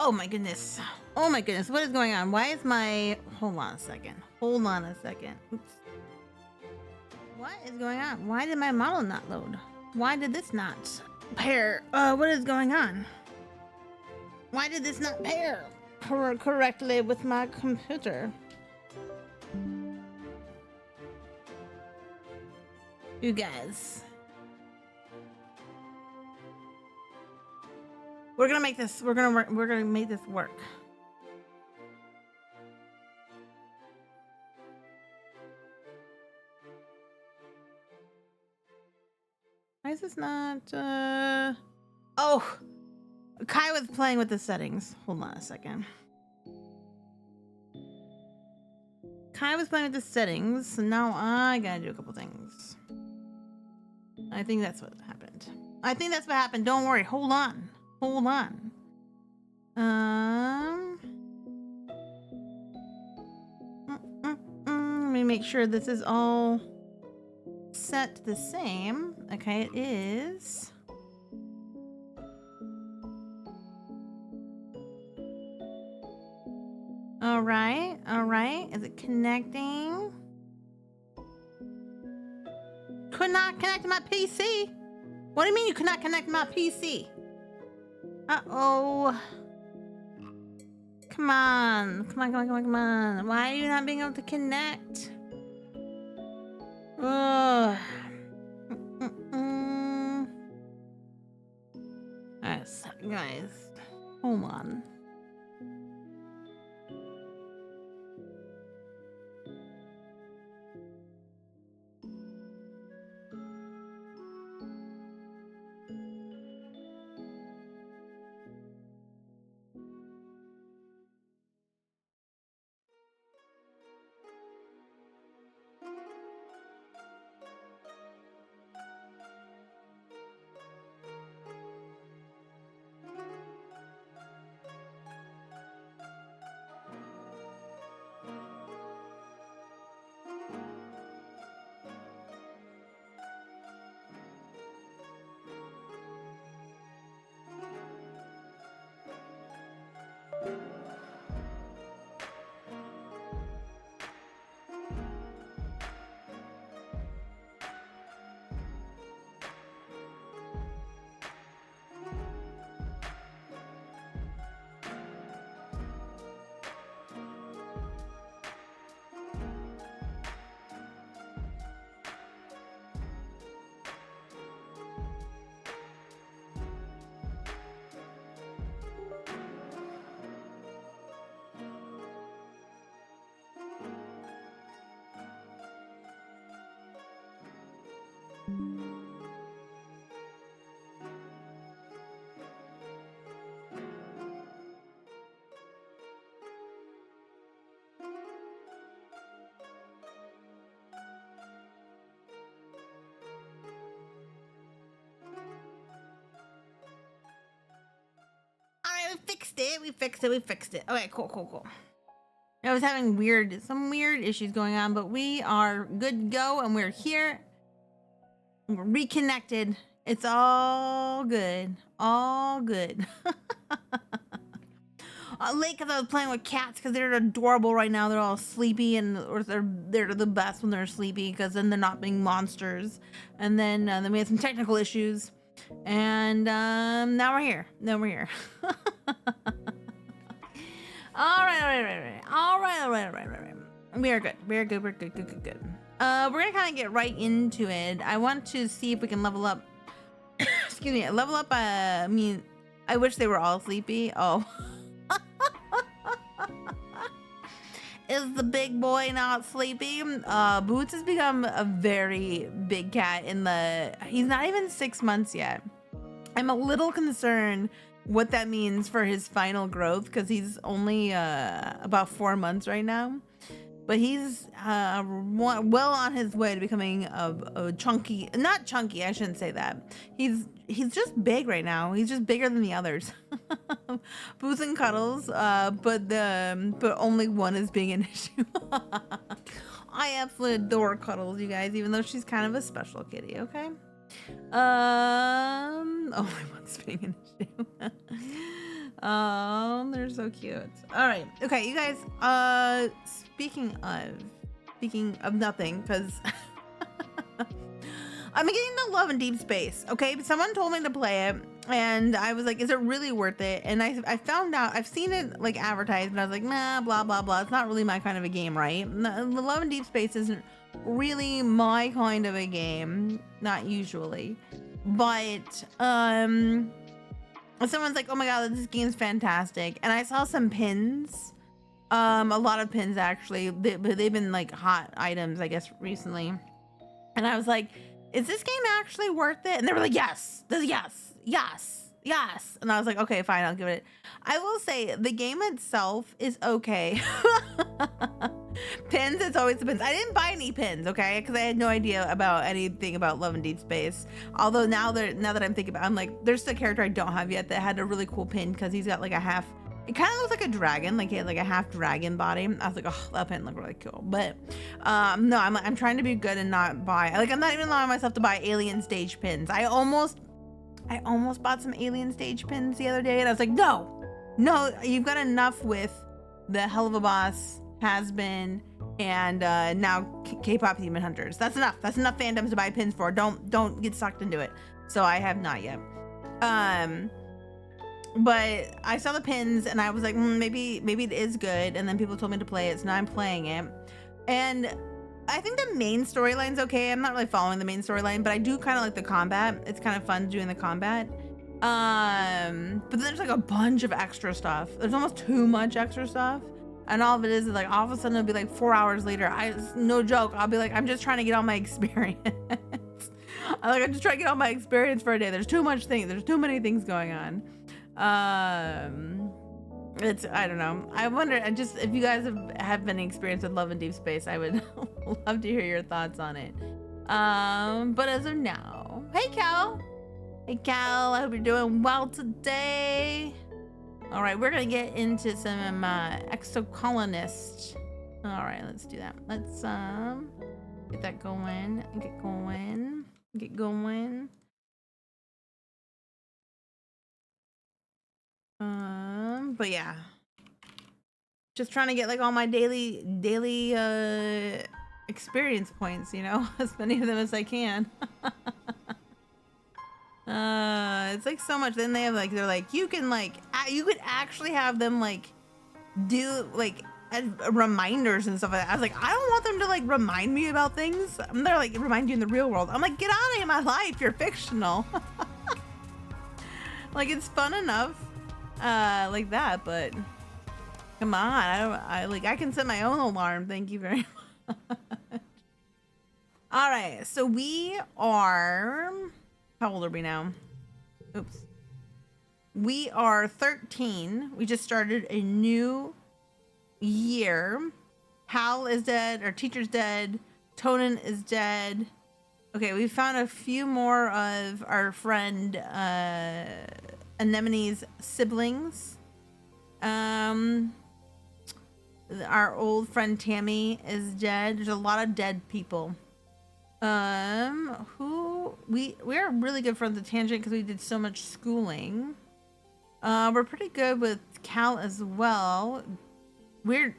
Oh my goodness. Oh my goodness. What is going on? Why is my... Hold on a second. Hold on a second. Oops. What is going on? Why did my model not load? Why did this not pair? What is going on? Why did this not pair correctly with my computer? You guys. We're gonna make this, we're gonna make this work. Why is this not, oh, Kai was playing with the settings. Hold on a second. Kai was playing with the settings, so now I gotta do a couple things. I think that's what happened. I think that's what happened. Don't worry. Hold on. Hold on. Let me make sure this is all set the same. Okay, it is. All right, all right. Is it connecting? Could not connect to my PC. What do you mean you could not connect to my PC? Uh-oh. Come on. Come on, come on, come on, come on. Why are you not being able to connect? Ugh. Guys, hold on. We fixed it. Okay, cool. I was having some weird issues going on, but we are good to go and we're here. We're reconnected. It's all good. All good. Late because I was playing with cats because they're adorable right now. They're all sleepy or they're the best when they're sleepy because then they're not being monsters. And then we had some technical issues. And now we're here. All right. We are good. We're good. We're gonna kind of get right into it. I want to see if we can level up. Excuse me. Level up. I mean, I wish they were all sleepy. Oh. Is the big boy not sleepy? Boots has become a very big cat he's not even 6 months yet. I'm a little concerned what that means for his final growth because he's only about 4 months right now. But he's well on his way to becoming a chunky, not chunky, I shouldn't say that. He's just big right now. He's just bigger than the others. Boots and cuddles, but only one is being an issue. I absolutely adore Cuddles, you guys, even though she's kind of a special kitty, okay? Oh, I want spinning initiative. They're so cute. All right. Okay, you guys. Speaking of nothing, because I'm getting the Love in Deep Space. Okay, someone told me to play it, and I was like, "Is it really worth it?" And I found out, I've seen it like advertised, and I was like, "Nah, blah blah blah. It's not really my kind of a game, right?" The Love in Deep Space isn't really my kind of a game, not usually, but someone's like, "Oh my god, this game's fantastic," and I saw some pins. A lot of pins actually. They've been like hot items, I guess, recently. And I was like, is this game actually worth it? And they were like, yes. Yes. And I was like, okay, fine, I'll give it. I will say the game itself is okay. Pins, it's always the pins. I didn't buy any pins, okay? Because I had no idea about anything about Love in Deep Space. Although now that I'm thinking about it, I'm like, there's the character I don't have yet that had a really cool pin because he's got like a half, it kind of looks like a dragon, like he had like a half dragon body. I was like, oh, that pin looked really cool. But no, I'm trying to be good and not buy, like, I'm not even allowing myself to buy alien stage pins. I almost bought some alien stage pins the other day, and I was like, no, you've got enough with the Hell of a Boss, Has Been, and now K-pop Demon Hunters. That's enough fandoms to buy pins for. Don't get sucked into it. So I have not yet. But I saw the pins and I was like, maybe it is good. And then people told me to play it, so now I'm playing it. And I think the main storyline's okay. I'm not really following the main storyline, but I do kind of like the combat. It's kind of fun doing the combat. But then there's like a bunch of extra stuff. There's almost too much extra stuff. And all of it is like, all of a sudden it'll be like 4 hours later. No joke. I'll be like, I'm just trying to get all my experience. I'm just trying to get all my experience for a day. There's too many things going on. I don't know. I wonder, just if you guys have been experienced with Love in Deep Space, I would love to hear your thoughts on it. But as of now, hey Cal, I hope you're doing well today. All right, we're gonna get into some Exocolonist. All right, let's do that. Let's get that going. Get going. But yeah, just trying to get like all my daily experience points, you know, as many of them as I can. It's like so much. Then they have like, they're like, you can like, you could actually have them like do like reminders and stuff like that. I was like, I don't want them to like remind me about things. They're like, remind you in the real world. I'm like, get out of my life, you're fictional. Like, it's fun enough like that, but come on, I can set my own alarm. Thank you very much. All right, so we are, how old are we now? Oops. We are 13. We just started a new year. Hal is dead, our teacher's dead, Tonin is dead. Okay, we found a few more of our friend Anemone's siblings. Our old friend Tammy is dead. There's a lot of dead people. We're really good friends with Tangent because we did so much schooling. We're pretty good with Cal as well.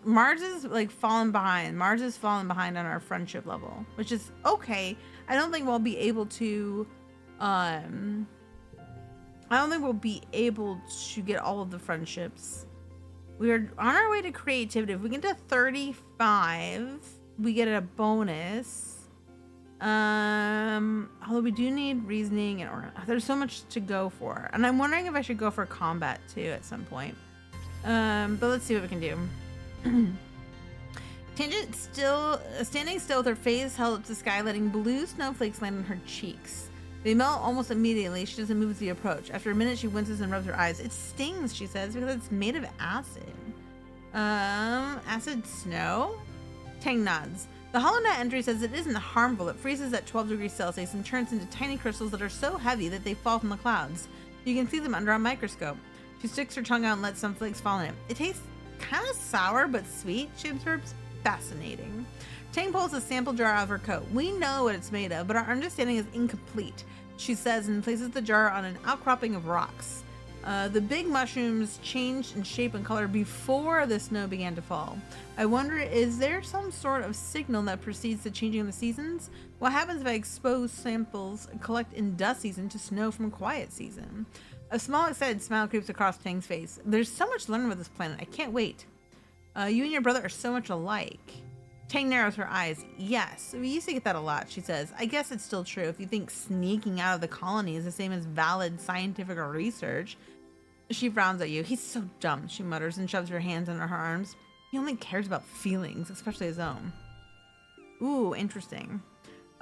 Mars is like falling behind. Mars is falling behind on our friendship level, which is okay. I don't think we'll be able to get all of the friendships. We're on our way to creativity. If we get to 35, we get a bonus. Although we do need reasoning and there's so much to go for. And I'm wondering if I should go for combat too at some point. But let's see what we can do. Tangent standing still with her face held up to the sky, letting blue snowflakes land on her cheeks. They melt almost immediately. She doesn't move as we approach. After a minute, she winces and rubs her eyes. It stings, she says, because it's made of acid. Acid snow? Tang nods. The HoloNet entry says it isn't harmful. It freezes at 12 degrees Celsius and turns into tiny crystals that are so heavy that they fall from the clouds. You can see them under a microscope. She sticks her tongue out and lets some flakes fall in it. It tastes kind of sour but sweet, she observes. Fascinating. Tang pulls a sample jar out of her coat. We know what it's made of, but our understanding is incomplete. she says, and places the jar on an outcropping of rocks. The big mushrooms changed in shape and color before the snow began to fall. I wonder, is there some sort of signal that precedes the changing of the seasons? What happens if I expose samples collect in dust season to snow from quiet season? A small excited smile creeps across Tang's face. There's so much to learn about this planet. I can't wait. You and your brother are so much alike. Tang narrows her eyes. Yes, we used to get that a lot, she says. I guess it's still true. If you think sneaking out of the colony is the same as valid scientific research. She frowns at you. He's so dumb, she mutters and shoves her hands under her arms. He only cares about feelings, especially his own. Ooh, interesting.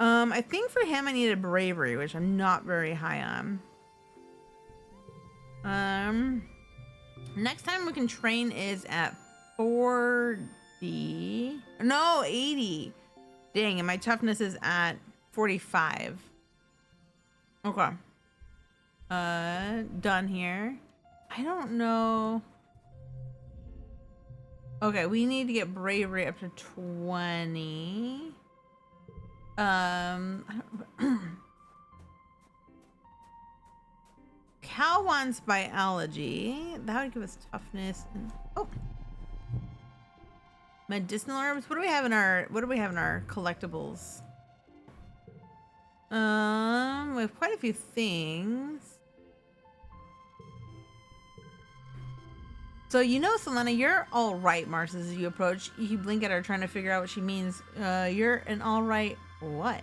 I think for him I needed bravery, which I'm not very high on. Next time we can train is at 40. No, 80. Dang, and my toughness is at 45. Okay. Done here. I don't know. Okay, we need to get bravery up to 20. Cal wants biology. That would give us toughness. And, oh, medicinal herbs. What do we have in our collectibles? We have quite a few things. So you know, Selena, you're all right, Mars, as you approach. You blink at her, trying to figure out what she means. You're an all right what?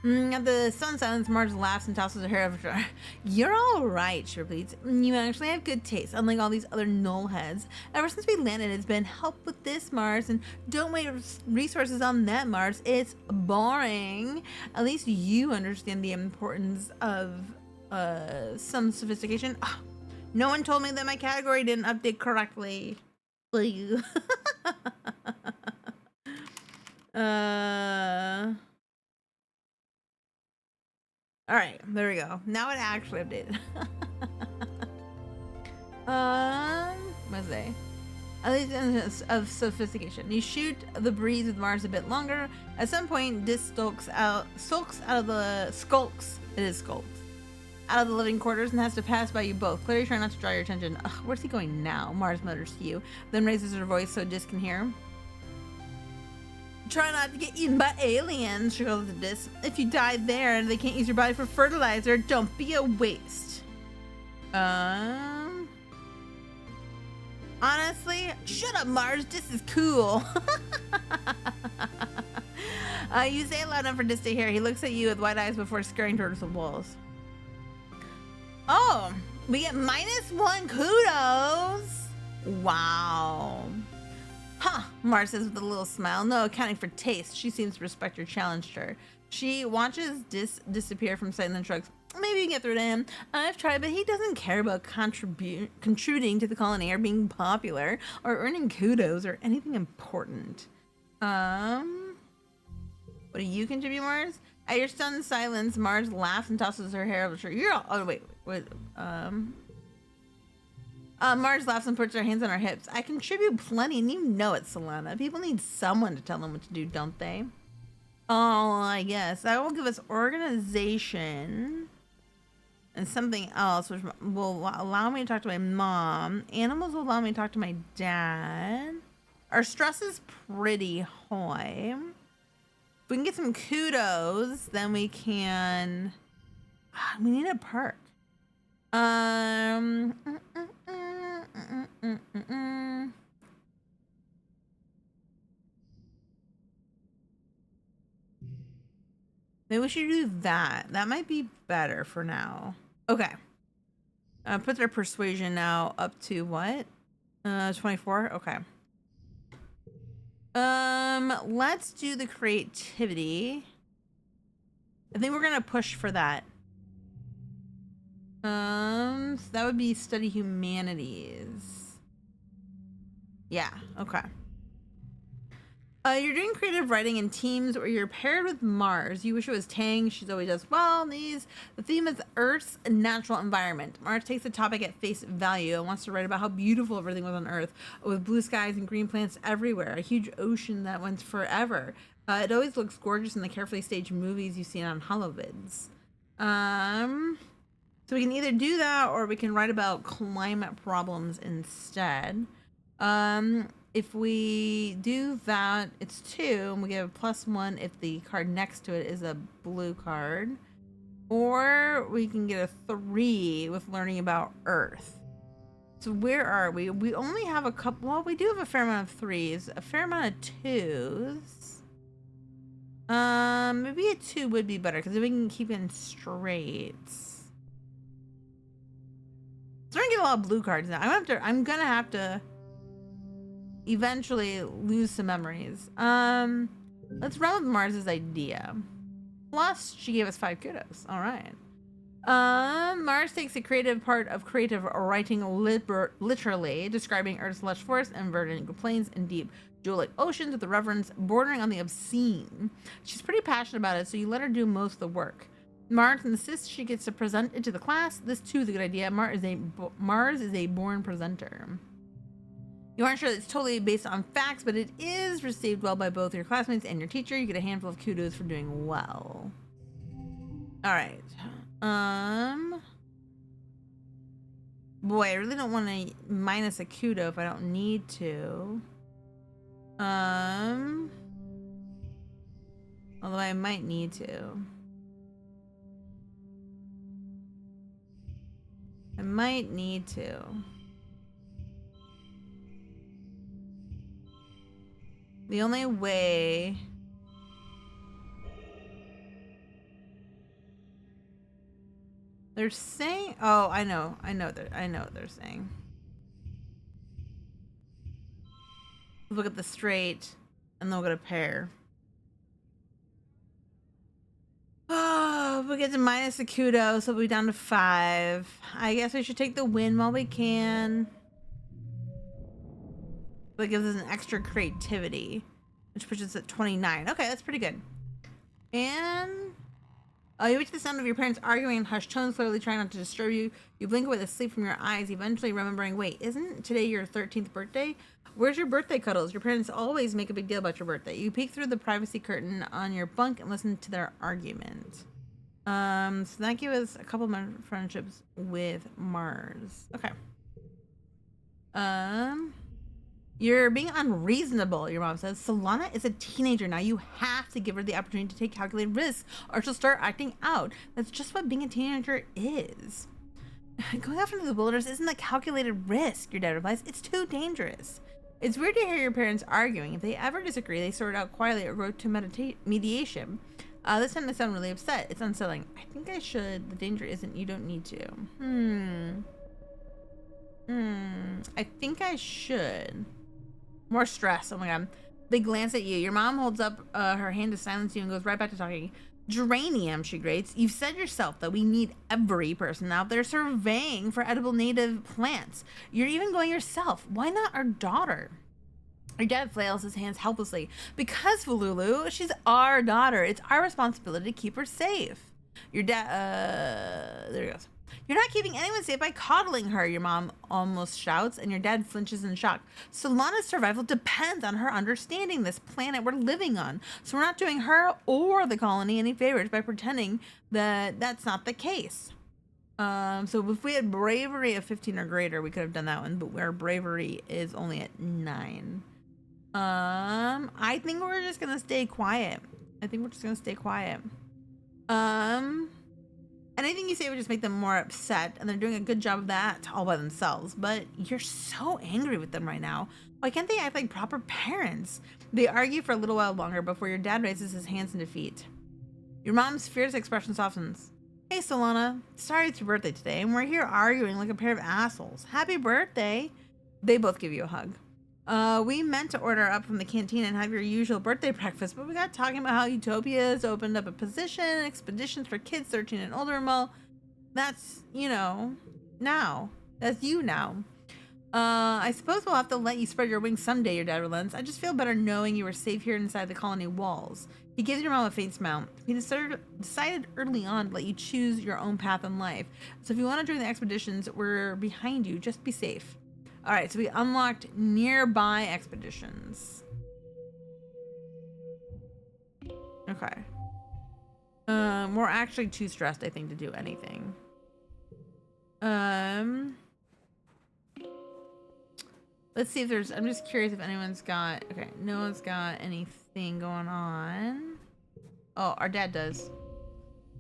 At the sun silence, Mars laughs and tosses her hair over her. You're all right, she repeats. You actually have good taste, unlike all these other nullheads. Ever since we landed, it's been help with this, Mars, and don't waste resources on that, Mars. It's boring. At least you understand the importance of some sophistication. Oh, no one told me that my category didn't update correctly. Please. All right, there we go. Now it actually updated. What is it? At least in of sophistication. You shoot the breeze with Mars a bit longer. At some point, Dis skulks out of the living quarters and has to pass by you both. Clearly trying not to draw your attention. Ugh, where's he going now? Mars mutters to you, then raises her voice so Dis can hear. Try not to get eaten by aliens, she goes to Dis. If you die there and they can't use your body for fertilizer, don't be a waste. Honestly, shut up, Mars. Dis is cool. You say it loud enough for Dis to hear. He looks at you with wide eyes before scurrying towards the walls. Oh, we get -1 kudos. Wow. Huh, Mars says with a little smile. No accounting for taste. She seems to respect your challenge to her. She watches Dis disappear from sight and then shrugs. Maybe you can get through to him. I've tried, but he doesn't care about contributing to the colony or being popular or earning kudos or anything important. What do you contribute, Mars? At your stunned silence, Mars laughs and tosses her hair over her. You're all, oh wait. Mars laughs and puts her hands on her hips. I contribute plenty, and you know it, Solana. People need someone to tell them what to do, don't they? Oh, I guess. That will give us organization and something else, which will allow me to talk to my mom. Animals will allow me to talk to my dad. Our stress is pretty high. If we can get some kudos, then we can... We need a perk. Maybe we should do that. That might be better for now. Okay. Put their persuasion now up to what? 24? Okay. Let's do the creativity. I think we're gonna push for that. So that would be study humanities. Yeah, okay. You're doing creative writing in teams where you're paired with Mars. You wish it was Tang. She's always does well. The theme is Earth's natural environment. Mars takes the topic at face value and wants to write about how beautiful everything was on Earth, with blue skies and green plants everywhere, a huge ocean that went forever. It always looks gorgeous in the carefully staged movies you've seen on Holovids. So we can either do that or we can write about climate problems instead. If we do that, it's 2, and we get a +1 if the card next to it is a blue card. Or we can get a 3 with learning about Earth. So where are we? We only have a couple. Well, we do have a fair amount of 3s, a fair amount of 2s. Maybe a 2 would be better because then we can keep in straights. So we're gonna get a lot of blue cards now. I'm gonna have to eventually lose some memories. Let's run with Mars's idea. Plus, she gave us 5 kudos. All right. Mars takes the creative part of creative writing literally, describing Earth's lush forests and verdant plains and deep jewel-like oceans with a reverence bordering on the obscene. She's pretty passionate about it, so you let her do most of the work. Mars insists she gets to present it to the class. This too is a good idea. Mars is a born presenter. You aren't sure that it's totally based on facts, but it is received well by both your classmates and your teacher. You get a handful of kudos for doing well. All right. Boy, I really don't want to minus a kudo if I don't need to. Although I might need to. I might need to. The only way... They're saying... Oh, I know what they're saying. Look at the straight, and then we'll get a pair. Oh, we get to minus the kudo, so we'll be down to 5. I guess we should take the win while we can. That gives us an extra creativity, which pushes us at 29. Okay, that's pretty good. And you wait to the sound of your parents arguing in hushed tones, clearly trying not to disturb you. You blink away the sleep from your eyes, eventually remembering, wait, isn't today your 13th birthday? Where's your birthday cuddles? Your parents always make a big deal about your birthday. You peek through the privacy curtain on your bunk and listen to their argument. So that gives us a couple of friendships with Mars. Okay. You're being unreasonable, your mom says. Solana is a teenager now. You have to give her the opportunity to take calculated risks or she'll start acting out. That's just what being a teenager is. Going off into the wilderness isn't a calculated risk, your dad replies. It's too dangerous. It's weird to hear your parents arguing. If they ever disagree, they sort it out quietly or go to mediation. This time they sound really upset. It's unsettling. I think I should. The danger isn't you don't need to. I think I should. More stress. Oh my god. They glance at you. Your mom holds up her hand to silence you and goes right back to talking. Geranium, she grates. You've said yourself that we need every person out there surveying for edible native plants. You're even going yourself. Why not our daughter? Your dad flails his hands helplessly. Because, Fululu, she's our daughter. It's our responsibility to keep her safe. Your dad, there he goes. You're not keeping anyone safe by coddling her, your mom almost shouts, and your dad flinches in shock. Solana's survival depends on her understanding this planet we're living on, so we're not doing her or the colony any favors by pretending that that's not the case. So if we had bravery of 15 or greater, we could have done that one, but our bravery is only at 9. I think we're just gonna stay quiet. Anything you say would just make them more upset, and they're doing a good job of that all by themselves. But you're so angry with them right now. Why can't they act like proper parents? They argue for a little while longer before your dad raises his hands in defeat. Your mom's fierce expression softens. Hey, Solana. Sorry it's your birthday today, and we're here arguing like a pair of assholes. Happy birthday. They both give you a hug. We meant to order up from the canteen and have your usual birthday breakfast, but we got talking about how Utopia's opened up a position, expeditions for kids 13 and older, and well, that's, now. That's you now. I suppose we'll have to let you spread your wings someday, your dad relents. I just feel better knowing you were safe here inside the colony walls. He gives your mom a faint smile. He decided early on to let you choose your own path in life. So if you want to join the expeditions, we're behind you. Just be safe. All right, so we unlocked nearby expeditions. Okay. We're actually too stressed, I think, to do anything. Let's see if there's, I'm just curious if anyone's got, okay, no one's got anything going on. Oh, our dad does.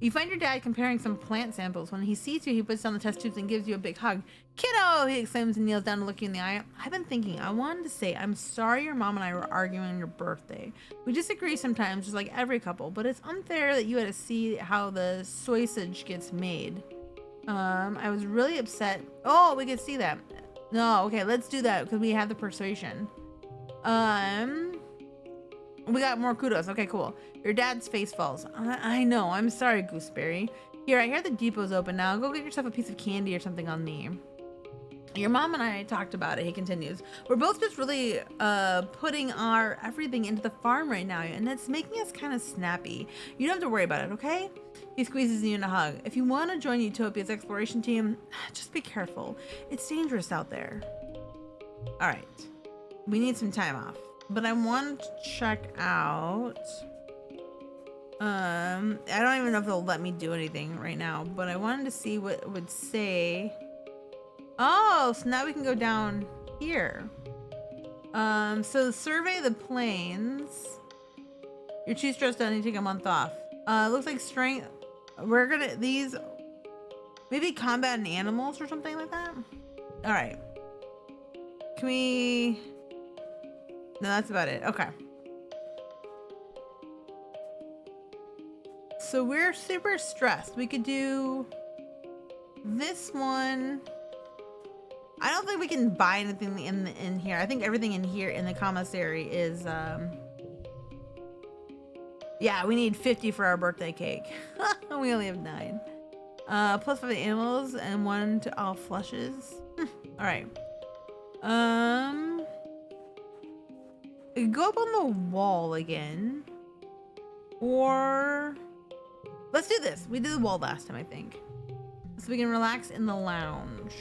You find your dad comparing some plant samples. When he sees you, he puts down the test tubes and gives you a big hug. Kiddo, he exclaims and kneels down to look you in the eye. I've been thinking, I wanted to say, I'm sorry your mom and I were arguing on your birthday. We disagree sometimes, just like every couple, but it's unfair that you had to see how the sausage gets made. I was really upset. Oh, we could see that. No, okay, let's do that because we have the persuasion. We got more kudos. Okay, cool. Your dad's face falls. I know. I'm sorry, Gooseberry. Here, I hear the depot's open now. Go get yourself a piece of candy or something on me. Your mom and I talked about it. He continues. We're both just really putting our everything into the farm right now, and it's making us kind of snappy. You don't have to worry about it, okay? He squeezes you in a hug. If you want to join Utopia's exploration team, just be careful. It's dangerous out there. All right. We need some time off. But I want to check out. I don't even know if they'll let me do anything right now, but I wanted to see what it would say. Oh, so now we can go down here. So survey the plains. You're too stressed out, you take a month off. Looks like strength. We're gonna, these, maybe combat and animals or something like that. All right. Can we? No, that's about it. Okay. So we're super stressed. We could do this one. I don't think we can buy anything in here. I think everything in here in the commissary is yeah, we need 50 for our birthday cake. We only have 9. Plus 5 animals and 1 to all flushes. All right. Go up on the wall again, or let's do this. We did the wall last time, I think, so we can relax in the lounge.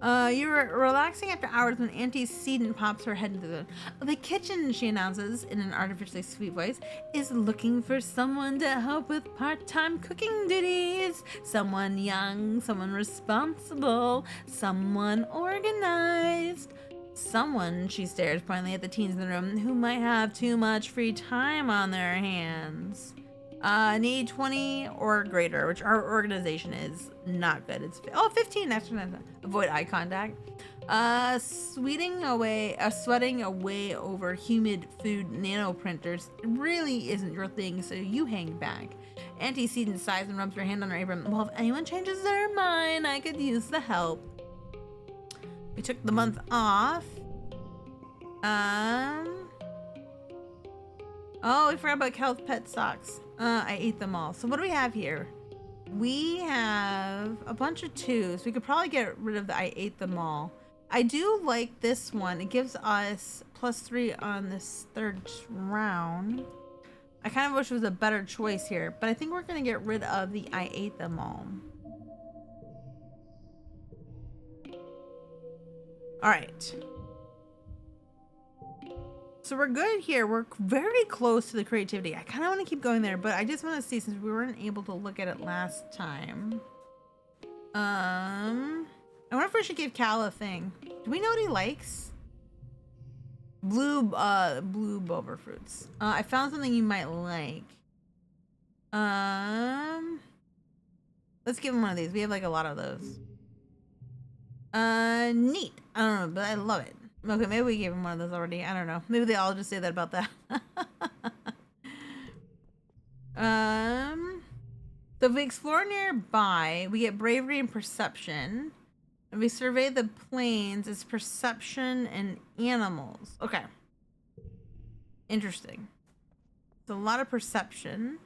You're relaxing after hours when Antecedent pops her head into the kitchen. She announces in an artificially sweet voice, is looking for someone to help with part-time cooking duties. Someone young, someone responsible, someone organized. Someone, she stares pointedly at the teens in the room, who might have too much free time on their hands. Need 20 or greater, which our organization is not good. It's 15. That's avoid eye contact. Sweating away over humid food nanoprinters really isn't your thing, so you hang back. Antecedent sighs and rubs her hand on her apron. Well, if anyone changes their mind, I could use the help. We took the month off. Oh, we forgot about Cal's pet socks. I ate them all. So what do we have here? We have a bunch of 2s. We could probably get rid of the I ate them all. I do like this one. It gives us +3 on this 3rd round. I kind of wish it was a better choice here, but I think we're gonna get rid of the I ate them all. All right. So we're good here. We're very close to the creativity. I kind of want to keep going there, but I just want to see, since we weren't able to look at it last time. I wonder if we should give Cal a thing. Do we know what he likes? Blue boba fruits. I found something you might like. Let's give him one of these. We have like a lot of those. Neat. I don't know, but I love it. Okay, maybe we gave him one of those already. I don't know. Maybe they all just say that about that. So if we explore nearby, we get bravery and perception. If we survey the plains, it's perception and animals. Okay. Interesting. It's a lot of perception.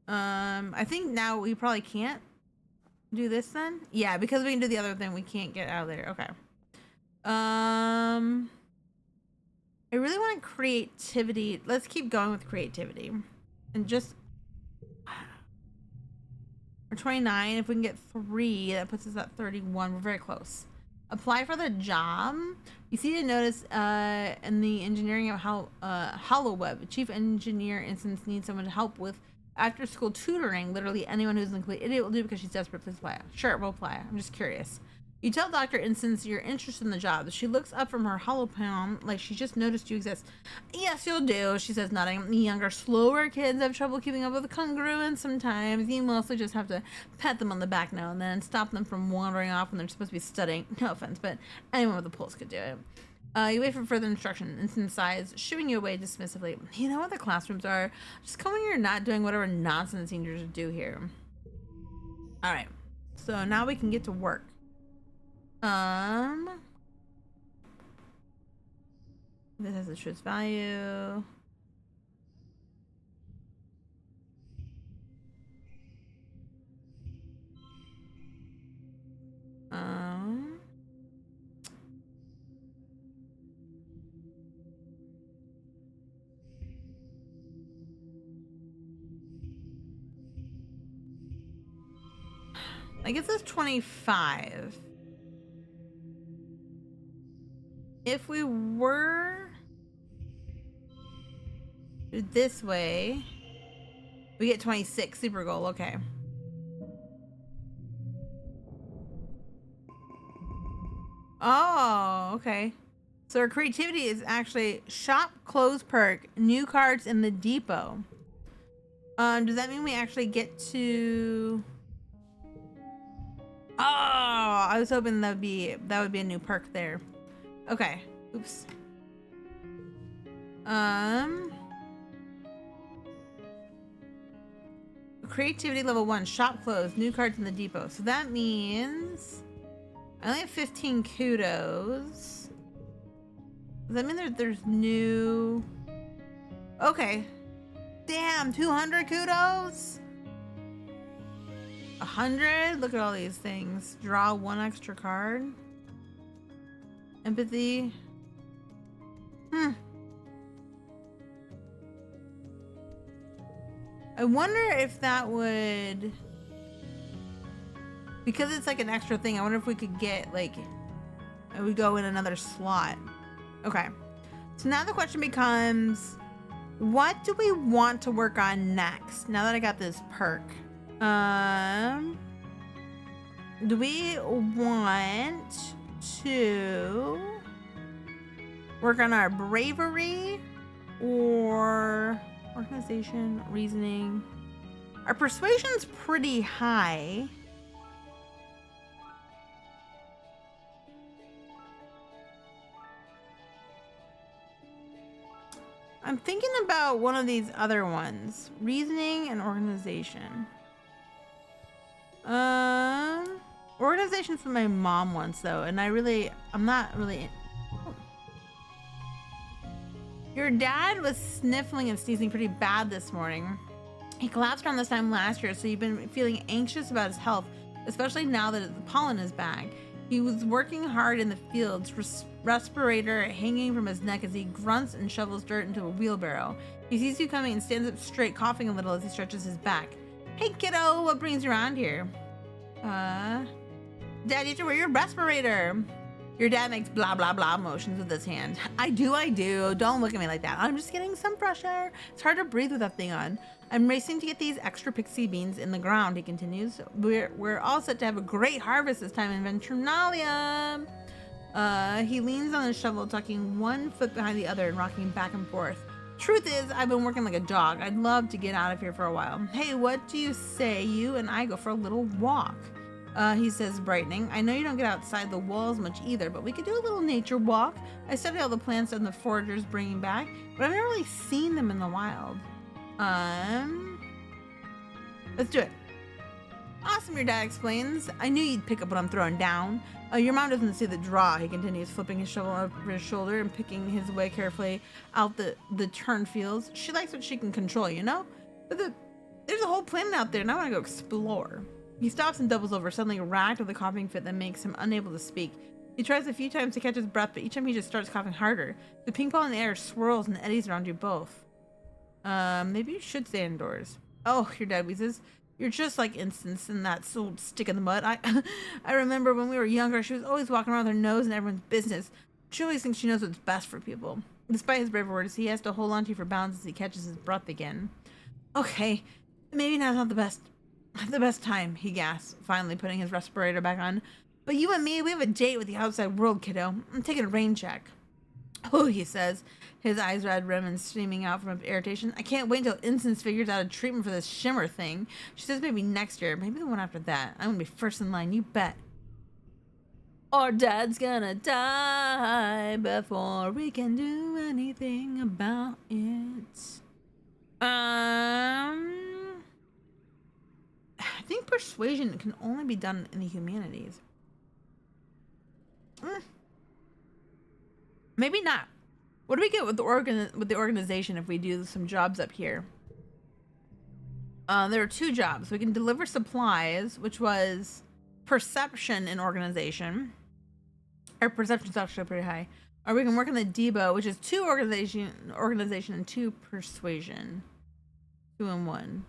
I think now we probably can't do this then. Yeah, because we can do the other thing, we can't get out of there. Okay. I really want creativity. Let's keep going with creativity. And just we're 29. If we can get 3, that puts us at 31. We're very close. Apply for the job. You see to notice in the engineering of HoloWeb, chief engineer instance needs someone to help with After school tutoring, literally anyone who's an complete idiot will do because she's desperate. Please apply. Sure, we'll apply. I'm just curious. You tell Dr. Instance you're interested in the job. She looks up from her hollow palm like she just noticed you exist. Yes, you'll do, she says, nodding. The younger, slower kids have trouble keeping up with the congruence sometimes. You mostly just have to pat them on the back now and then and stop them from wandering off when they're supposed to be studying. No offense, but anyone with a pulse could do it. You wait for further instruction. Instance sighs, shooing you away dismissively. You know what the classrooms are? Just come when you're not doing whatever nonsense seniors do here. Alright, so now we can get to work. This has the truth value. I guess it's 25. If we were this way, we get 26 super goal. Okay. Oh, okay. So our creativity is actually shop, close perk, new cards in the depot. Does that mean we actually get to? Oh, I was hoping that would be a new perk there. Okay. Oops. Creativity level 1, shop closed, new cards in the depot. So that means I only have 15 kudos. Does that mean there's new? Okay. Damn, 200 kudos? 100? Look at all these things. Draw 1 extra card. Empathy. I wonder if that would, because it's like an extra thing, I wonder if we could get like, it would go in another slot. Okay. So now the question becomes, what do we want to work on next? Now that I got this perk. Do we want to work on our bravery or organization, reasoning? Our persuasion's pretty high. I'm thinking about one of these other ones. Reasoning and organization. Organization's for my mom once though, and I'm not really. Oh. Your dad was sniffling and sneezing pretty bad this morning. He collapsed around this time last year, so you've been feeling anxious about his health, especially now that the pollen is back. He was working hard in the fields, respirator hanging from his neck as he grunts and shovels dirt into a wheelbarrow. He sees you coming and stands up straight, coughing a little as he stretches his back. Hey kiddo, what brings you around here? Dad, you have to wear your respirator. Your dad makes blah blah blah motions with his hand. I do. Don't look at me like that. I'm just getting some fresh air. It's hard to breathe with that thing on. I'm racing to get these extra pixie beans in the ground, he continues. We're all set to have a great harvest this time in Venturnalia. He leans on his shovel, tucking one foot behind the other and rocking back and forth. Truth is, I've been working like a dog. I'd love to get out of here for a while. Hey, what do you say you and I go for a little walk? He says, brightening. I know you don't get outside the walls much either, but we could do a little nature walk. I study all the plants and the foragers bringing back, but I've never really seen them in the wild. Let's do it. Awesome, your dad explains. I knew you'd pick up what I'm throwing down. Your mom doesn't see the draw, he continues, flipping his shovel over his shoulder and picking his way carefully out the turn fields. She likes what she can control, you know? But there's a whole planet out there and I want to go explore. He stops and doubles over, suddenly racked with a coughing fit that makes him unable to speak. He tries a few times to catch his breath, but each time he just starts coughing harder. The ping pong in the air swirls and eddies around you both. Maybe you should stay indoors. Oh, your dad wheezes. You're just like Instance in that old stick in the mud. I remember when we were younger, she was always walking around with her nose in everyone's business. She always thinks she knows what's best for people. Despite his brave words, he has to hold on to you for balance as he catches his breath again. Okay, Maybe now's not the best time, he gasped, finally putting his respirator back on. But you and me, we have a date with the outside world, kiddo. I'm taking a rain check. Oh, he says, his eyes red rim and streaming out from irritation. I can't wait until Instance figures out a treatment for this shimmer thing. She says maybe next year, maybe the one after that. I'm gonna be first in line, you bet. Our dad's gonna die before we can do anything about it. I think persuasion can only be done in the humanities. Maybe not. What do we get with the organization if we do some jobs up here? There are 2 jobs. We can deliver supplies, which was perception and organization. Our perception's actually pretty high. Or we can work on the depot, which is 2 organization and 2 persuasion. 2 and 1.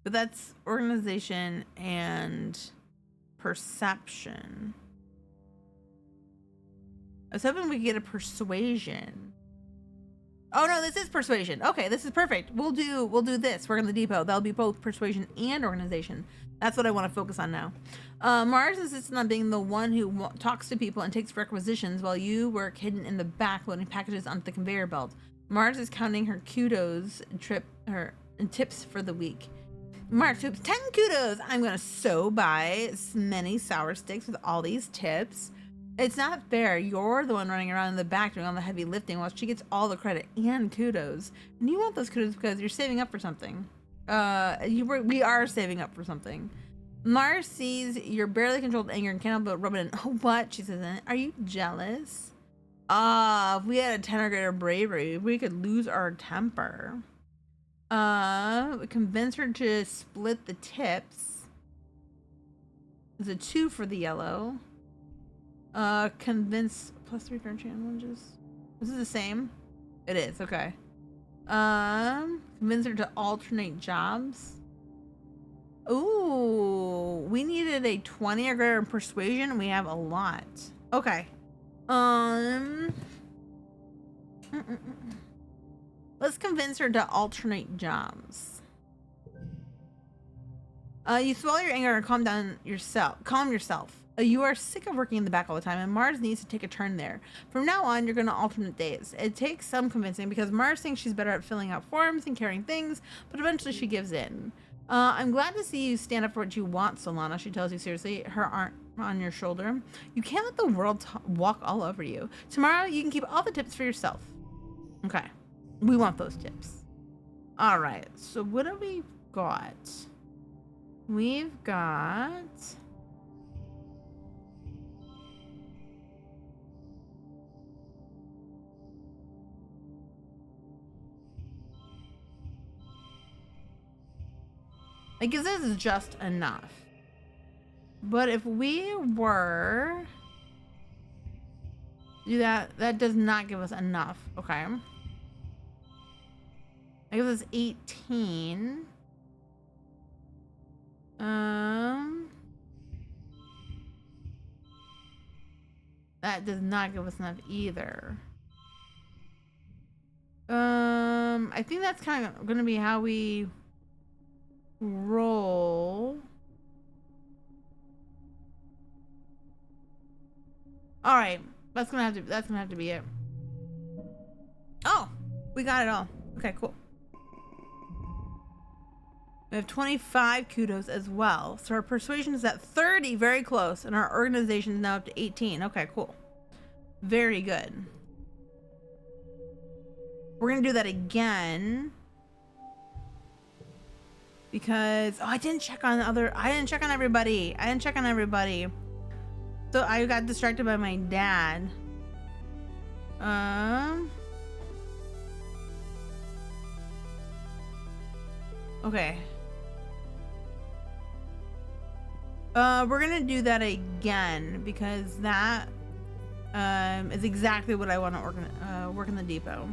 But that's organization and perception. I was hoping we could get a persuasion. Oh no, this is persuasion. Okay, this is perfect. We'll do this. Work on the depot. That'll be both persuasion and organization. That's what I want to focus on now. Mars insisted on being the one who talks to people and takes requisitions while you work hidden in the back loading packages onto the conveyor belt. Mars is counting her kudos and tips for the week. Mars tips 10 kudos. I'm gonna so buy many sour sticks with all these tips. It's not fair. You're the one running around in the back doing all the heavy lifting while she gets all the credit and kudos. And you want those kudos because you're saving up for something. We are saving up for something. Mars sees your barely controlled anger and can't help but rub it in. Oh, what? She says, are you jealous? If we had a 10 or greater bravery, we could lose our temper. Convince her to split the tips. There's a 2 for the yellow. Convince +3 for challenges. This is the same. It is, okay. Convince her to alternate jobs. Ooh, we needed a 20 or greater in persuasion, and we have a lot. Okay. Let's convince her to alternate jobs. You swallow your anger and calm yourself. You are sick of working in the back all the time, and Mars needs to take a turn there. From now on, you're going to alternate days. It takes some convincing because Mars thinks she's better at filling out forms and carrying things, but eventually she gives in. I'm glad to see you stand up for what you want, Solana, she tells you seriously, her arm on your shoulder. You can't let the world walk all over you. Tomorrow, you can keep all the tips for yourself. Okay. We want those tips. All right. So what have we got? We've got... I guess this is just enough. But if we were... do that, that does not give us enough. Okay. I guess it's 18. That does not give us enough either. I think that's kind of gonna be how we roll. All right, that's gonna have to be it. Oh, we got it all. Okay, cool. We have 25 kudos as well. So our persuasion is at 30, very close, and our organization is now up to 18. Okay, cool. Very good. We're gonna do that again. Because I didn't check on everybody. So I got distracted by my dad. Okay. We're gonna do that again because that is exactly what I want to work in the depot.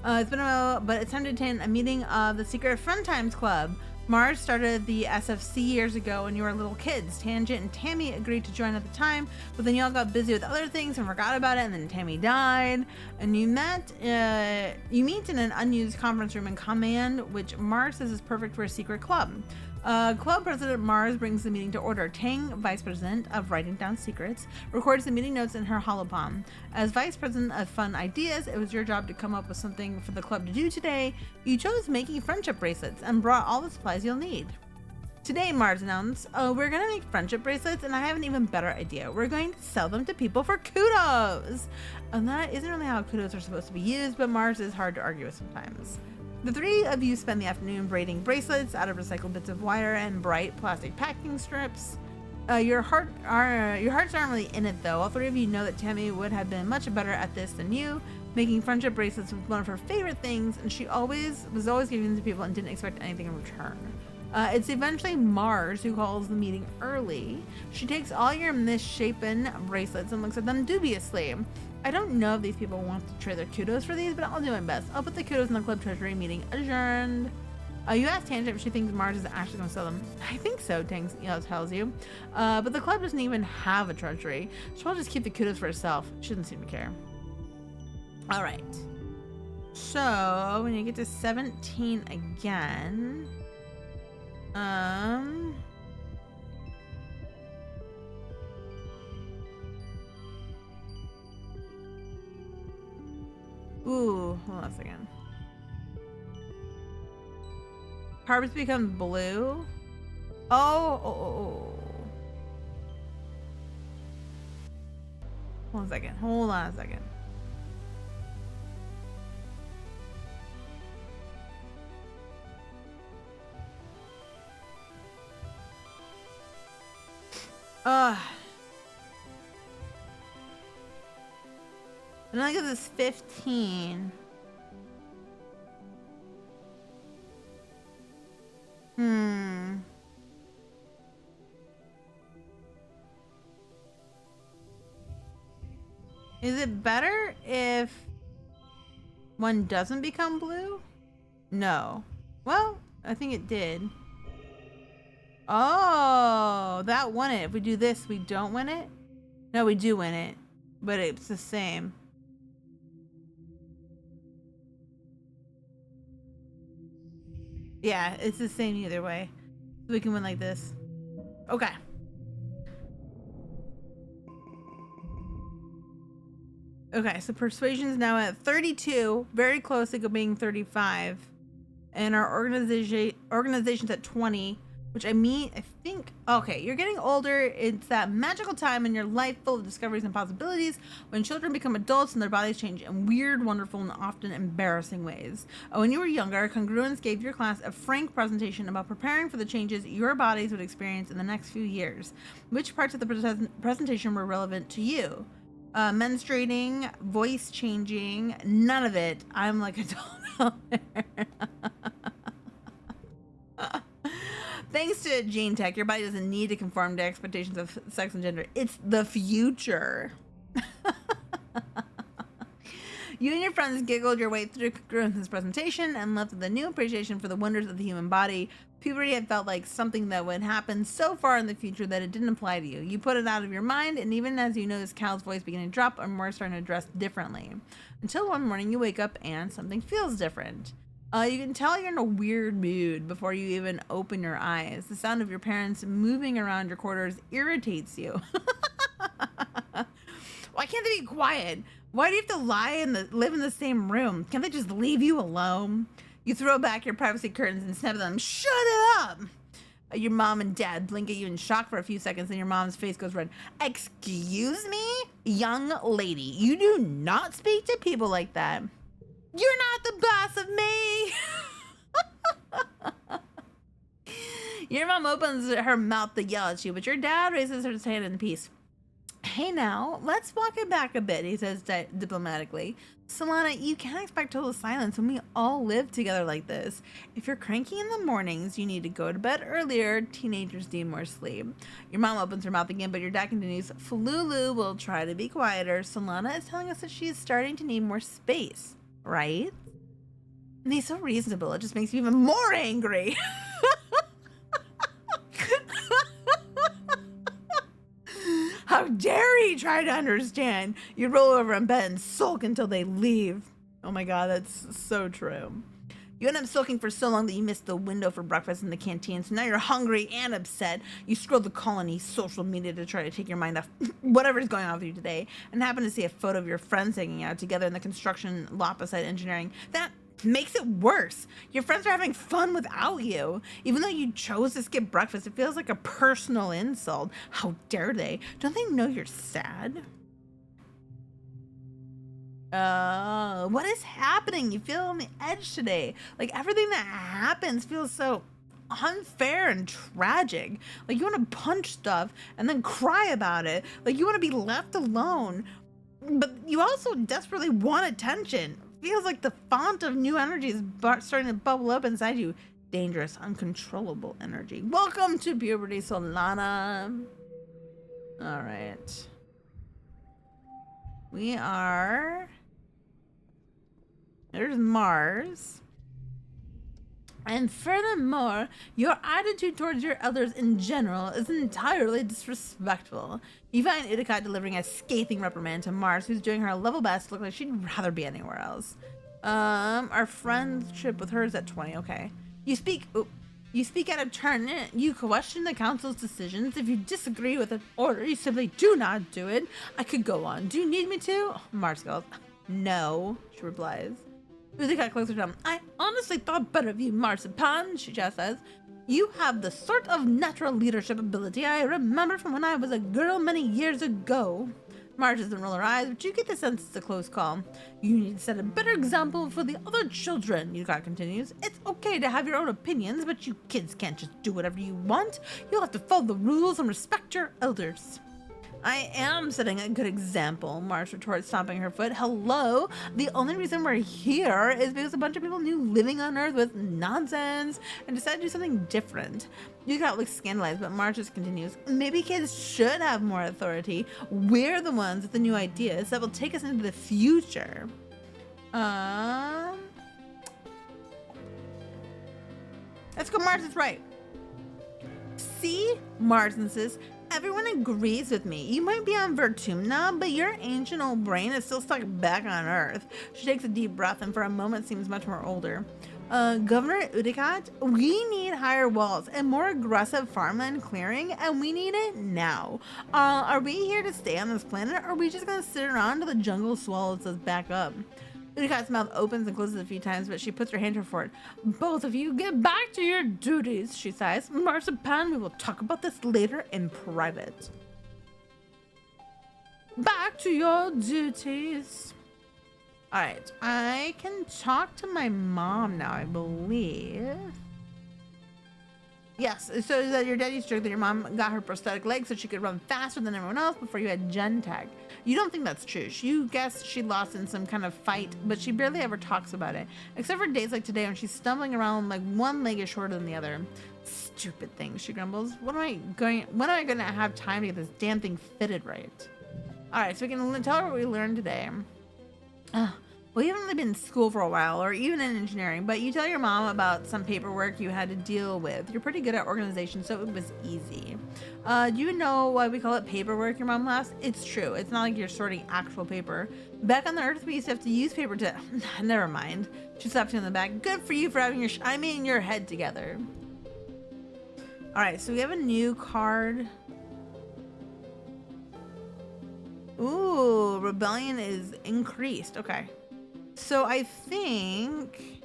It's been a while, but it's time to attend a meeting of the Secret Fun Times Club. Mars started the SFC years ago when you were little kids. Tangent and Tammy agreed to join at the time, but then y'all got busy with other things and forgot about it, and then Tammy died. And you meet in an unused conference room in Command, which Mars says is perfect for a secret club. Club President Mars brings the meeting to order. Tang, Vice President of Writing Down Secrets, records the meeting notes in her holopalm. As Vice President of Fun Ideas, it was your job to come up with something for the club to do today. You chose making friendship bracelets and brought all the supplies you'll need. Today, Mars announced, we're going to make friendship bracelets, and I have an even better idea. We're going to sell them to people for kudos. And that isn't really how kudos are supposed to be used, but Mars is hard to argue with sometimes. The three of you spend the afternoon braiding bracelets out of recycled bits of wire and bright plastic packing strips. Your hearts aren't really in it though. All three of you know that Tammy would have been much better at this than you. Making friendship bracelets was one of her favorite things, and she was always giving them to people and didn't expect anything in return. It's eventually Mars who calls the meeting early. She takes all your misshapen bracelets and looks at them dubiously. I don't know if these people want to trade their kudos for these, but I'll do my best. I'll put the kudos in the club treasury. Meeting adjourned. You ask Tangent if she thinks Mars is actually going to sell them. I think so, Tang tells you. But the club doesn't even have a treasury. She'll just keep the kudos for herself. She doesn't seem to care. All right. So when you get to 17 again, ooh, hold on a second. Carpets become blue. Oh. Hold on a second. And I think this is 15. Is it better if one doesn't become blue? No. Well, I think it did. Oh, that won it. If we do this, we don't win it? No, we do win it, but it's the same. Yeah, it's the same either way. So we can win like this. Okay. Okay, so persuasion is now at 32, very close to being 35. And our organization's at 20, which I think, okay, you're getting older. It's that magical time in your life full of discoveries and possibilities when children become adults and their bodies change in weird, wonderful, and often embarrassing ways. When you were younger, Congruence gave your class a frank presentation about preparing for the changes your bodies would experience in the next few years. Which parts of the presentation were relevant to you? Menstruating, voice changing, none of it. I'm like a doll there. Thanks to gene tech, your body doesn't need to conform to expectations of sex and gender. It's the future. You and your friends giggled your way through Congruence's presentation and left with a new appreciation for the wonders of the human body. Puberty had felt like something that would happen so far in the future that it didn't apply to you. You put it out of your mind, and even as you notice Cal's voice beginning to drop, or more starting to dress differently. Until one morning you wake up and something feels different. You can tell you're in a weird mood before you even open your eyes. The sound of your parents moving around your quarters irritates you. Why can't they be quiet? Why do you have to live in the same room? Can't they just leave you alone? You throw back your privacy curtains and snap at them. Shut up! Your mom and dad blink at you in shock for a few seconds, and your mom's face goes red. Excuse me? Young lady, you do not speak to people like that. You're not the boss of me! Your mom opens her mouth to yell at you, but your dad raises his hand in peace. Hey now, let's walk it back a bit, he says diplomatically. Solana, you can't expect total silence when we all live together like this. If you're cranky in the mornings, you need to go to bed earlier. Teenagers need more sleep. Your mom opens her mouth again, but your dad continues. Fululu will try to be quieter. Solana is telling us that she is starting to need more space, right? And he's so reasonable, it just makes me even more angry. How dare he try to understand? You roll over in bed and sulk until they leave. Oh my god, that's so true. You end up sulking for so long that you missed the window for breakfast in the canteen, so now you're hungry and upset. You scroll the colony social media to try to take your mind off whatever's going on with you today, and happen to see a photo of your friends hanging out together in the construction lot beside engineering. That makes it worse. Your friends are having fun without you. Even though you chose to skip breakfast, it feels like a personal insult. How dare they? Don't they know you're sad? What is happening? You feel on the edge today. Like everything that happens feels so unfair and tragic. Like you want to punch stuff and then cry about it. Like you want to be left alone. But you also desperately want attention. Feels like the font of new energy is starting to bubble up inside you. Dangerous, uncontrollable energy. Welcome to puberty, Solana. All right. We are... There's Mars. And furthermore, your attitude towards your elders in general is entirely disrespectful. You find Utica delivering a scathing reprimand to Mars, who's doing her level best to look like she'd rather be anywhere else. Our friendship with her is at 20, okay. You speak out of turn. You question the council's decisions. If you disagree with an order, you simply do not do it. I could go on. Do you need me to? Mars goes, no, she replies. Utica closes her down. I honestly thought better of you, Marzipan, she just says. You have the sort of natural leadership ability I remember from when I was a girl many years ago. Marge doesn't roll her eyes, but you get the sense it's a close call. You need to set a better example for the other children, Utica continues. It's okay to have your own opinions, but you kids can't just do whatever you want. You'll have to follow the rules and respect your elders. I am setting a good example, Marge retorts, stomping her foot. Hello? The only reason we're here is because a bunch of people knew living on Earth was nonsense and decided to do something different. You got like scandalized, but Marge just continues. Maybe kids should have more authority. We're the ones with the new ideas that will take us into the future. Let's go, Marge is right. See? Marge insists. Everyone agrees with me. You might be on Vertumna, but your ancient old brain is still stuck back on Earth. She takes a deep breath and for a moment seems much more older. Governor Udicat, we need higher walls and more aggressive farmland clearing, and we need it now. Are we here to stay on this planet, or are we just gonna sit around till the jungle swallows us back up? Udicat's mouth opens and closes a few times, but she puts her hand for it. Both of you get back to your duties, she sighs. Marzipan, we will talk about this later in private. Back to your duties. All right, I can talk to my mom now, I believe. Yes, so that your daddy's joke that your mom got her prosthetic leg so she could run faster than everyone else before you had Gen Tech. You don't think that's true. You guess she lost in some kind of fight, but she barely ever talks about it. Except for days like today when she's stumbling around like one leg is shorter than the other. Stupid thing, she grumbles. When am I gonna have time to get this damn thing fitted right? Alright, so we can tell her what we learned today. Well, you haven't really been in school for a while, or even in engineering, but you tell your mom about some paperwork you had to deal with. You're pretty good at organization, so it was easy. Do you know why we call it paperwork, your mom laughs? It's true. It's not like you're sorting actual paper. Back on the Earth, we used to have to use paper to... Never mind. She slaps you on the back. Good for you for having your head together. All right, so we have a new card. Ooh, rebellion is increased. Okay. So I think,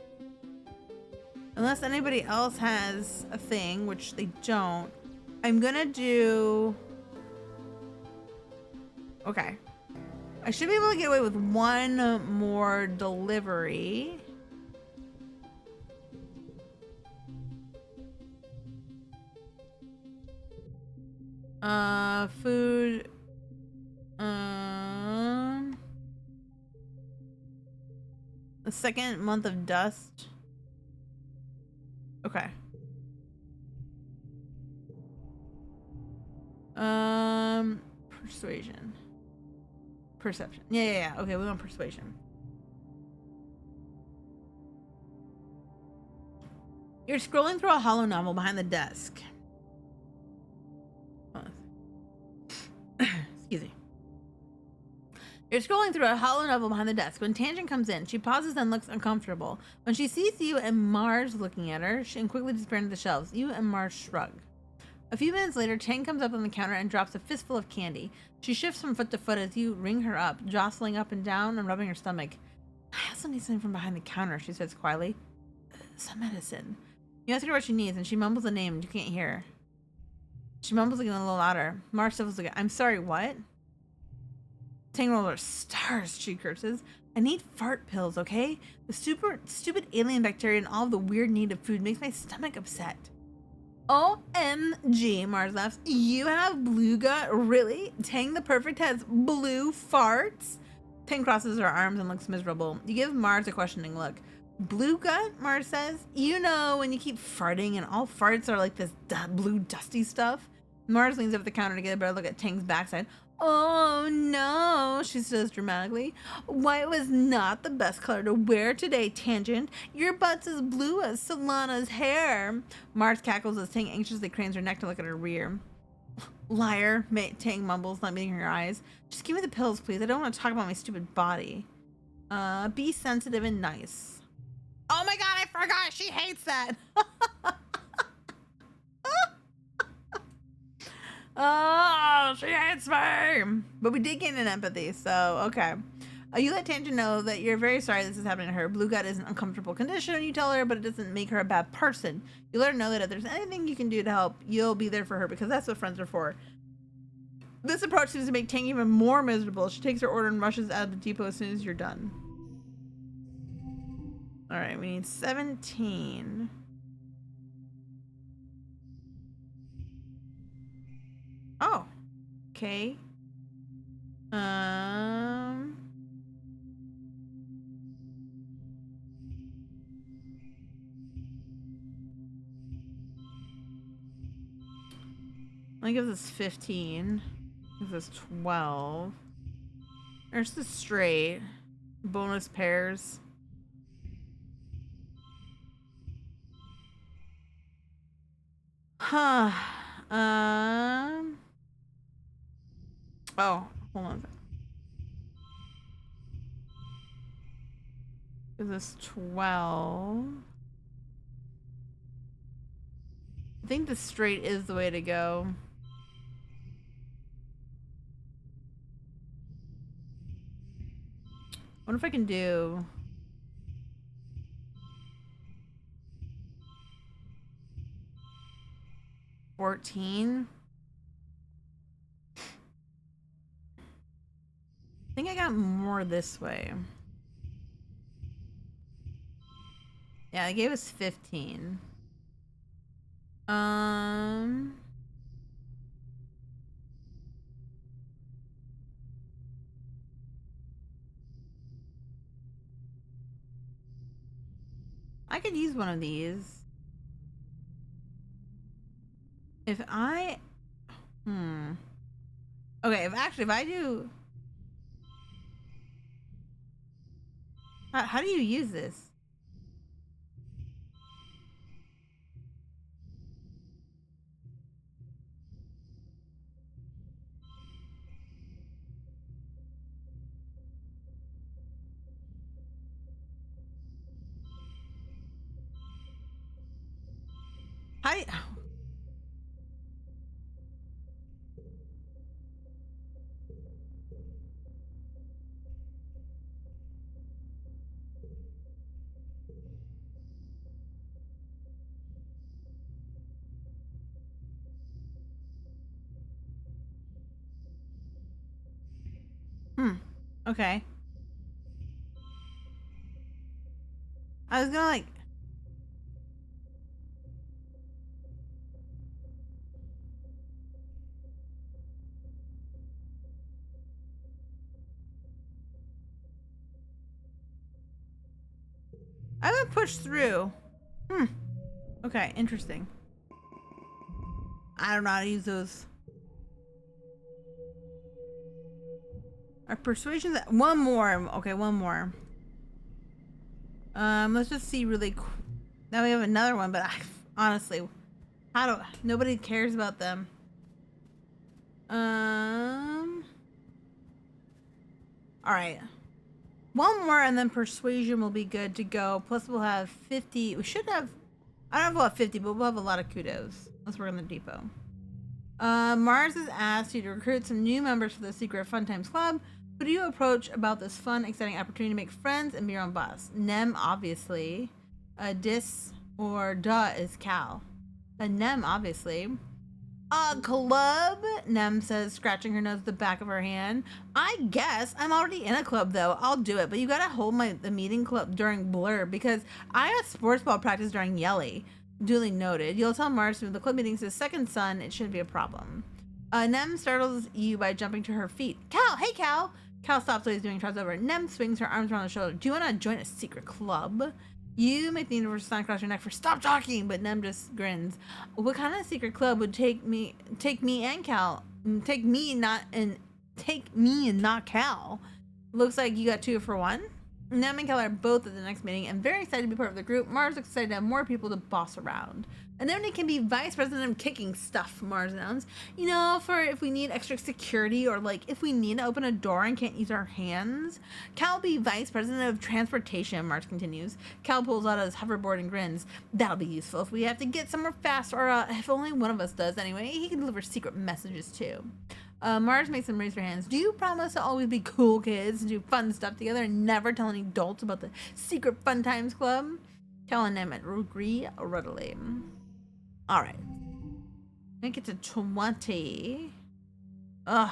unless anybody else has a thing, which they don't, I'm gonna do, okay. I should be able to get away with one more delivery. Food, the second month of dust. Okay. Persuasion. Perception. Yeah. Okay, we want persuasion. You're scrolling through a hollow novel behind the desk. Excuse me. You're scrolling through a hollow novel behind the desk when Tangent comes in. She pauses and looks uncomfortable. When she sees you and Mars looking at her, she quickly disappears into the shelves. You and Mars shrug. A few minutes later, Tang comes up on the counter and drops a fistful of candy. She shifts from foot to foot as you ring her up, jostling up and down and rubbing her stomach. I also need something from behind the counter, she says quietly. Some medicine. You ask her what she needs, and she mumbles a name and you can't hear her. She mumbles again a little louder. Mars sniffles again. I'm sorry, what? Tang rolls her stars, she curses. I need fart pills, okay? The stupid alien bacteria and all of the weird need of food makes my stomach upset. OMG, Mars laughs. You have blue gut? Really? Tang the Perfect has blue farts? Tang crosses her arms and looks miserable. You give Mars a questioning look. Blue gut? Mars says. You know, when you keep farting and all farts are like this blue dusty stuff. Mars leans over the counter to get a better look at Tang's backside. Oh no, she says dramatically. White was not the best color to wear today, Tangent. Your butt's as blue as Solana's hair. Mars cackles as Tang anxiously cranes her neck to look at her rear. Liar, Tang mumbles, not meeting her eyes. Just give me the pills, please. I don't want to talk about my stupid body. Be sensitive and nice. Oh my god, I forgot. She hates that. Oh, she hates me. But we did gain an empathy, so okay. You let Tangent know that you're very sorry this is happening to her. Blue gut is an uncomfortable condition, you tell her, but it doesn't make her a bad person. You let her know that if there's anything you can do to help, you'll be there for her because that's what friends are for. This approach seems to make Tang even more miserable. She takes her order and rushes out of the depot as soon as you're done. All right, we need 17. Oh, okay. I give this 15. Give this 12. There's the straight. Bonus pairs. Huh. Oh, hold on a second. Give this 12. I think the straight is the way to go. I wonder if I can do 14. I think I got more this way. Yeah, I gave us 15. I could use one of these. If I... Okay, if I do... How do you use this? How do you... Okay. I was gonna like... I would push through. Okay, interesting. I don't know how to use those. Our persuasion's at one more. Okay, one more. Let's just see really Now we have another one, but honestly, nobody cares about them. All right. One more and then persuasion will be good to go. Plus we'll have 50. We should have, I don't know if we'll have 50, but we'll have a lot of kudos. Let's work on the depot. Mars has asked you to recruit some new members for the Secret Fun Times Club. Who do you approach about this fun, exciting opportunity to make friends and be your own boss? Nem, obviously. Dis or Duh is Cal. Nem, obviously. Club, Nem says, scratching her nose with the back of her hand. I guess I'm already in a club though. I'll do it, but you gotta hold the meeting club during Blur because I have sports ball practice during Yelly. Duly noted. You'll tell Mars when the club meeting's his second son. It shouldn't be a problem. Nem startles you by jumping to her feet. Cal, hey Cal. Cal stops what he's doing, tries over. Nem swings her arms around the shoulder. Do you want to join a secret club? You make the universe sign across your neck for stop talking, but Nem just grins. What kind of secret club would take me and Cal? Take me and not Cal. Looks like you got 2 for 1. Nem and Cal are both at the next meeting and very excited to be part of the group. Mars is excited to have more people to boss around. And then it can be vice president of kicking stuff, Mars announced. You know, for if we need extra security or like if we need to open a door and can't use our hands. Cal will be vice president of transportation, Mars continues. Cal pulls out his hoverboard and grins. That'll be useful if we have to get somewhere fast or if only one of us does anyway. He can deliver secret messages too. Mars makes them raise their hands. Do you promise to always be cool kids and do fun stuff together and never tell any adults about the Secret Fun Times Club? Cal and Nem agree readily. All right. Make it to 20. Ugh.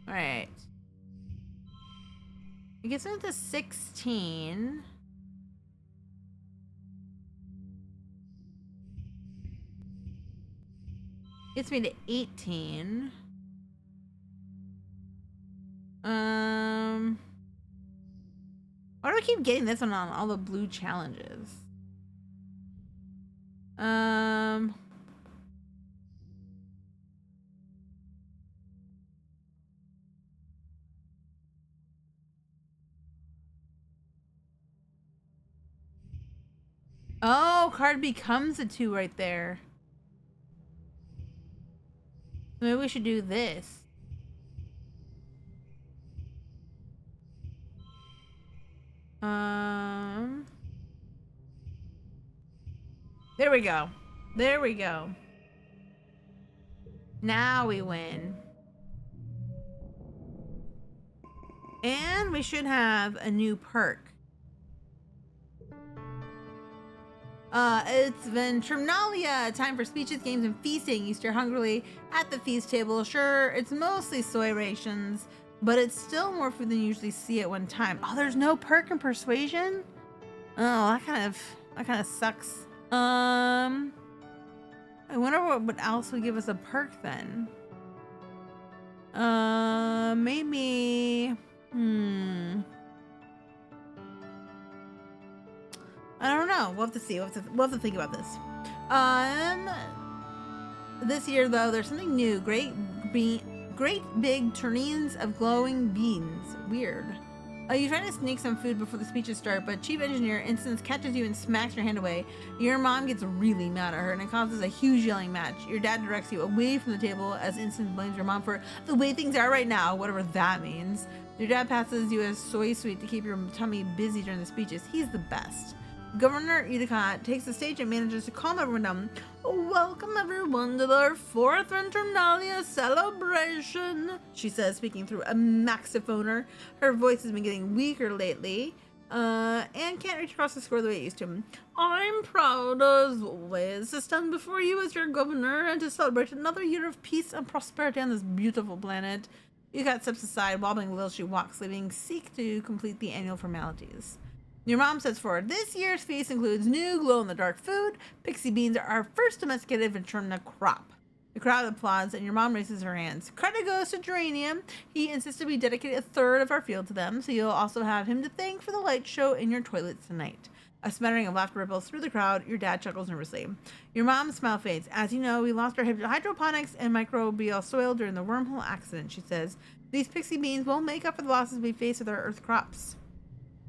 All right. It gets me to 16. Gets me to 18. Why do I keep getting this one on all the blue challenges? Oh, card becomes a 2 right there. Maybe we should do this. There we go. There we go. Now we win. And we should have a new perk. It's Ventrinalia. Time for speeches, games, and feasting. You stare hungrily at the feast table. Sure, it's mostly soy rations, but it's still more food than you usually see at one time. Oh, there's no perk in persuasion? Oh, that kind of sucks. I wonder what else would give us a perk then. Maybe. I don't know. We'll have to see. We'll have to think about this. This year though, there's something new. Great big turneens of glowing beans. Weird. You try to sneak some food before the speeches start, but Chief Engineer Instance catches you and smacks your hand away. Your mom gets really mad at her, and it causes a huge yelling match. Your dad directs you away from the table as Instance blames your mom for the way things are right now, whatever that means. Your dad passes you a soy sweet to keep your tummy busy during the speeches. He's the best. Governor Edicott takes the stage and manages to calm everyone down. Welcome everyone to our 4th Ventrinalia celebration, she says, speaking through a maxiphoner. Her voice has been getting weaker lately, and can't reach across the score the way it used to. I'm proud as always to stand before you as your governor and to celebrate another year of peace and prosperity on this beautiful planet. Edicott steps aside, wobbling a little she walks, leaving Seek to complete the annual formalities. Your mom says forward, this year's feast includes new glow-in-the-dark food. Pixie beans are our first domesticated Ventrina crop. The crowd applauds and your mom raises her hands. Credit goes to Geranium. He insisted we dedicate a third of our field to them, so you'll also have him to thank for the light show in your toilets tonight. A smattering of laughter ripples through the crowd. Your dad chuckles nervously. Your mom's smile fades. As you know, we lost our hydroponics and microbial soil during the wormhole accident, she says. These pixie beans won't make up for the losses we face with our earth crops.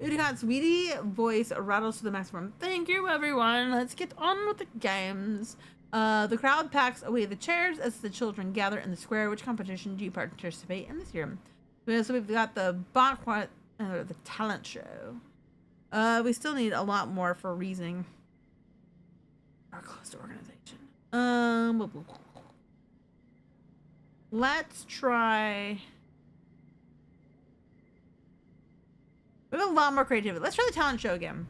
Udicott's weedy voice rattles to the maximum. Thank you, everyone. Let's get on with the games. The crowd packs away the chairs as the children gather in the square. Which competition do you participate in this year? So we've got the the talent show. We still need a lot more for reasoning. Our close to organization. Let's try. We have a lot more creativity. Let's try the talent show again.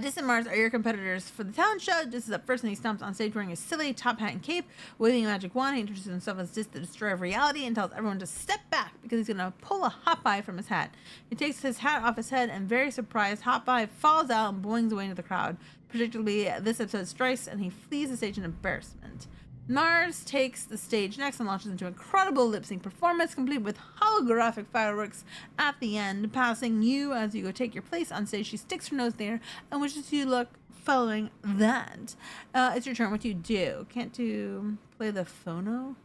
Distant Mars are your competitors for the talent show. Just is up first, and he stomps on stage wearing a silly top hat and cape, waving a magic wand. He introduces himself as Dis, the destroyer of reality, and tells everyone to step back because he's going to pull a hot pie from his hat. He takes his hat off his head, and very surprised, hot pie falls out and boings away into the crowd. Predictably, this episode strikes, and he flees the stage in embarrassment. Mars takes the stage next and launches into an incredible lip-sync performance, complete with holographic fireworks at the end. Passing you as you go take your place on stage, she sticks her nose there and wishes you luck following that. It's your turn. What do you do? Can't you play the phono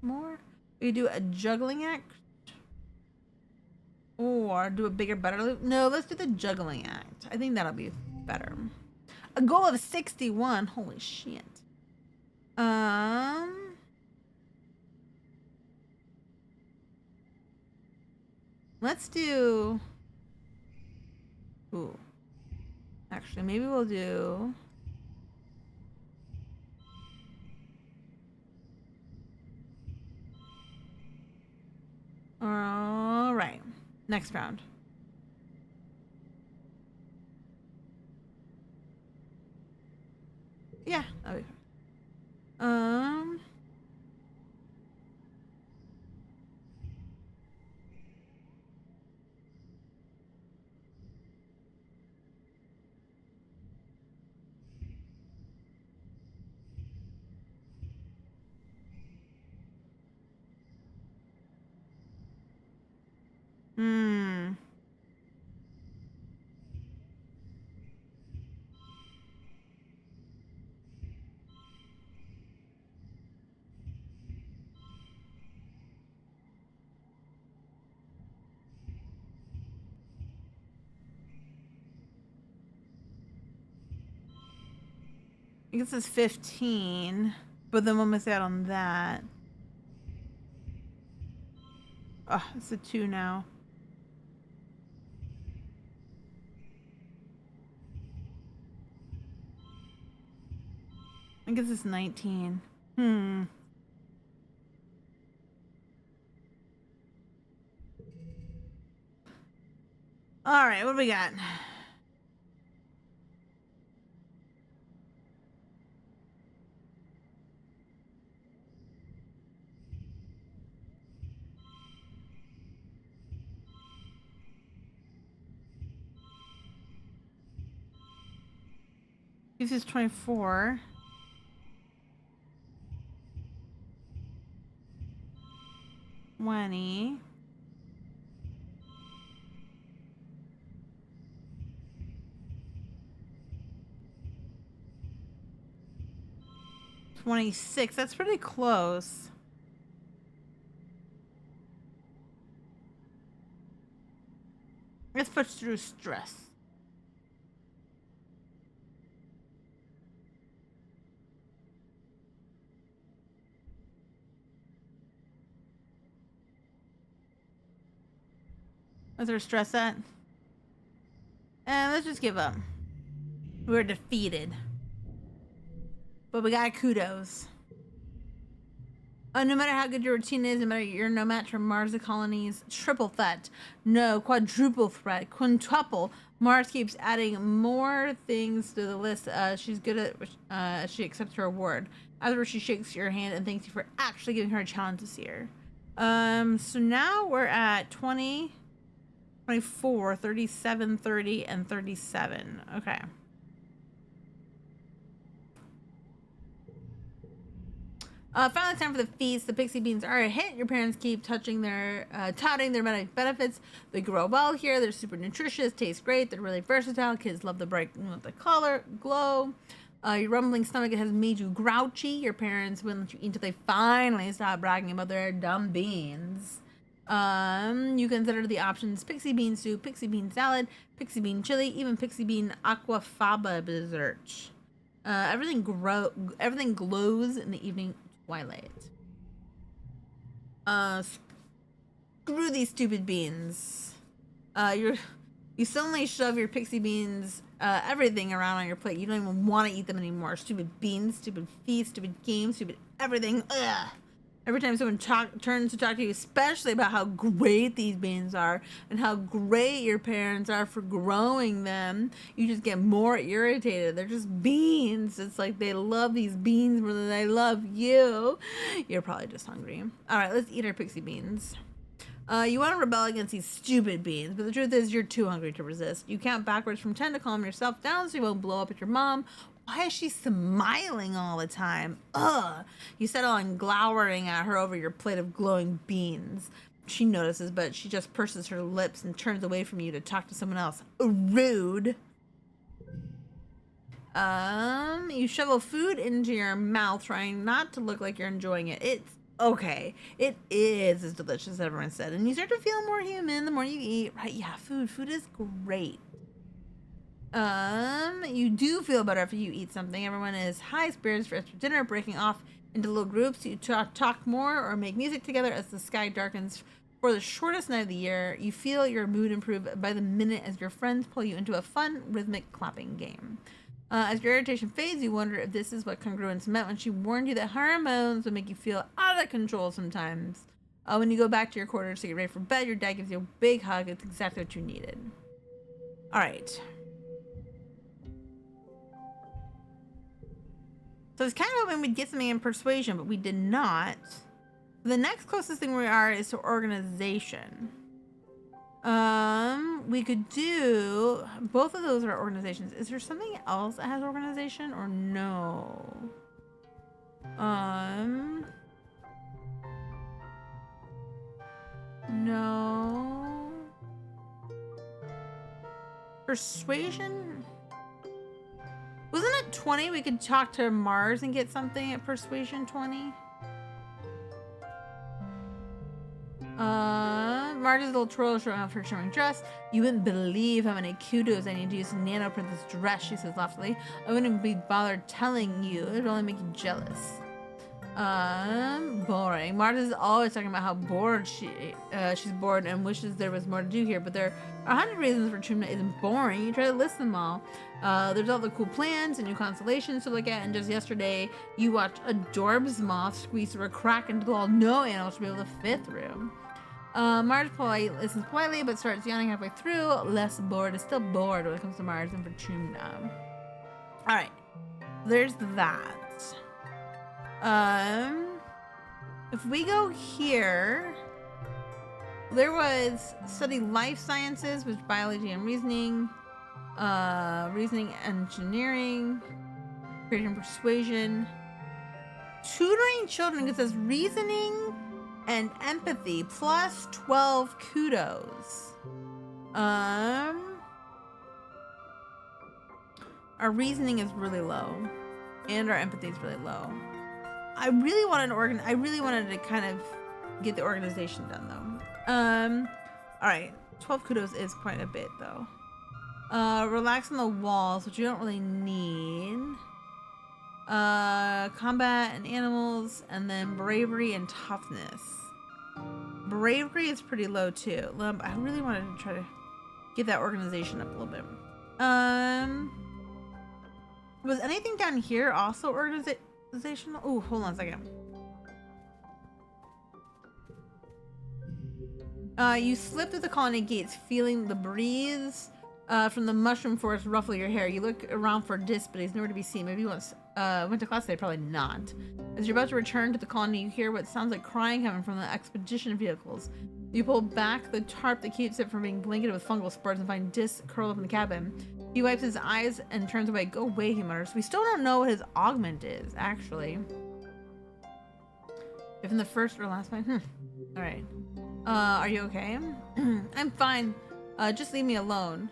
more? You do a juggling act? Or do a bigger, better loop? No, let's do the juggling act. I think that'll be better. A goal of 61. Holy shit. Let's do. Ooh. Actually, maybe we'll do. All right. Next round. Yeah, that'll be fine. I guess it's 15, but then we'll miss out on that. Oh, it's a 2 now. I guess it's 19. All right, what do we got? This is 24. $20. 26. That's pretty close. Let's push through stress. What's our stress at? And let's just give up. We're defeated. But we got kudos. No matter how good your routine is, no matter you're no match for Mars colonies, triple threat, no, quadruple threat, quintuple. Mars keeps adding more things to the list. She's good at. She accepts her award. Afterwards, she shakes your hand and thanks you for actually giving her a challenge this year. So now we're at 20, 24, 37, 30, and 37. Okay. Finally, time for the feast. The pixie beans are a hit. Your parents keep touting their benefits. They grow well here. They're super nutritious, taste great. They're really versatile. Kids love the bright, the color, glow. Your rumbling stomach has made you grouchy. Your parents wouldn't let you eat until they finally stop bragging about their dumb beans. You consider the options: pixie bean soup, pixie bean salad, pixie bean chili, even pixie bean aquafaba dessert. Everything glows in the evening twilight. Screw these stupid beans. You suddenly shove your pixie beans, everything around on your plate. You don't even want to eat them anymore. Stupid beans, stupid feast, stupid games, stupid everything. Ugh. Every time someone turns to talk to you, especially about how great these beans are and how great your parents are for growing them, you just get more irritated. They're just beans. It's like they love these beans more than they love you. You're probably just hungry. All right, let's eat our pixie beans. You want to rebel against these stupid beans, but the truth is you're too hungry to resist. You count backwards from 10 to calm yourself down so you won't blow up at your mom. Why is she smiling all the time? Ugh. You settle on glowering at her over your plate of glowing beans. She notices, but she just purses her lips and turns away from you to talk to someone else. Rude. You shovel food into your mouth, trying not to look like you're enjoying it. It's okay. It is as delicious as everyone said. And you start to feel more human the more you eat. Right, yeah, food is great. You do feel better after you eat something. Everyone is high spirits for extra dinner, breaking off into little groups. You talk more or make music together as the sky darkens. For the shortest night of the year, you feel your mood improve by the minute as your friends pull you into a fun, rhythmic clapping game. As your irritation fades, you wonder if this is what congruence meant when she warned you that hormones would make you feel out of control sometimes. When you go back to your quarters to get ready for bed, your dad gives you a big hug. It's exactly what you needed. All right. So I was kind of hoping we'd get something in persuasion, but we did not. The next closest thing we are is to organization. We could do both of those are organizations. Is there something else that has organization or no? No. Persuasion? Wasn't it 20? We could talk to Mars and get something at Persuasion 20. Mars' little twirl showing off her charming dress. You wouldn't believe how many kudos I need to use to nano print this dress, she says loftily. I wouldn't be bothered telling you. It would only make you jealous. Boring. Mars is always talking about how bored she's bored and wishes there was more to do here, but there are 100 reasons for Trumna isn't boring. You try to list them all. There's all the cool plans and new constellations to look at, and just yesterday you watched a Dorbs moth squeeze through a crack into the wall no animal should be able to fit through. Mars listens politely but starts yawning halfway through. Less bored is still bored when it comes to Mars and for Trumna. Alright, there's that. If we go here, there was study life sciences, which biology and reasoning, reasoning engineering, creative and persuasion, tutoring children gets us reasoning and empathy plus 12 kudos. Our reasoning is really low, and our empathy is really low. I really wanted to kind of get the organization done though. All right, 12 kudos is quite a bit though. Relax on the walls, which you don't really need. Combat and animals, and then bravery and toughness. Bravery is pretty low too. I really wanted to try to get that organization up a little bit. Was anything down here also organizational? Oh, hold on a second. You slip through the colony gates, feeling the breeze from the mushroom forest ruffle your hair. You look around for Dis, but he's nowhere to be seen. Maybe he went to class today, probably not. As you're about to return to the colony, you hear what sounds like crying coming from the expedition vehicles. You pull back the tarp that keeps it from being blanketed with fungal spores and find Dis curled up in the cabin. He wipes his eyes and turns away. Go away, he mutters. We still don't know what his augment is, actually. If in the first or last one. All right. Are you okay? I'm fine. Just leave me alone.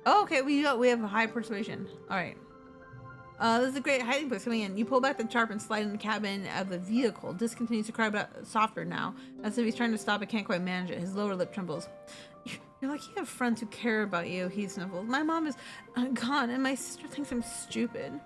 Oh, okay. We have a high persuasion. All right. This is a great hiding place coming in. You pull back the tarp and slide in the cabin of the vehicle. Dis continues to cry, but softer now, as if he's trying to stop but can't quite manage it. His lower lip trembles. You're like you have friends who care about you, he sniffles. My mom is gone, and my sister thinks I'm stupid.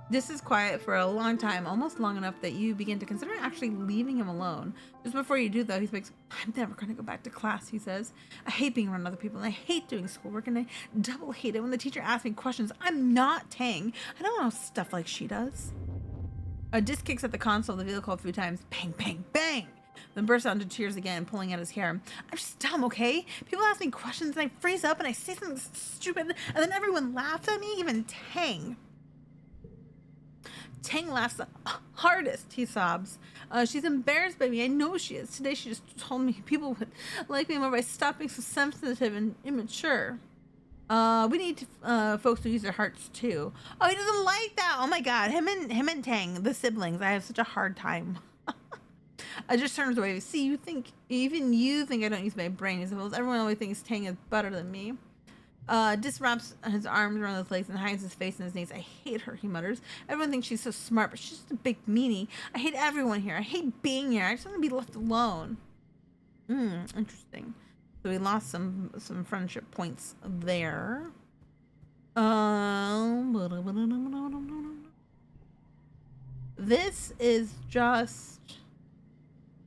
This is quiet for a long time, almost long enough that you begin to consider actually leaving him alone. Just before you do, though, he speaks. I'm never going to go back to class, he says. I hate being around other people, and I hate doing schoolwork, and I double hate it when the teacher asks me questions. I'm not Tang. I don't know stuff like she does. A disc kicks at the console of the vehicle a few times. Bang, bang, bang! Then bursts out into tears again, pulling at his hair. I'm just dumb, okay? People ask me questions, and I freeze up, and I say something stupid, and then everyone laughs at me, even Tang. Tang laughs the hardest, he sobs. She's embarrassed by me. I know she is. Today she just told me people would like me more by stopping so sensitive and immature. We need folks to use their hearts too. Oh, he doesn't like that. Oh my god. Him and Tang, the siblings. I have such a hard time. I just turns away. See, even you think I don't use my brain. I suppose everyone always thinks Tang is better than me. Dis wraps his arms around his legs and hides his face in his knees. I hate her, he mutters. Everyone thinks she's so smart, but she's just a big meanie. I hate everyone here. I hate being here. I just want to be left alone. Interesting. So we lost some friendship points there. This is just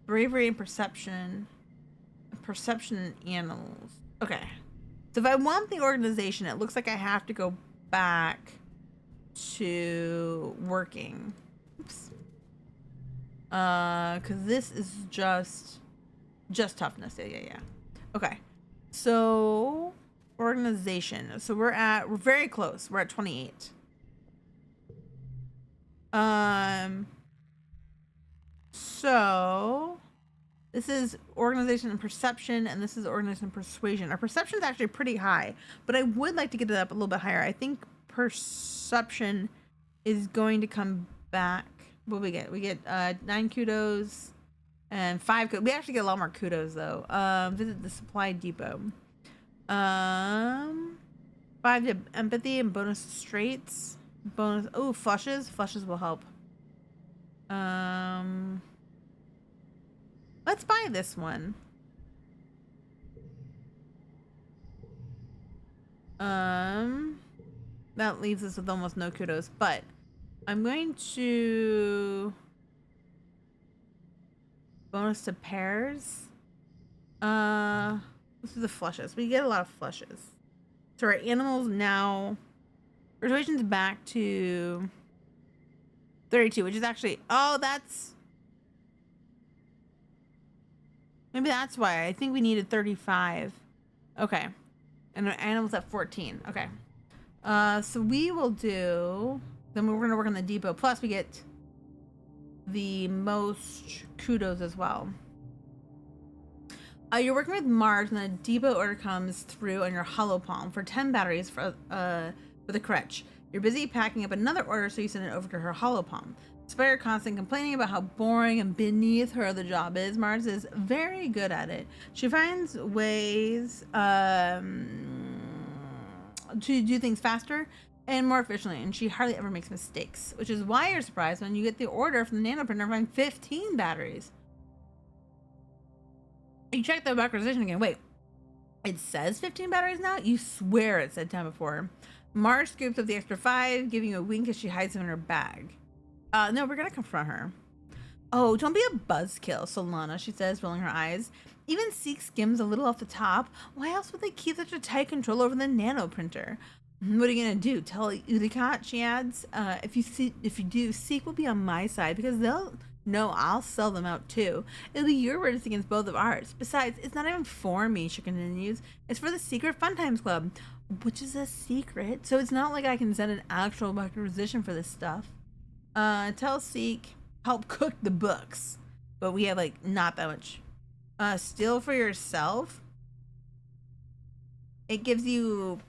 bravery and perception. Perception and animals. Okay. So if I want the organization, it looks like I have to go back to working. Oops. Because this is just toughness. Yeah. Okay. So organization. So we're very close. We're at 28. So this is organization and perception, and this is organization and persuasion. Our perception is actually pretty high, but I would like to get it up a little bit higher. I think perception is going to come back. What do we get? We get 9 kudos and 5 kudos. We actually get a lot more kudos though. Visit the supply depot. 5 to empathy and bonus straights. Bonus. Oh, flushes. Flushes will help. Let's buy this one. That leaves us with almost no kudos, but I'm going to bonus to pairs. This is the flushes. We get a lot of flushes. So our animals now, persuasion's back to 32, which is actually, maybe that's why. I think we needed 35. Okay. And our animals at 14. Okay. So we will do, then we're going to work on the depot. Plus we get the most kudos as well. You're working with Mars and the depot order comes through on your hollow palm for 10 batteries for the crutch. You're busy packing up another order, so you send it over to her hollow palm. Despite her constant complaining about how boring and beneath her the job is, Mars is very good at it. She finds ways to do things faster and more efficiently, and she hardly ever makes mistakes, which is why you're surprised when you get the order from the nanoprinter and find 15 batteries. You check the acquisition again. Wait, it says 15 batteries now? You swear it said 10 before. Mars scoops up the extra 5, giving you a wink as she hides them in her bag. No, we're gonna confront her. Oh, don't be a buzzkill, Solana, she says, rolling her eyes. Even Seek skims a little off the top. Why else would they keep such a tight control over the nanoprinter? What are you gonna do? Tell Udicat, she adds. If you do, Seek will be on my side because they'll know I'll sell them out too. It'll be your words against both of ours. Besides, it's not even for me, she continues. It's for the Secret Fun Times Club, which is a secret. So it's not like I can send an actual acquisition for this stuff. Tell Seek, help cook the books. But we have like not that much. Steal for yourself. It gives you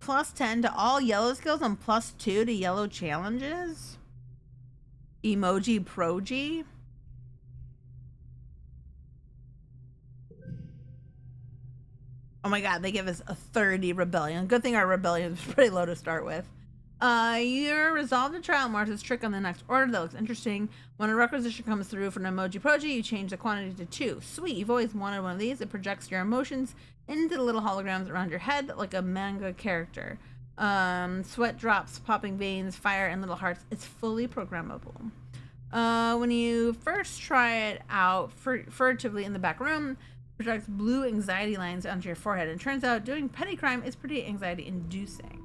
plus 10 to all yellow skills and plus 2 to yellow challenges. Emoji Proji. Oh my god, they give us a 30 rebellion. Good thing our rebellion is pretty low to start with. You're resolved to try out Mars's trick on the next order. That looks interesting. When a requisition comes through for an emoji proji, you change the quantity to 2. Sweet, you've always wanted one of these. It projects your emotions into the little holograms around your head like a manga character. Sweat drops, popping veins, fire, and little hearts. It's fully programmable. When you first try it out furtively in the back room, projects blue anxiety lines onto your forehead. And it turns out doing petty crime is pretty anxiety inducing.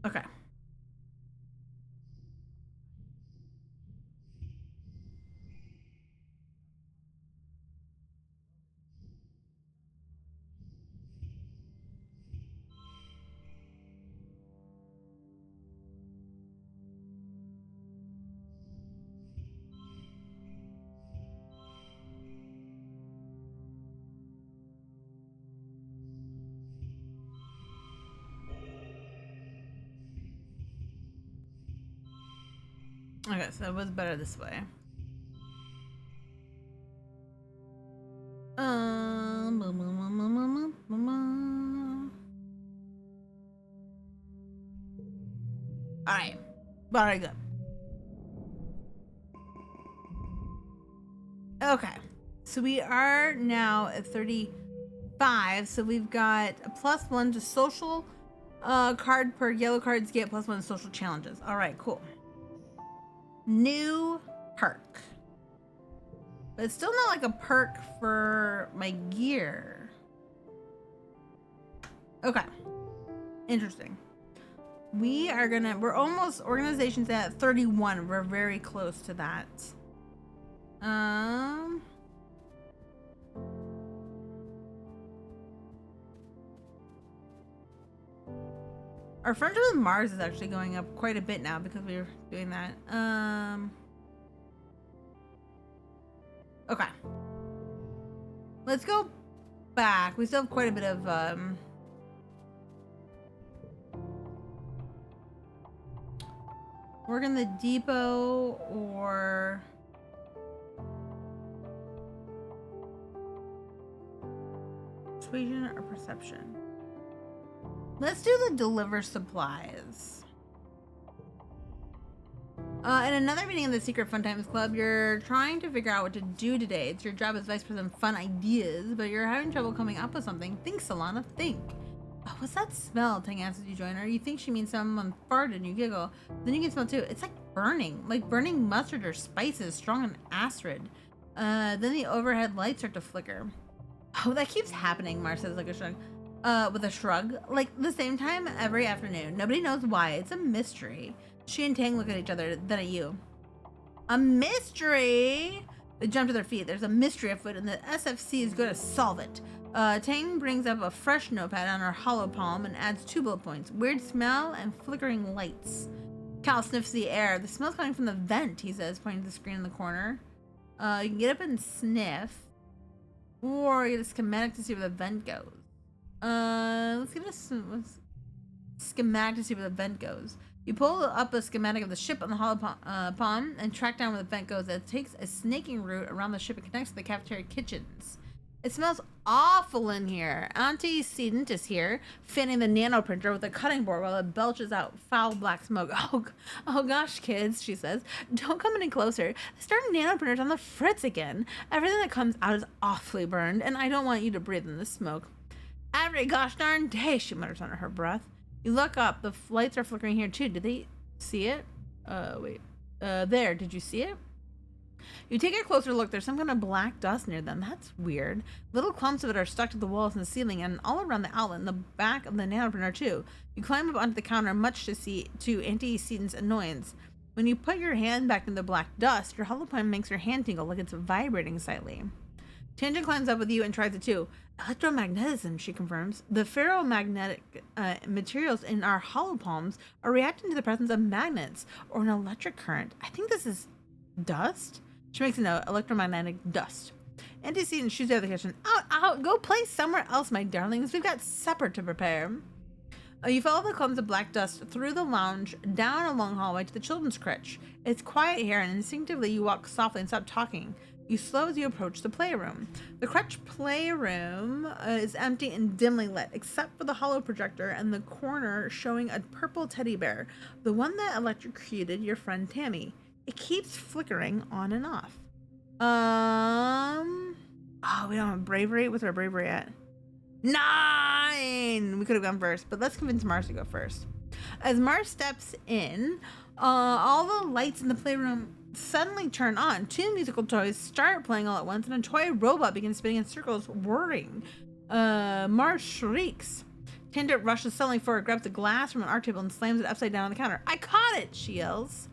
Okay. Okay, so it was better this way. Alright. Very good. Okay. So we are now at 35. So we've got a +1 to social card per yellow cards get, +1 to social challenges. Alright, cool. New perk. But it's still not like a perk for my gear. Okay. Interesting. We're almost, organization's at 31. We're very close to that. Our friendship with Mars is actually going up quite a bit now because we were doing that. Okay. Let's go back. We still have quite a bit of work in the depot or persuasion or perception. Let's do the deliver supplies. In another meeting of the Secret Fun Times Club, you're trying to figure out what to do today. It's your job as vice president of fun ideas, but you're having trouble coming up with something. Think, Solana, think. Oh, what's that smell? Tang asks as you join her. You think she means someone farted and you giggle. Then you can smell too. It's like burning mustard or spices, strong and acid. Then the overhead lights start to flicker. Oh, that keeps happening, Mars says like a shrug. With a shrug. Like the same time every afternoon. Nobody knows why. It's a mystery. She and Tang look at each other, then at you. A mystery? They jump to their feet. There's a mystery afoot, and the SFC is going to solve it. Tang brings up a fresh notepad on her hollow palm and adds 2 bullet points. Weird smell and flickering lights. Cal sniffs the air. The smell's coming from the vent, he says, pointing to the screen in the corner. You can get up and sniff. Or get a schematic to see where the vent goes. Let's get a schematic to see where the vent goes. You pull up a schematic of the ship on the hollow palm and track down where the vent goes. It takes a snaking route around the ship and connects to the cafeteria kitchens. It smells awful in here. Auntie Sedent is here, fanning the nano printer with a cutting board while it belches out foul black smoke. Oh gosh, kids, she says. Don't come any closer. The starting nano printer's on the fritz again. Everything that comes out is awfully burned, and I don't want you to breathe in the smoke. Every gosh darn day, she mutters under her breath. You look up. The lights are flickering here too. Did they see it? Wait. There. Did you see it? You take a closer look. There's some kind of black dust near them. That's weird. Little clumps of it are stuck to the walls and the ceiling and all around the outlet and the back of the nanoprinter too. You climb up onto the counter, much to Auntie Seaton's annoyance. When you put your hand back in the black dust, your holoplan makes your hand tingle like it's vibrating slightly. Tangent climbs up with you and tries it too. Electromagnetism, she confirms. The ferromagnetic materials in our hollow palms are reacting to the presence of magnets or an electric current. I think this is dust. She makes a note. Electromagnetic dust. Auntie Seaton shoots out of the kitchen. Out! Go play somewhere else, my darlings. We've got supper to prepare. You follow the clumps of black dust through the lounge, down a long hallway to the children's crèche. It's quiet here, and instinctively you walk softly and stop talking. You slow as you approach the playroom. The crutch playroom is empty and dimly lit, except for the hollow projector and the corner showing a purple teddy bear, the one that electrocuted your friend Tammy. It keeps flickering on and off. Oh, we don't have bravery. What's our bravery at? 9! We could have gone first, but let's convince Mars to go first. As Mars steps in, all the lights in the playroom suddenly turn on. 2 musical toys start playing all at once, and a toy robot begins spinning in circles, whirring. Mars shrieks. Tinder rushes suddenly forward, grabs a glass from an art table, and slams it upside down on the counter. I caught it, she yells.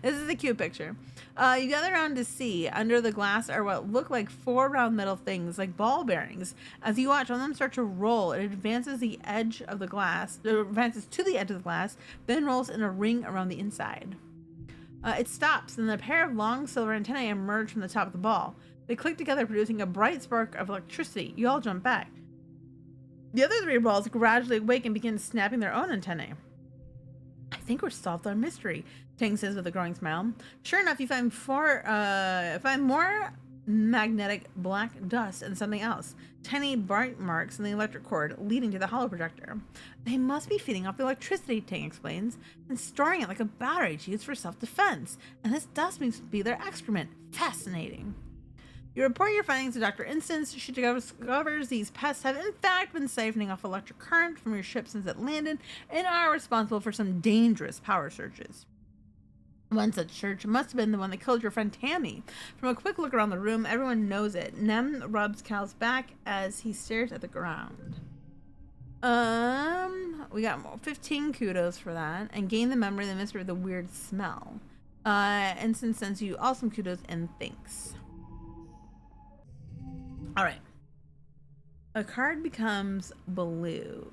This is a cute picture. You gather around to see. Under the glass are what look like 4 round metal things, like ball bearings. As you watch, one of them start to roll. It advances the edge of the glass, advances to the edge of the glass, then rolls in a ring around the inside. It stops, and a pair of long silver antennae emerge from the top of the ball. They click together, producing a bright spark of electricity. You all jump back. The other 3 balls gradually awake and begin snapping their own antennae. I think we're solved our mystery, Tang says with a growing smile. Sure enough, you find more magnetic black dust and something else. Tiny bright marks in the electric cord leading to the hollow projector. They must be feeding off the electricity, Tang explains, and storing it like a battery to use for self-defense. And this dust means to be their excrement. Fascinating. You report your findings to Dr. Instance. She discovers these pests have in fact been siphoning off electric current from your ship since it landed and are responsible for some dangerous power surges. One such surge must have been the one that killed your friend Tammy. From a quick look around the room, everyone knows it. Nem rubs Cal's back as he stares at the ground. We got 15 kudos for that, and gain the memory of the mystery of the weird smell. Instance sends you awesome kudos and thanks. All right. A card becomes blue.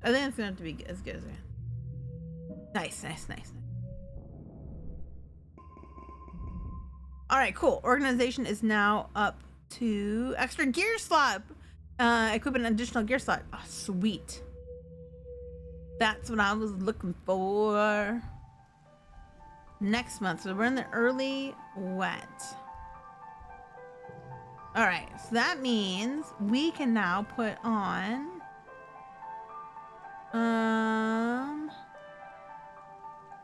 I think it's gonna have to be as good as it. Nice. All right, cool. Organization is now up to extra gear slot. Equip an additional gear slot. Oh, sweet. That's what I was looking for. Next month, so we're in the early wet. All right, so that means we can now put on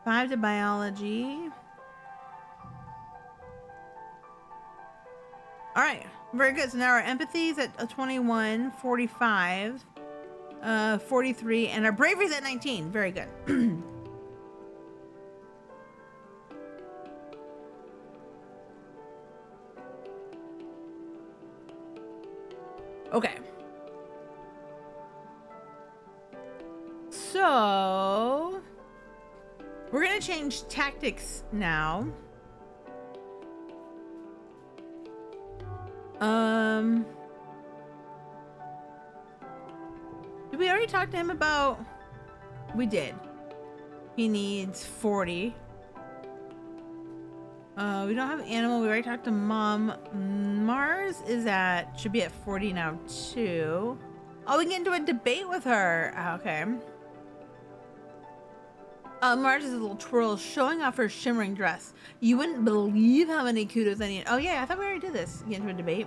5 to biology. All right, very good. So now our empathy is at a 21, 45, 43, and our bravery is at 19. Very good. Okay. So we're gonna change tactics now. Did we already talk to him about? We did. He needs 40. We don't have animal. We already talked to mom. Mars should be at 40 now too. Oh, we can get into a debate with her. Okay. Mars is a little twirl showing off her shimmering dress. You wouldn't believe how many kudos I need. Oh yeah, I thought we already did this. Get into a debate.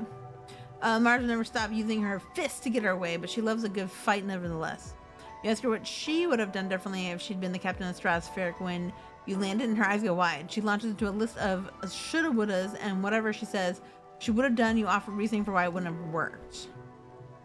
Mars will never stop using her fists to get her way, but she loves a good fight nevertheless. You ask her what she would have done differently if she'd been the captain of the Stratospheric when you landed, and her eyes go wide. She launches into a list of shoulda, wouldas, and whatever she says she would have done, you offer reasoning for why it wouldn't have worked.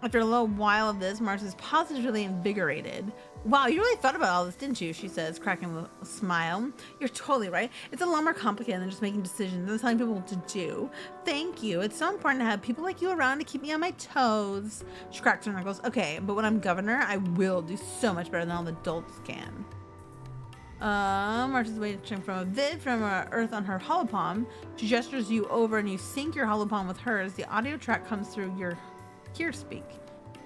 After a little while of this, Mars is positively invigorated. Wow, you really thought about all this, didn't you? She says, cracking a smile. You're totally right. It's a lot more complicated than just making decisions and telling people what to do. Thank you. It's so important to have people like you around to keep me on my toes. She cracks her knuckles. Okay, but when I'm governor, I will do so much better than all the adults can. March is waiting from a vid from Earth on her holopalm. She gestures you over and you sync your holopalm with hers. The audio track comes through your ear speak.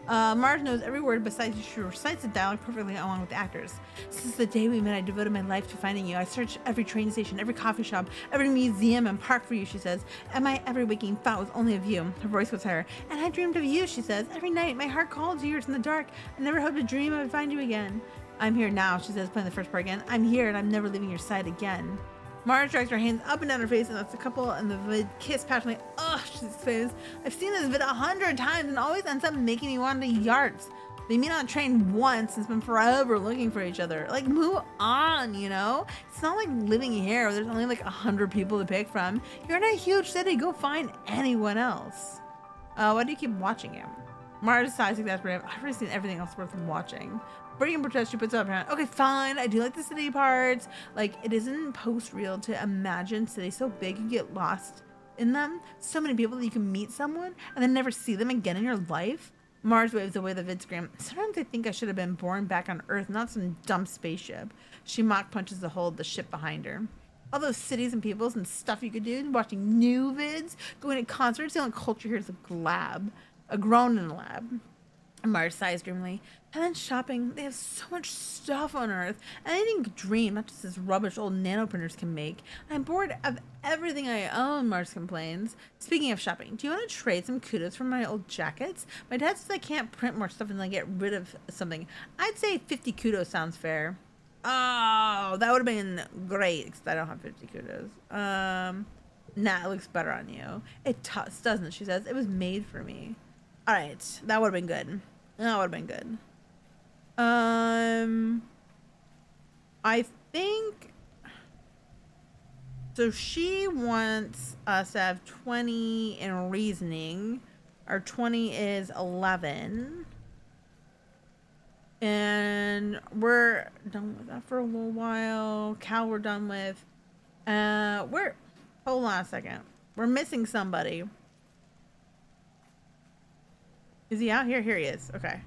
Mars knows every word besides she recites the dialogue perfectly along with the actors. Since the day we met, I devoted my life to finding you. I searched every train station, every coffee shop, every museum and park for you, she says. And my every waking thought was only of you. Her voice was her. And I dreamed of you, she says. Every night, my heart called to yours in the dark. I never hoped to dream I would find you again. I'm here now, she says, playing the first part again. I'm here and I'm never leaving your side again. Mars drags her hands up and down her face and lets the couple and the vid kiss passionately. Ugh, she exclaims. I've seen this vid 100 times and always ends up making me want to yards. They meet on a train once and spend forever looking for each other. Like, move on, you know? It's not like living here where there's only like 100 people to pick from. You're in a huge city. Go find anyone else. Why do you keep watching him? Mars sighs exasperated. I've already seen everything else worth watching. Breaking protest, she puts up her hand. Okay, fine. I do like the city parts. Like, it isn't post-real to imagine cities so big you get lost in them. So many people that you can meet someone and then never see them again in your life. Mars waves away the vid scream. Sometimes I think I should have been born back on Earth, not some dumb spaceship. She mock punches the hole of the ship behind her. All those cities and peoples and stuff you could do, watching new vids, going to concerts, the only culture here is a lab. A grown in a lab. Mars sighs dreamily. And then shopping. They have so much stuff on Earth. Anything you could dream, not just this rubbish old nanoprinters can make. I'm bored of everything I own, Mars complains. Speaking of shopping, do you want to trade some kudos for my old jackets? My dad says I can't print more stuff and then get rid of something. I'd say 50 kudos sounds fair. Oh, that would have been great, because I don't have 50 kudos. Nah, it looks better on you. It does, doesn't it? She says. It was made for me. Alright, that would have been good. That would have been good. I think... So she wants us to have 20 in reasoning. Our 20 is 11. And we're done with that for a little while. Cal we're done with. Hold on a second. We're missing somebody. Is he out here? Here he is. Okay.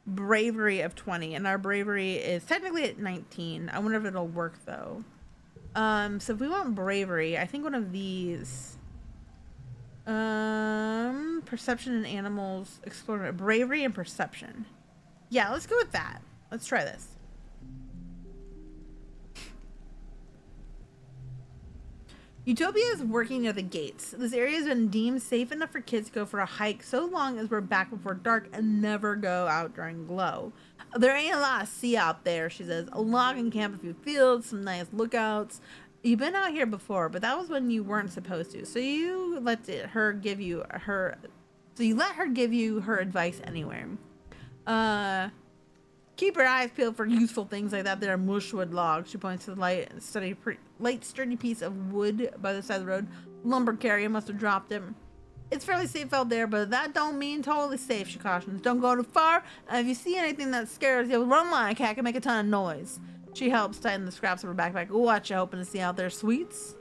Bravery of 20. And our bravery is technically at 19. I wonder if it'll work though. So if we want bravery, I think one of these. Perception in animals, exploring bravery and perception. Yeah, let's go with that. Let's try this. Utopia is working near the gates. This area has been deemed safe enough for kids to go for a hike so long as we're back before dark and never go out during glow. There ain't a lot to see out there, she says. A logging camp, a few fields, some nice lookouts. You've been out here before, but that was when you weren't supposed to. So you let her give you her advice anyway. Keep your eyes peeled for useful things like that. There are mushwood logs. She points to the light, sturdy piece of wood by the side of the road. Lumber carrier must have dropped it. It's fairly safe out there, but that don't mean totally safe, she cautions. Don't go too far, and if you see anything that scares you, run like a cat can make a ton of noise. She helps tighten the scraps of her backpack. What you hoping to see out there, sweets?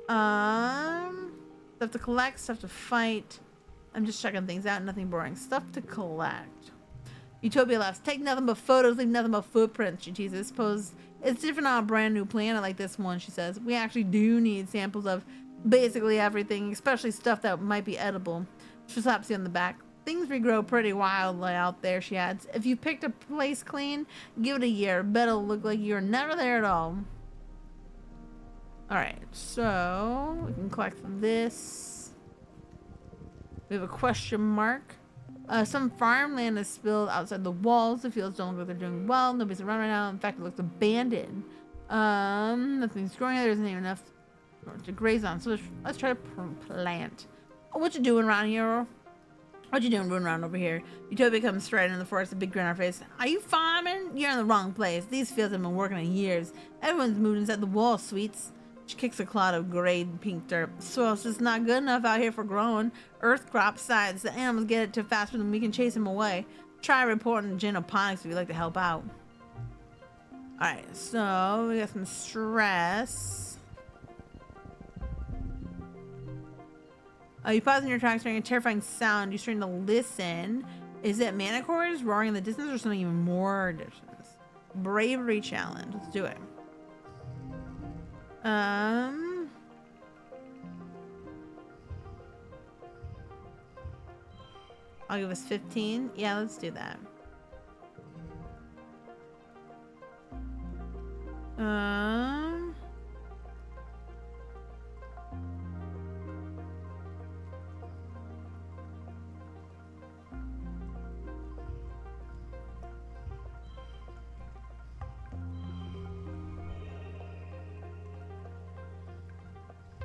Stuff to collect, stuff to fight. I'm just checking things out, nothing boring. Stuff to collect. Utopia laughs. Take nothing but photos, leave nothing but footprints, she teases. Suppose it's different on a brand new planet like this one, she says. We actually do need samples of basically everything, especially stuff that might be edible. She slaps you on the back. Things regrow pretty wildly out there, she adds. If you picked a place clean, give it a year. Bet it'll look like you're never there at all. Alright, so we can collect this. We have a question mark. Some farmland is spilled outside the walls. The fields don't look like they're doing well. Nobody's around right now. In fact, it looks abandoned. Nothing's growing. There isn't even enough to graze on. So let's try to plant. Oh, what you doing around here? What you doing running around over here? Utopia comes straight in the forest, a big grin on her face. Are you farming? You're in the wrong place. These fields have been working in years. Everyone's moved inside the wall, sweets. She kicks a clod of gray pink dirt. Soil's just not good enough out here for growing. Earth crop sides. The animals get it too faster than we can chase them away. Try reporting genoponics if you'd like to help out. Alright, so we got some stress. You pause in your tracks hearing a terrifying sound. You strain to listen. Is it manticores roaring in the distance or something even more distance? Bravery challenge. Let's do it. I'll give us 15. Yeah, let's do that.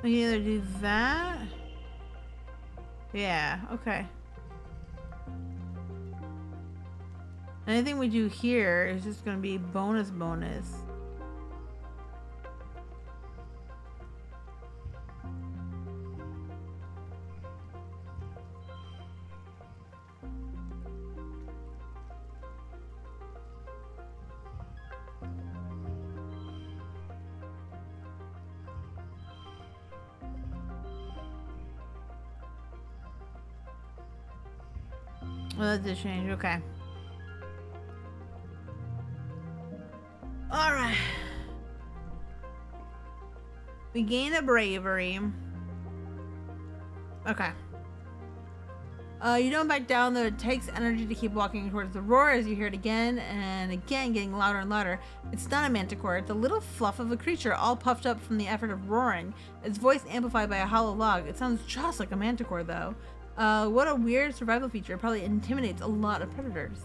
We can either do that. Yeah, okay. Anything we do here is just gonna be bonus. Well, that did change. Okay. All right. We gain a bravery. Okay. You don't back down, though it takes energy to keep walking towards the roar as you hear it again and again, getting louder and louder. It's not a manticore, it's a little fluff of a creature, all puffed up from the effort of roaring. Its voice amplified by a hollow log. It sounds just like a manticore, though. What a weird survival feature. It probably intimidates a lot of predators.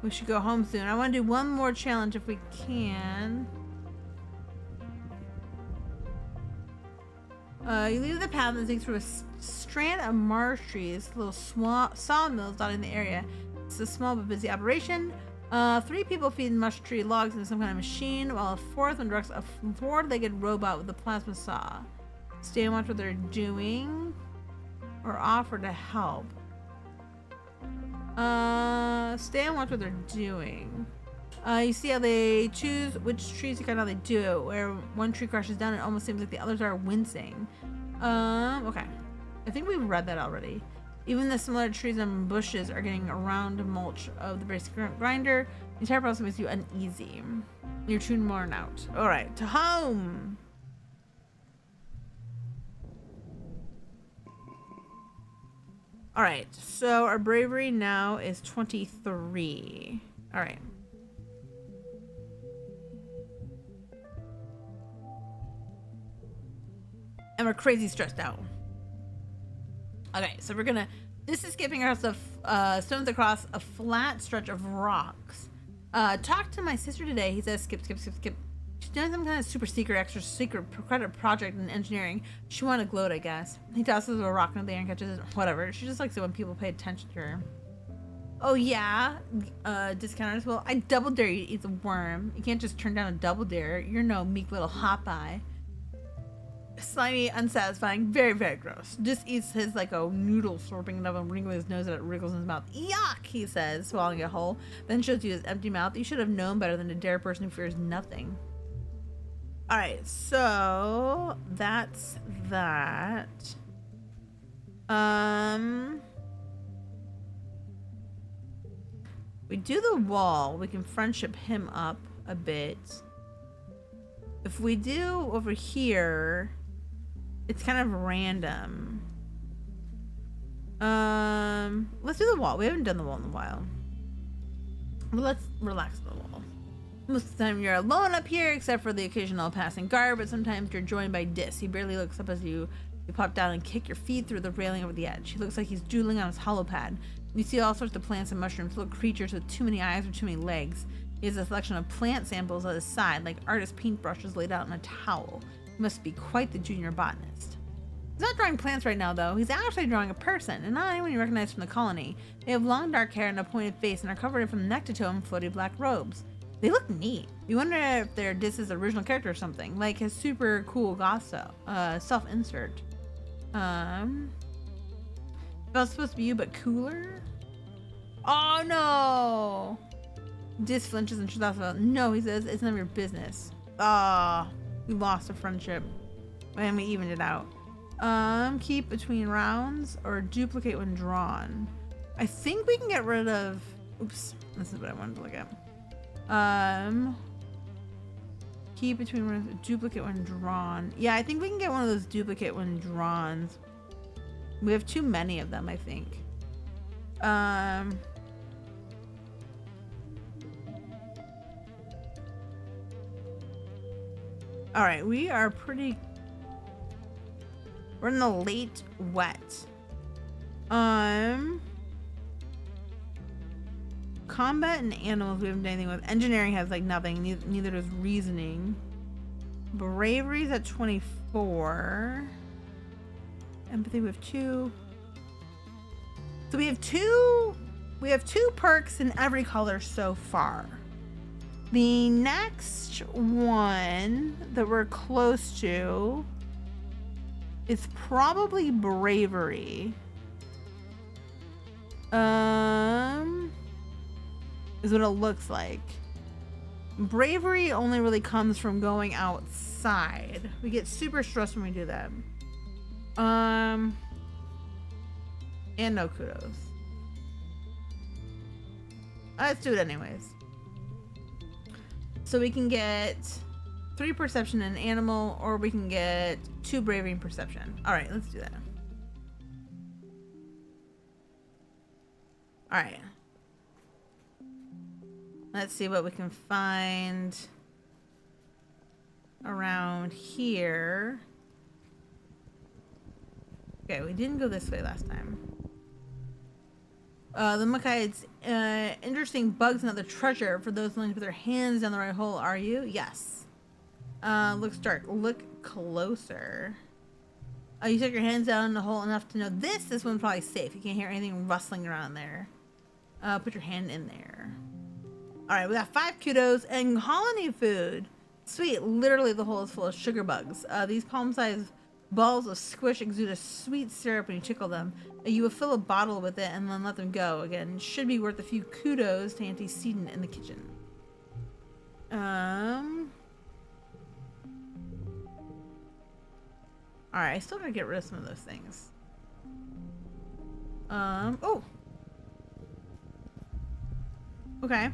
We should go home soon. I want to do one more challenge if we can. You leave the path and think through a strand of marsh trees, little sawmills dotting the area. It's a small but busy operation. 3 people feed mush tree logs into some kind of machine, while a 4th one directs a 4-legged robot with a plasma saw. Stay and watch what they're doing, or offer to help. Stay and watch what they're doing. You see how they choose which trees to cut, how they do it. Where one tree crashes down, it almost seems like the others are wincing. Okay. I think we've read that already. Even the similar trees and bushes are getting around the mulch of the basic grinder. The entire process makes you uneasy. You're tuned worn out. Alright, to home! Alright, so our bravery now is 23. Alright. And we're crazy stressed out. Okay, so we're gonna... This is skipping across the stones across a flat stretch of rocks. Talked to my sister today. He says skip. She's doing some kind of super secret credit project in engineering. She wanted to gloat, I guess. He tosses a rock into the air and catches it. Whatever. She just likes it when people pay attention to her. Oh yeah, discounters. Well, I double dare you to eat the worm. You can't just turn down a double dare. You're no meek little hot eye. Slimy, unsatisfying, very, very gross. Just eats his like a noodle, slurping it up and wriggling his nose and it wriggles in his mouth. Yuck, he says, swallowing it whole. Then shows you his empty mouth. You should have known better than to dare a person who fears nothing. Alright, so that's that. We do the wall, we can friendship him up a bit. If we do over here, it's kind of random. Let's do the wall. We haven't done the wall in a while. But let's relax the wall. Most of the time you're alone up here, except for the occasional passing guard, but sometimes you're joined by Dis. He barely looks up as you pop down and kick your feet through the railing over the edge. He looks like he's drooling on his hollow pad. You see all sorts of plants and mushrooms, little creatures with too many eyes or too many legs. He has a selection of plant samples at his side, like artist paintbrushes laid out on a towel. He must be quite the junior botanist. He's not drawing plants right now, though. He's actually drawing a person, and not anyone you recognize from the colony. They have long dark hair and a pointed face and are covered from neck to toe in floaty black robes. They look neat. You wonder if they're Dis's original character or something, like his super cool goth self-insert. That was supposed to be you, but cooler? Oh, no! Dis flinches and shuts off. No, he says, it's none of your business. Ah, we lost a friendship. And we evened it out. Keep between rounds or duplicate when drawn. I think we can get rid of, oops, this is what I wanted to look at. Keep between rounds, duplicate when drawn. Yeah, I think we can get one of those duplicate when drawn. We have too many of them, I think. All right, we're in the late wet. Combat and animals we haven't done anything with. Engineering has like nothing. Neither does reasoning. Bravery's at 24. Empathy we have 2. So we have two perks in every color so far. The next one that we're close to is probably bravery. Is what it looks like. Bravery only really comes from going outside. We get super stressed when we do that. And no kudos. Let's do it anyways. So we can get 3 perception and animal, or we can get 2 bravery and perception. All right, let's do that. All right. Let's see what we can find around here. Okay, we didn't go this way last time. The Mackay's interesting bugs and other treasure for those willing to put their hands down the right hole. Are you? Yes. Looks dark. Look closer. You took your hands down the hole enough to know this one's probably safe. You can't hear anything rustling around there. Put your hand in there. All right, we got 5 kudos and colony food. Sweet. Literally the hole is full of sugar bugs. These palm-sized balls of squish exude a sweet syrup when you tickle them. You will fill a bottle with it and then let them go. Again, should be worth a few kudos to antecedent in the kitchen. Alright, I still gotta get rid of some of those things. Oh! Okay.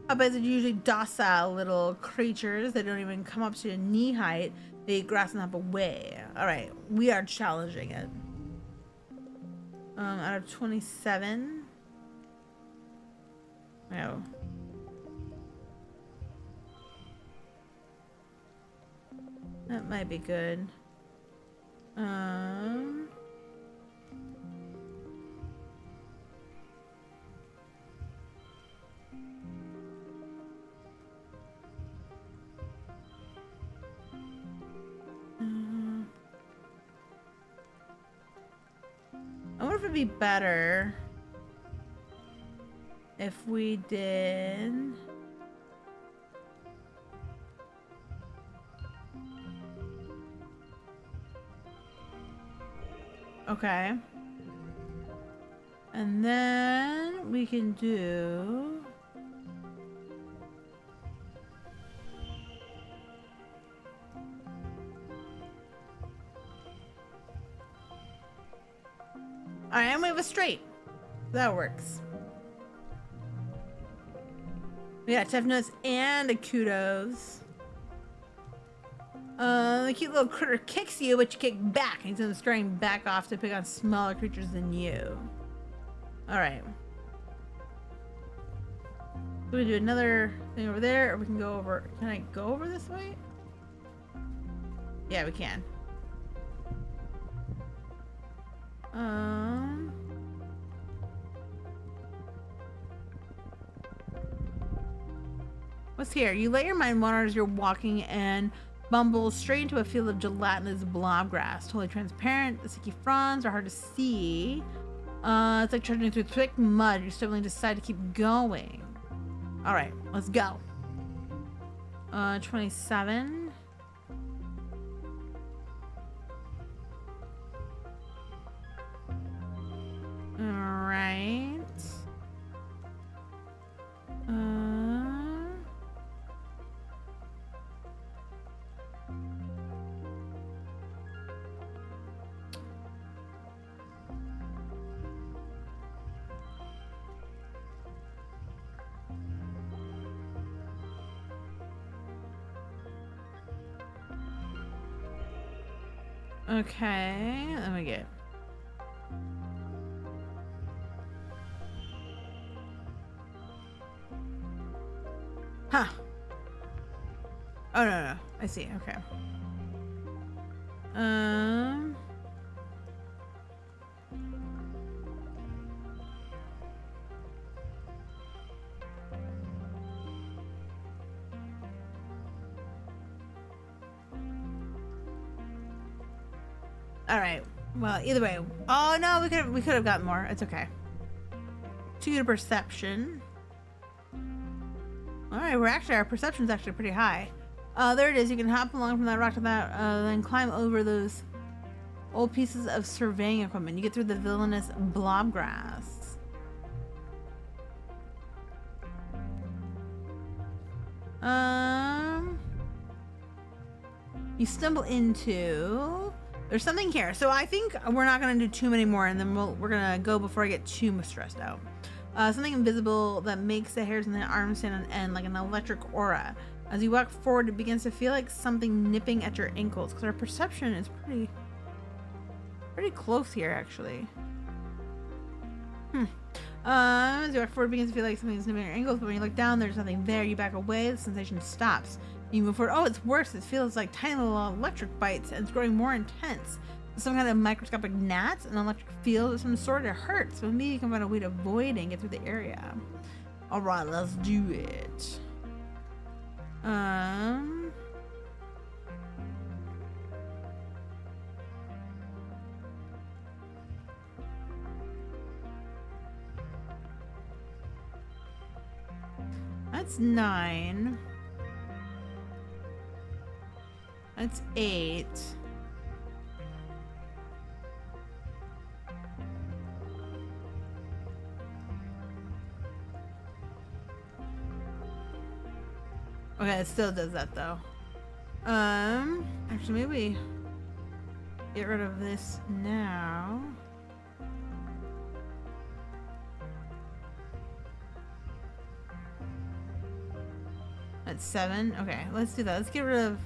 Puppets are usually docile little creatures. They don't even come up to knee height. They eat grass and hop away. Alright, we are challenging it. Out of 27. Oh. That might be good. I wonder if it'd be better if we did okay, and then we can do alright, and we have a straight. That works. We got toughness and a kudos. The cute little critter kicks you, but you kick back. He's in the straying back off to pick on smaller creatures than you. Alright. So we do another thing over there, or we can go over. Can I go over this way? Yeah, we can. What's here? You let your mind wander as you're walking and bumble straight into a field of gelatinous blobgrass. Totally transparent. The sticky fronds are hard to see. It's like trudging through thick mud. You're suddenly decide to keep going. All right, let's go. 27. All right. Okay, let me get. Huh. Oh, no. I see. Okay. All right. Well, either way. Oh no, we could have gotten more. It's okay. 2 to perception. All right, our perception's actually pretty high. There it is. You can hop along from that rock to that, then climb over those old pieces of surveying equipment. You get through the villainous blob grass. You stumble into. There's something here. So I think we're not going to do too many more, and then we're going to go before I get too stressed out. Something invisible that makes the hairs on the arms stand on end like an electric aura. As you walk forward, it begins to feel like something nipping at your ankles, because our perception is pretty close here, actually. As you walk forward, it begins to feel like something's nipping at your ankles, but when you look down, there's nothing there. You back away, the sensation stops. You move forward. Oh, it's worse. It feels like tiny little electric bites, and it's growing more intense. Some kind of microscopic gnats, an electric field of some sort. It hurts, but maybe you can find a way to avoid and get through the area. All right, let's do it. That's 9. That's 8. Okay, it still does that though. Actually maybe get rid of this now. That's 7. Okay, let's do that. Let's get rid of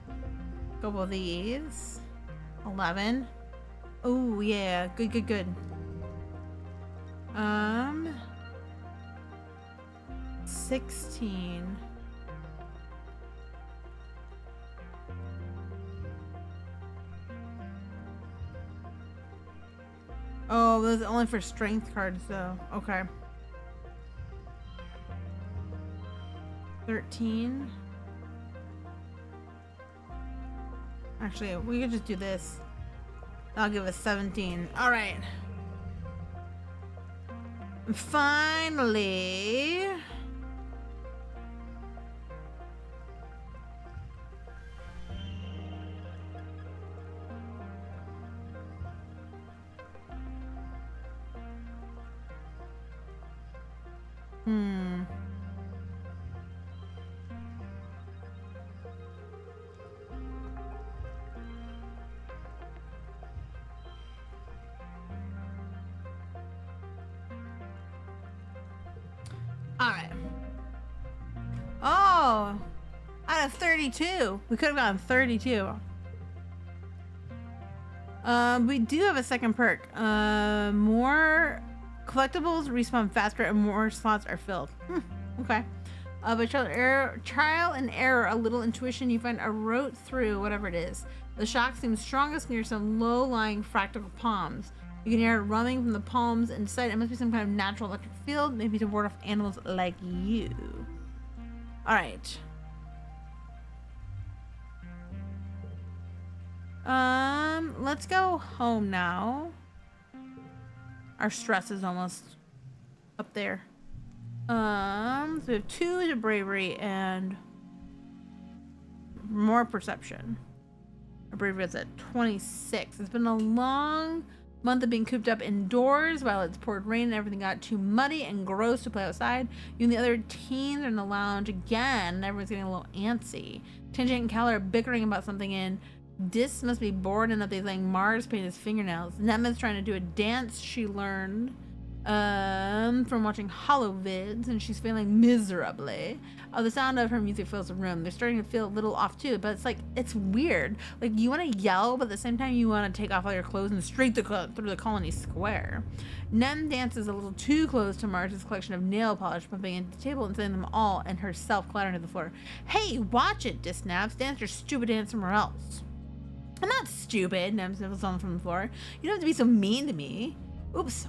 a couple of these. 11. Oh yeah, good. 16. Oh, those are only for strength cards though. Okay. 13. Actually, we could just do this. I'll give us 17. All right. Finally. Alright. Oh! Out of 32. We could have gotten 32. We do have a second perk. More collectibles respawn faster and more slots are filled. Okay. By trial and error, a little intuition, you find a route through whatever it is. The shock seems strongest near some low-lying fractal palms. You can hear it rumming from the palms and decide it must be some kind of natural electric field, maybe to ward off animals like you. Alright. Let's go home now. Our stress is almost up there. So we have 2 to bravery and more perception. Our bravery is at 26. It's been a long month of being cooped up indoors while it's poured rain and everything got too muddy and gross to play outside. You and the other teens are in the lounge again, and everyone's getting a little antsy. Tangent and Cal are bickering about something, and Dis must be bored enough that he's letting Mars paint his fingernails. Nema's trying to do a dance she learned From watching hollow vids, and she's feeling miserably. Oh, the sound of her music fills the room. They're starting to feel a little off too, but it's like, it's weird. Like, you want to yell, but at the same time you want to take off all your clothes and straight through the colony square. Nem dances a little too close to Marge's collection of nail polish, bumping into the table and sending them all and herself clattering to the floor. Hey, watch it, Dis snaps. Dance your stupid dance somewhere else. I'm not stupid, Nem sniffles on from the floor. You don't have to be so mean to me. Oops.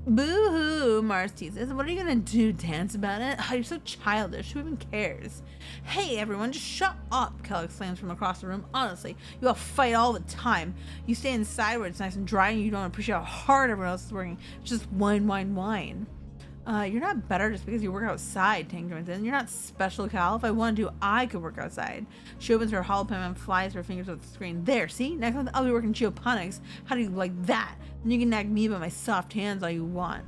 Boo-hoo, Mars teases. What are you gonna do, dance about it? Oh, you're so childish. Who even cares? Hey, everyone, just shut up, Kel exclaims from across the room. Honestly, you all fight all the time. You stay inside where it's nice and dry and you don't appreciate how hard everyone else is working. It's just whine, whine, whine. You're not better just because you work outside, Tang joins in. You're not special, Cal. If I wanted to, I could work outside. She opens her hollow pen and flies her fingers at the screen. There, see? Next month I'll be working geoponics. How do you like that? And you can nag me about my soft hands all you want.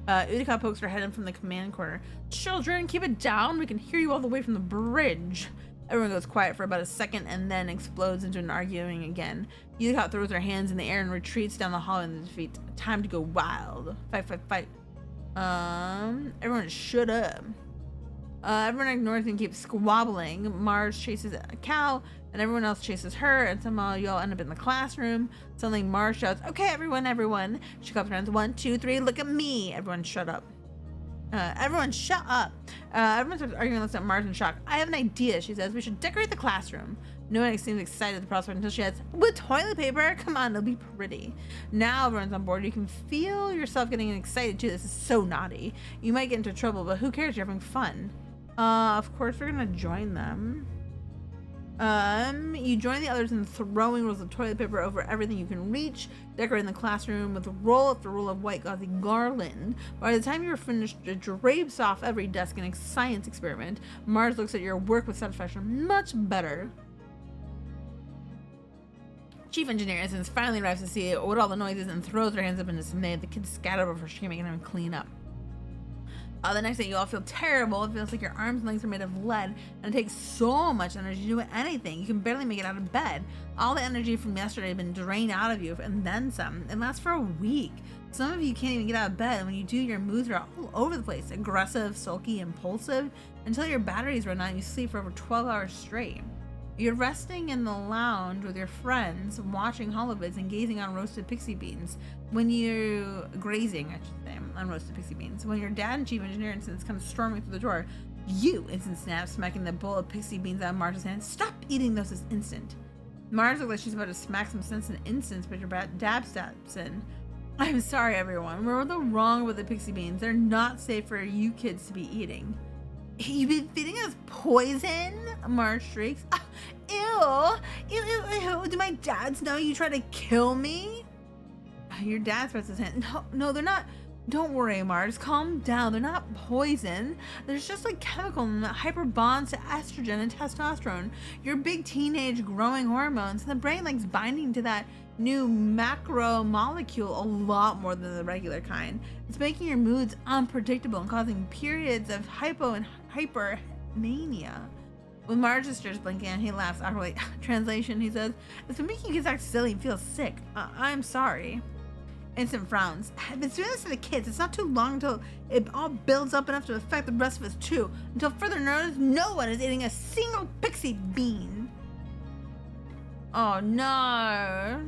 Utica pokes her head in from the command corner. Children, keep it down. We can hear you all the way from the bridge. Everyone goes quiet for about a second and then explodes into an arguing again. Utica throws her hands in the air and retreats down the hall in defeat. Time to go wild. Fight, fight, fight. Everyone shut up. Everyone ignores and keeps squabbling. Mars chases a cow, and everyone else chases her, and somehow you all end up in the classroom. Suddenly Mars shouts, okay, everyone. She claps her hands, 1, 2, 3, look at me. Everyone shut up. Everyone shut up. Everyone starts arguing and looks at Mars in shock. I have an idea, she says. We should decorate the classroom. No one seems excited at the prospect until she adds, with toilet paper? Come on, it'll be pretty. Now everyone's on board. You can feel yourself getting excited too. This is so naughty. You might get into trouble, but who cares? You're having fun. Of course we're gonna join them. You join the others in throwing rolls of toilet paper over everything you can reach, decorating the classroom with roll after roll of white gauzy garland. By the time you are finished, it drapes off every desk in a science experiment. Mars looks at your work with satisfaction. Much better. Chief Engineer Essence finally arrives to see what all the noise is and throws her hands up in dismay. The kids scatter over, she can't make them clean up. The next day you all feel terrible. It feels like your arms and legs are made of lead, and it takes so much energy to do anything. You can barely make it out of bed. All the energy from yesterday has been drained out of you, and then some. It lasts for a week. Some of you can't even get out of bed, and when you do, your moods are all over the place. Aggressive, sulky, impulsive, until your batteries run out and you sleep for over 12 hours straight. You're resting in the lounge with your friends, watching holovids and gazing on roasted pixie beans. When you're grazing, I should say, on roasted pixie beans. When your dad and Chief Engineer Instance come storming through the door, you, Instant snaps, smacking the bowl of pixie beans out of Mars's hand. Stop eating those this instant. Mars looks like she's about to smack some sense in Instance, but your dad steps in. I'm sorry, everyone. We're wrong with the pixie beans. They're not safe for you kids to be eating. You've been feeding us poison? Mars shrieks. Ah, ew. Ew. Do my dads know you tried to kill me? Your dad throws his hand. No, they're not. Don't worry, Mars. Calm down. They're not poison. There's just like chemical hyper bonds to estrogen and testosterone. Your big teenage growing hormones. And the brain likes binding to that new macro molecule a lot more than the regular kind. It's making your moods unpredictable and causing periods of hypo and hypermania. When Marge starts blinking and he laughs awkwardly. Translation, he says, it's been making you kids act silly and feel sick. I'm sorry. Instant frowns. I've been doing this to the kids. It's not too long until it all builds up enough to affect the rest of us too. Until further notice, no one is eating a single pixie bean. Oh no.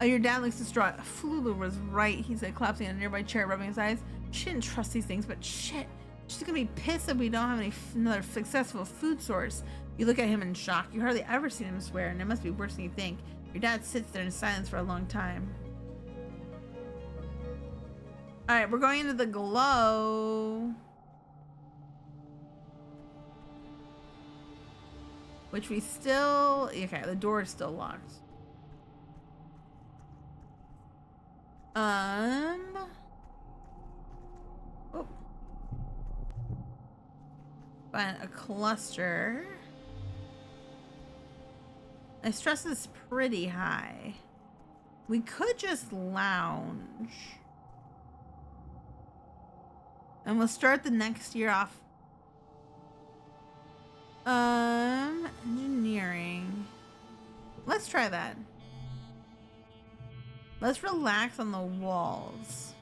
Your dad looks distraught. Flulu was right, he said, collapsing in a nearby chair, rubbing his eyes. She didn't trust these things, but shit. She's gonna be pissed if we don't have another successful food source. You look at him in shock. You hardly ever seen him swear, and it must be worse than you think. Your dad sits there in silence for a long time. Alright, we're going into the glow. Which we still... Okay, the door is still locked. Oh. Find a cluster. My stress is pretty high. We could just lounge. And we'll start the next year off. Engineering. Let's try that. Let's relax on the walls.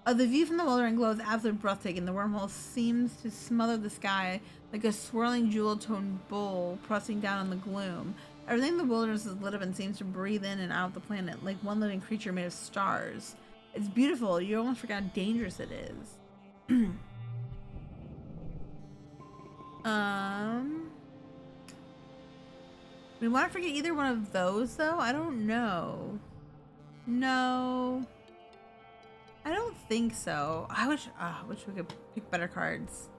The view from the Wildering glow is absolutely breathtaking. The wormhole seems to smother the sky like a swirling jewel-toned bowl pressing down on the gloom. Everything in the wilderness is lit up and seems to breathe in and out the planet like one living creature made of stars. It's beautiful. You almost forget how dangerous it is. We want to forget either one of those, though? I don't know. No. I don't think so. I wish we could pick better cards.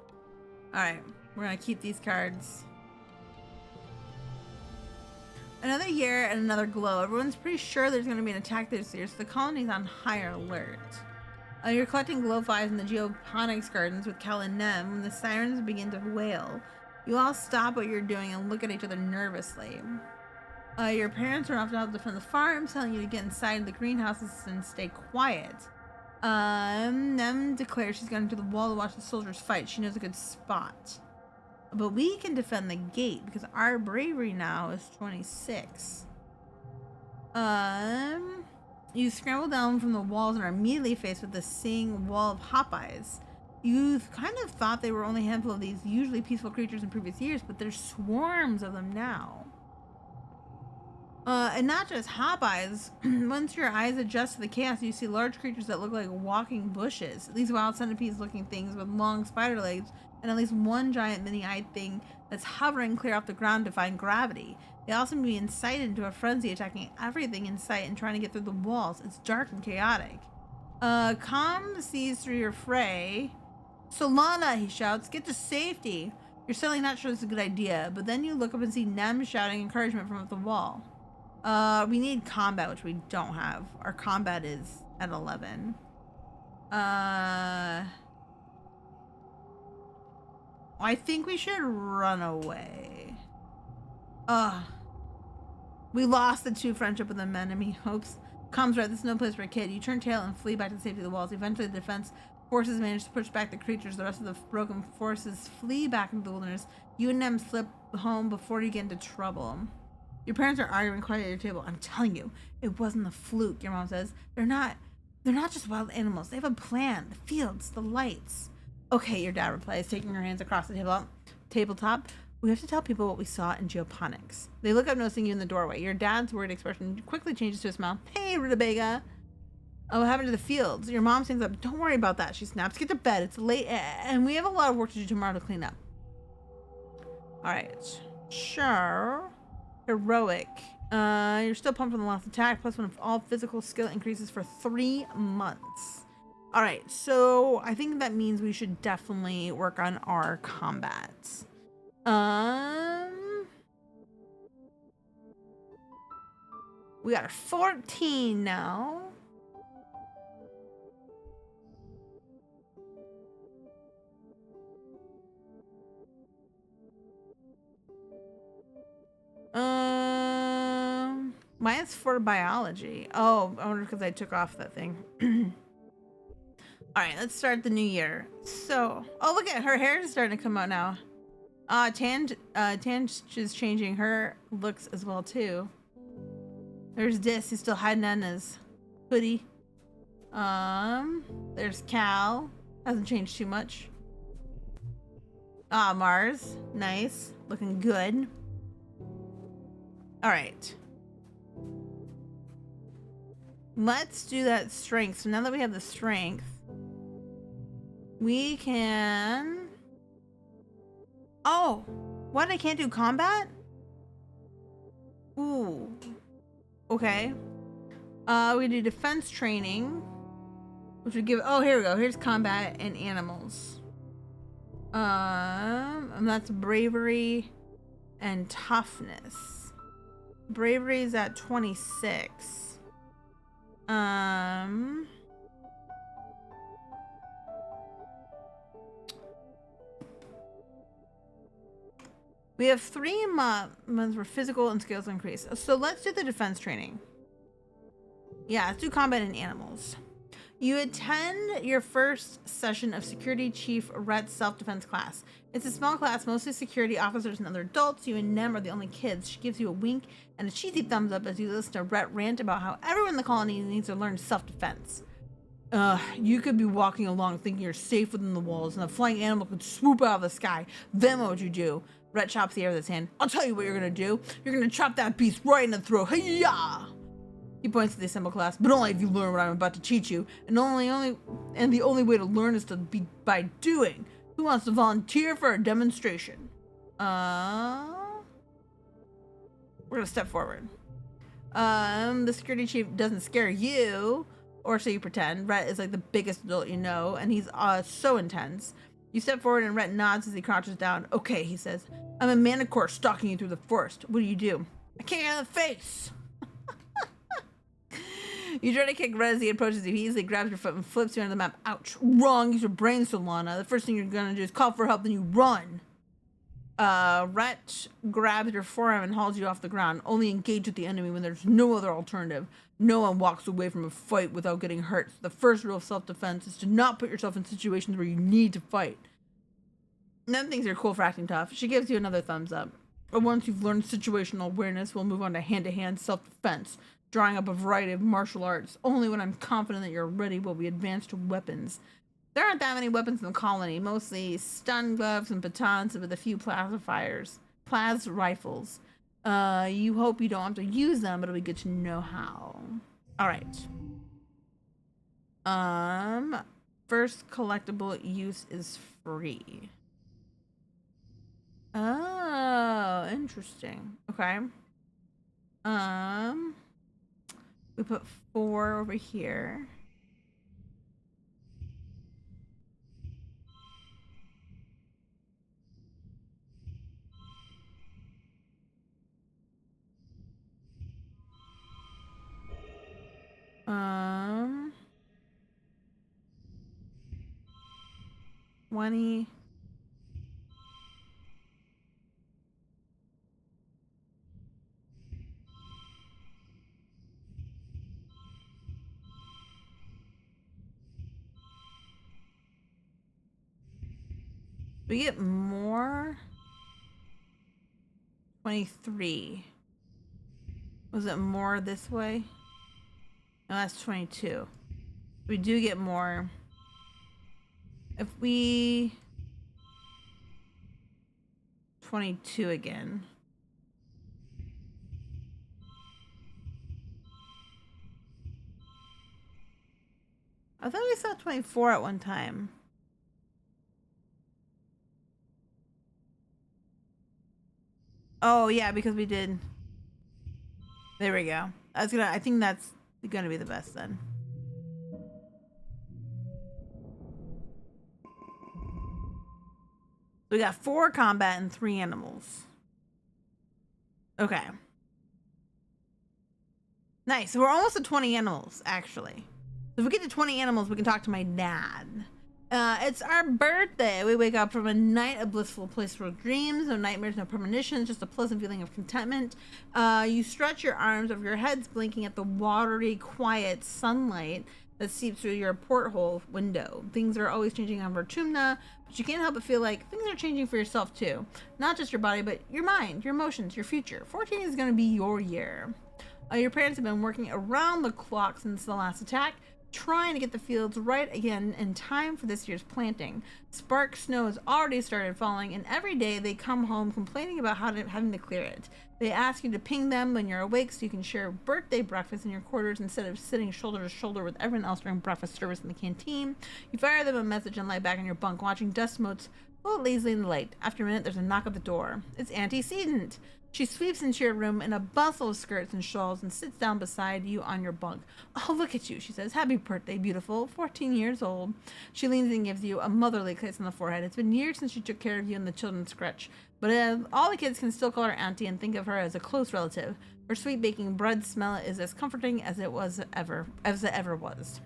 Alright, we're gonna keep these cards. Another year and another glow. Everyone's pretty sure there's gonna be an attack this year, so the colony's on higher alert. You're collecting glow flies in the geoponics gardens with Cal and Nem when the sirens begin to wail. You all stop what you're doing and look at each other nervously. Your parents are often out from the farm, telling you to get inside the greenhouses and stay quiet. Nem declares she's gone to the wall to watch the soldiers fight. She knows a good spot. But we can defend the gate because our bravery now is 26. You scramble down from the walls and are immediately faced with the seeing wall of Hop-Eyes. You kind of thought they were only a handful of these usually peaceful creatures in previous years, but there's swarms of them now. And not just Hop-Eyes. Once your eyes adjust to the chaos, you see large creatures that look like walking bushes. These wild centipede-looking things with long spider legs, and at least one giant mini-eyed thing that's hovering clear off the ground to find gravity. They also may be incited into a frenzy, attacking everything in sight and trying to get through the walls. It's dark and chaotic. Com sees through your fray. Solana, he shouts, get to safety. You're certainly not sure it's a good idea, but then you look up and see Nem shouting encouragement from up the wall. We need combat, which we don't have. Our combat is at 11. I think we should run away. We lost the 2 friendship with the enemy hopes. Com's right, this is no place for a kid. You turn tail and flee back to the safety of the walls. Eventually the defense forces manage to push back the creatures. The rest of the broken forces flee back into the wilderness. You and them slip home before you get into trouble. Your parents are arguing quietly at your table. I'm telling you, it wasn't a fluke, your mom says. They're not just wild animals. They have a plan. The fields, the lights. Okay, your dad replies, taking her hands across the tabletop. We have to tell people what we saw in geoponics. They look up, noticing you in the doorway. Your dad's worried expression quickly changes to a smile. Hey, Rutabaga. Oh, what happened to the fields? Your mom stands up. Don't worry about that. She snaps. Get to bed. It's late, and we have a lot of work to do tomorrow to clean up. All right. Sure. Heroic. You're still pumped from the last attack. +1 of all physical skill increases for 3 months. All right. So I think that means we should definitely work on our combats. We got a 14 now. -4 biology. Oh, I wonder because I took off that thing. All right, let's start the new year. So, oh, look at her hair is starting to come out now. Tanj is changing her looks as well too. There's Dis, he's still hiding on his hoodie. There's Cal, hasn't changed too much. Mars, nice, looking good. All right. Let's do that strength. So now that we have the strength, we can... Oh, what? I can't do combat? Ooh. Okay. We do defense training, which would give... Oh, here we go. Here's combat and animals. And that's bravery and toughness. Bravery is at 26. We have 3 months where physical and skills increase. So let's do the defense training. Yeah, let's do combat and animals. You attend your first session of Security Chief Rhett's self-defense class. It's a small class, mostly security officers and other adults. You and Nem are the only kids. She gives you a wink and a cheesy thumbs up as you listen to Rhett rant about how everyone in the colony needs to learn self-defense. You could be walking along thinking you're safe within the walls, and a flying animal could swoop out of the sky. Then what would you do? Rhett chops the air with his hand. I'll tell you what you're gonna do. You're gonna chop that beast right in the throat. Hey-ya! He points to the assembled class, but only if you learn what I'm about to teach you. And the only way to learn is to be by doing. Who wants to volunteer for a demonstration? We're gonna step forward. The security chief doesn't scare you, or so you pretend. Rhett is like the biggest adult you know, and he's so intense. You step forward and Rhett nods as he crouches down. Okay, he says, I'm a manicore stalking you through the forest. What do? I kick you in the face. You try to kick Rhett as he approaches you. He easily grabs your foot and flips you onto the map. Ouch. Wrong. Use your brain, Solana. The first thing you're gonna do is call for help, then you run. Rhett grabs your forearm and hauls you off the ground. Only engage with the enemy when there's no other alternative. No one walks away from a fight without getting hurt. So the first rule of self-defense is to not put yourself in situations where you need to fight. None thinks you're cool for acting tough. She gives you another thumbs up. But once you've learned situational awareness, we'll move on to hand-to-hand self-defense, drawing up a variety of martial arts. Only when I'm confident that you're ready will we advance to weapons. There aren't that many weapons in the colony, mostly stun gloves and batons with a few plasma rifles. You hope you don't have to use them, but it'll be good to know how. All right. First collectible use is free. Oh, interesting. Okay. We put 4 over here. Um, 20. We get more. 23. Was it more this way? No, that's 22. We do get more. If we... 22 again. I thought we saw 24 at one time. Oh yeah, because we did. There we go. I think that's gonna be the best then. We got 4 combat and 3 animals. Okay. Nice. So we're almost at 20 animals, actually. So if we get to 20 animals, we can talk to my dad. It's our birthday. We wake up from a night of blissful blissful dreams, no nightmares, no premonitions, just a pleasant feeling of contentment. You stretch your arms over your heads, blinking at the watery, quiet sunlight that seeps through your porthole window. Things are always changing on Vertumna, but you can't help but feel like things are changing for yourself too. Not just your body, but your mind, your emotions, your future. 14 is going to be your year. Your parents have been working around the clock since the last attack, trying to get the fields right again in time for this year's planting. Spark snow has already started falling, and every day they come home complaining about having to clear it. They ask you to ping them when you're awake so you can share birthday breakfast in your quarters instead of sitting shoulder to shoulder with everyone else during breakfast service in the canteen. You fire them a message and lie back in your bunk watching dust motes float lazily in the light. After a minute, there's a knock at the door. It's Antecedent. She sweeps into your room in a bustle of skirts and shawls and sits down beside you on your bunk. Oh, look at you, she says. Happy birthday, beautiful. 14 years old. She leans and gives you a motherly kiss on the forehead. It's been years since she took care of you in the children's crèche, but all the kids can still call her auntie and think of her as a close relative. Her sweet baking bread smell is as comforting as it ever was.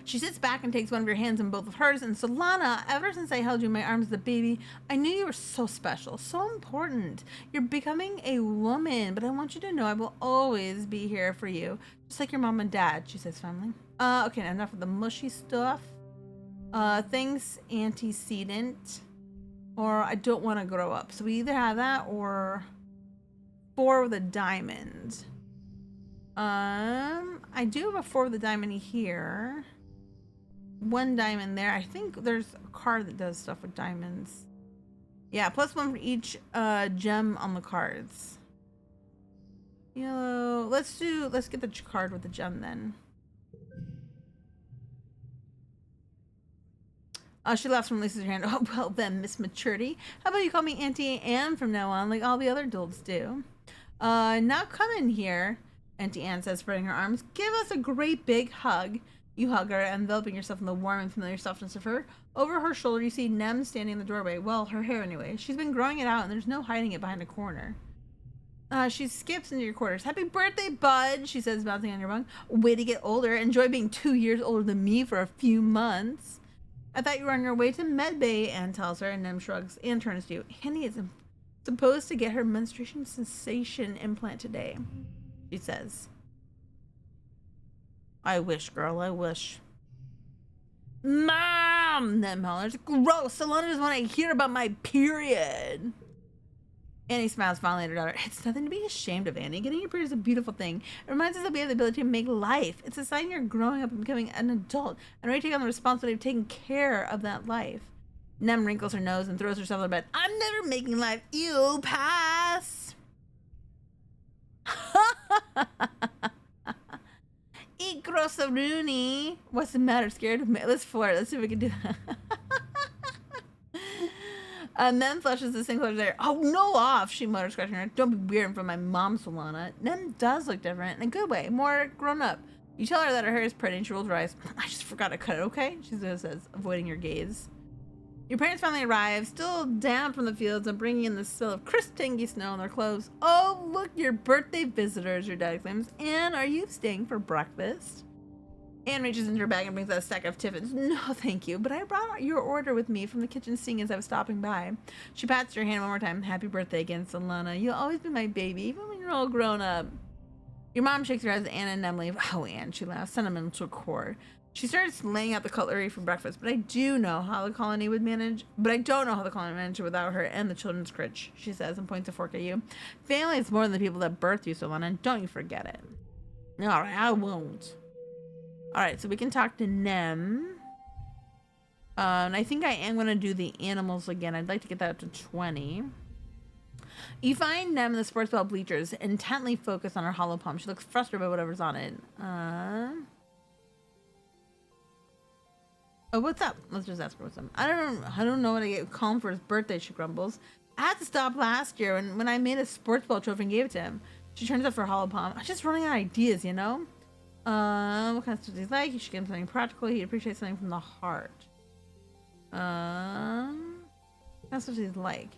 She sits back and takes one of your hands in both of hers. And Solana, ever since I held you in my arms as a baby, I knew you were so special, so important. You're becoming a woman, but I want you to know I will always be here for you, just like your mom and dad, she says firmly. Okay, enough of the mushy stuff. Thanks, Antecedent, or I don't want to grow up. So we either have that or 4 with a diamond. I do have a 4 with a diamond here. 1 diamond there. I think there's a card that does stuff with diamonds. Yeah, +1 for each gem on the cards. Yellow. Let's get the card with the gem then. She laughs and releases her hand. Oh, well then, Miss Maturity. How about you call me Auntie Anne from now on, like all the other adults do? Now come in here, Auntie Anne says, spreading her arms. Give us a great big hug. You hug her, enveloping yourself in the warm and familiar softness of her. Over her shoulder, you see Nem standing in the doorway. Well, her hair anyway. She's been growing it out, and there's no hiding it behind a corner. She skips into your quarters. Happy birthday, bud, she says, bouncing on your bunk. Way to get older. Enjoy being 2 years older than me for a few months. I thought you were on your way to Medbay, Anne tells her, and Nem shrugs and turns to you. Henny is supposed to get her menstruation cessation implant today, she says. I wish, girl, I wish. Mom! Nem hollers. Gross! Alana doesn't want to hear about my period. Annie smiles fondly at her daughter. It's nothing to be ashamed of, Annie. Getting your period is a beautiful thing. It reminds us that we have the ability to make life. It's a sign you're growing up and becoming an adult and ready to take on the responsibility of taking care of that life. Nem wrinkles her nose and throws herself on bed. I'm never making life. You pass. Eat grossaruni. What's the matter? Scared of me? Let's flirt. Let's see if we can do that. Nem flushes the sink closure there. Oh, no off, she mutters, scratching her. Don't be weird in front of my mom, Solana. Nem does look different in a good way, more grown up. You tell her that her hair is pretty and she rolls her eyes. I just forgot to cut it, okay? She says, avoiding your gaze. Your parents finally arrive, still down from the fields and bringing in the smell of crisp, tangy snow on their clothes. Oh, look, your birthday visitors, your dad exclaims. Anne, are you staying for breakfast? Anne reaches into her bag and brings out a stack of tiffins. No, thank you, but I brought your order with me from the kitchen sink as I was stopping by. She pats your hand one more time. Happy birthday again, Solana. You'll always be my baby, even when you're all grown up. Your mom shakes her head as Anne and Em leave. Oh, Anne, she laughs, sentimental core. She starts laying out the cutlery for breakfast, but I do know how the colony would manage. But I don't know how the colony would manage without her and the children's crutch, she says, and points a fork at you. Family is more than the people that birthed you, Solana. Don't you forget it. All right, I won't. All right, so we can talk to Nem. And I think I am going to do the animals again. I'd like to get that up to 20. You find Nem in the sports ball bleachers, intently focused on her hollow palm. She looks frustrated by whatever's on it. Oh, what's up? Let's just ask her what's up. I don't know what I get calm for his birthday, she grumbles. I had to stop last year when I made a sports ball trophy and gave it to him. She turns up for hollow palm. I'm just running out of ideas, you know? What kind of stuff do you like? You should get him something practical. He'd appreciate something from the heart. That's what he's like.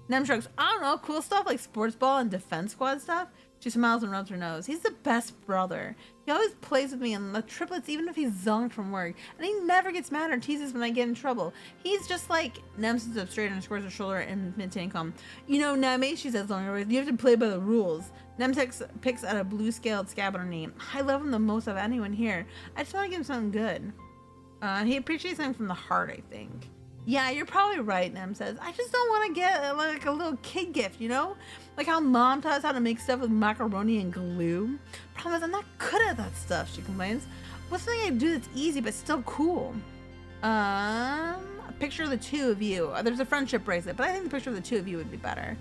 Nem shrugs. I don't know, cool stuff like sports ball and defense squad stuff. She smiles and rubs her nose. He's the best brother. He always plays with me and the triplets even if he's zonked from work. And he never gets mad or teases when I get in trouble. He's just like... Nem sits up straight and squares her shoulder and maintain calm. You know, Nami, she says longer ways, you have to play by the rules. Nem picks at a blue scaled scab on her knee. I love him the most of anyone here. I just want to give him something good. He appreciates something from the heart, I think. Yeah, you're probably right, Nem says. I just don't want to get like a little kid gift, you know? Like how mom taught us how to make stuff with macaroni and glue. Problem is, I'm not good at that stuff, she complains. What's something I do that's easy but still cool? A picture of the two of you. There's a friendship bracelet, but I think the picture of the two of you would be better.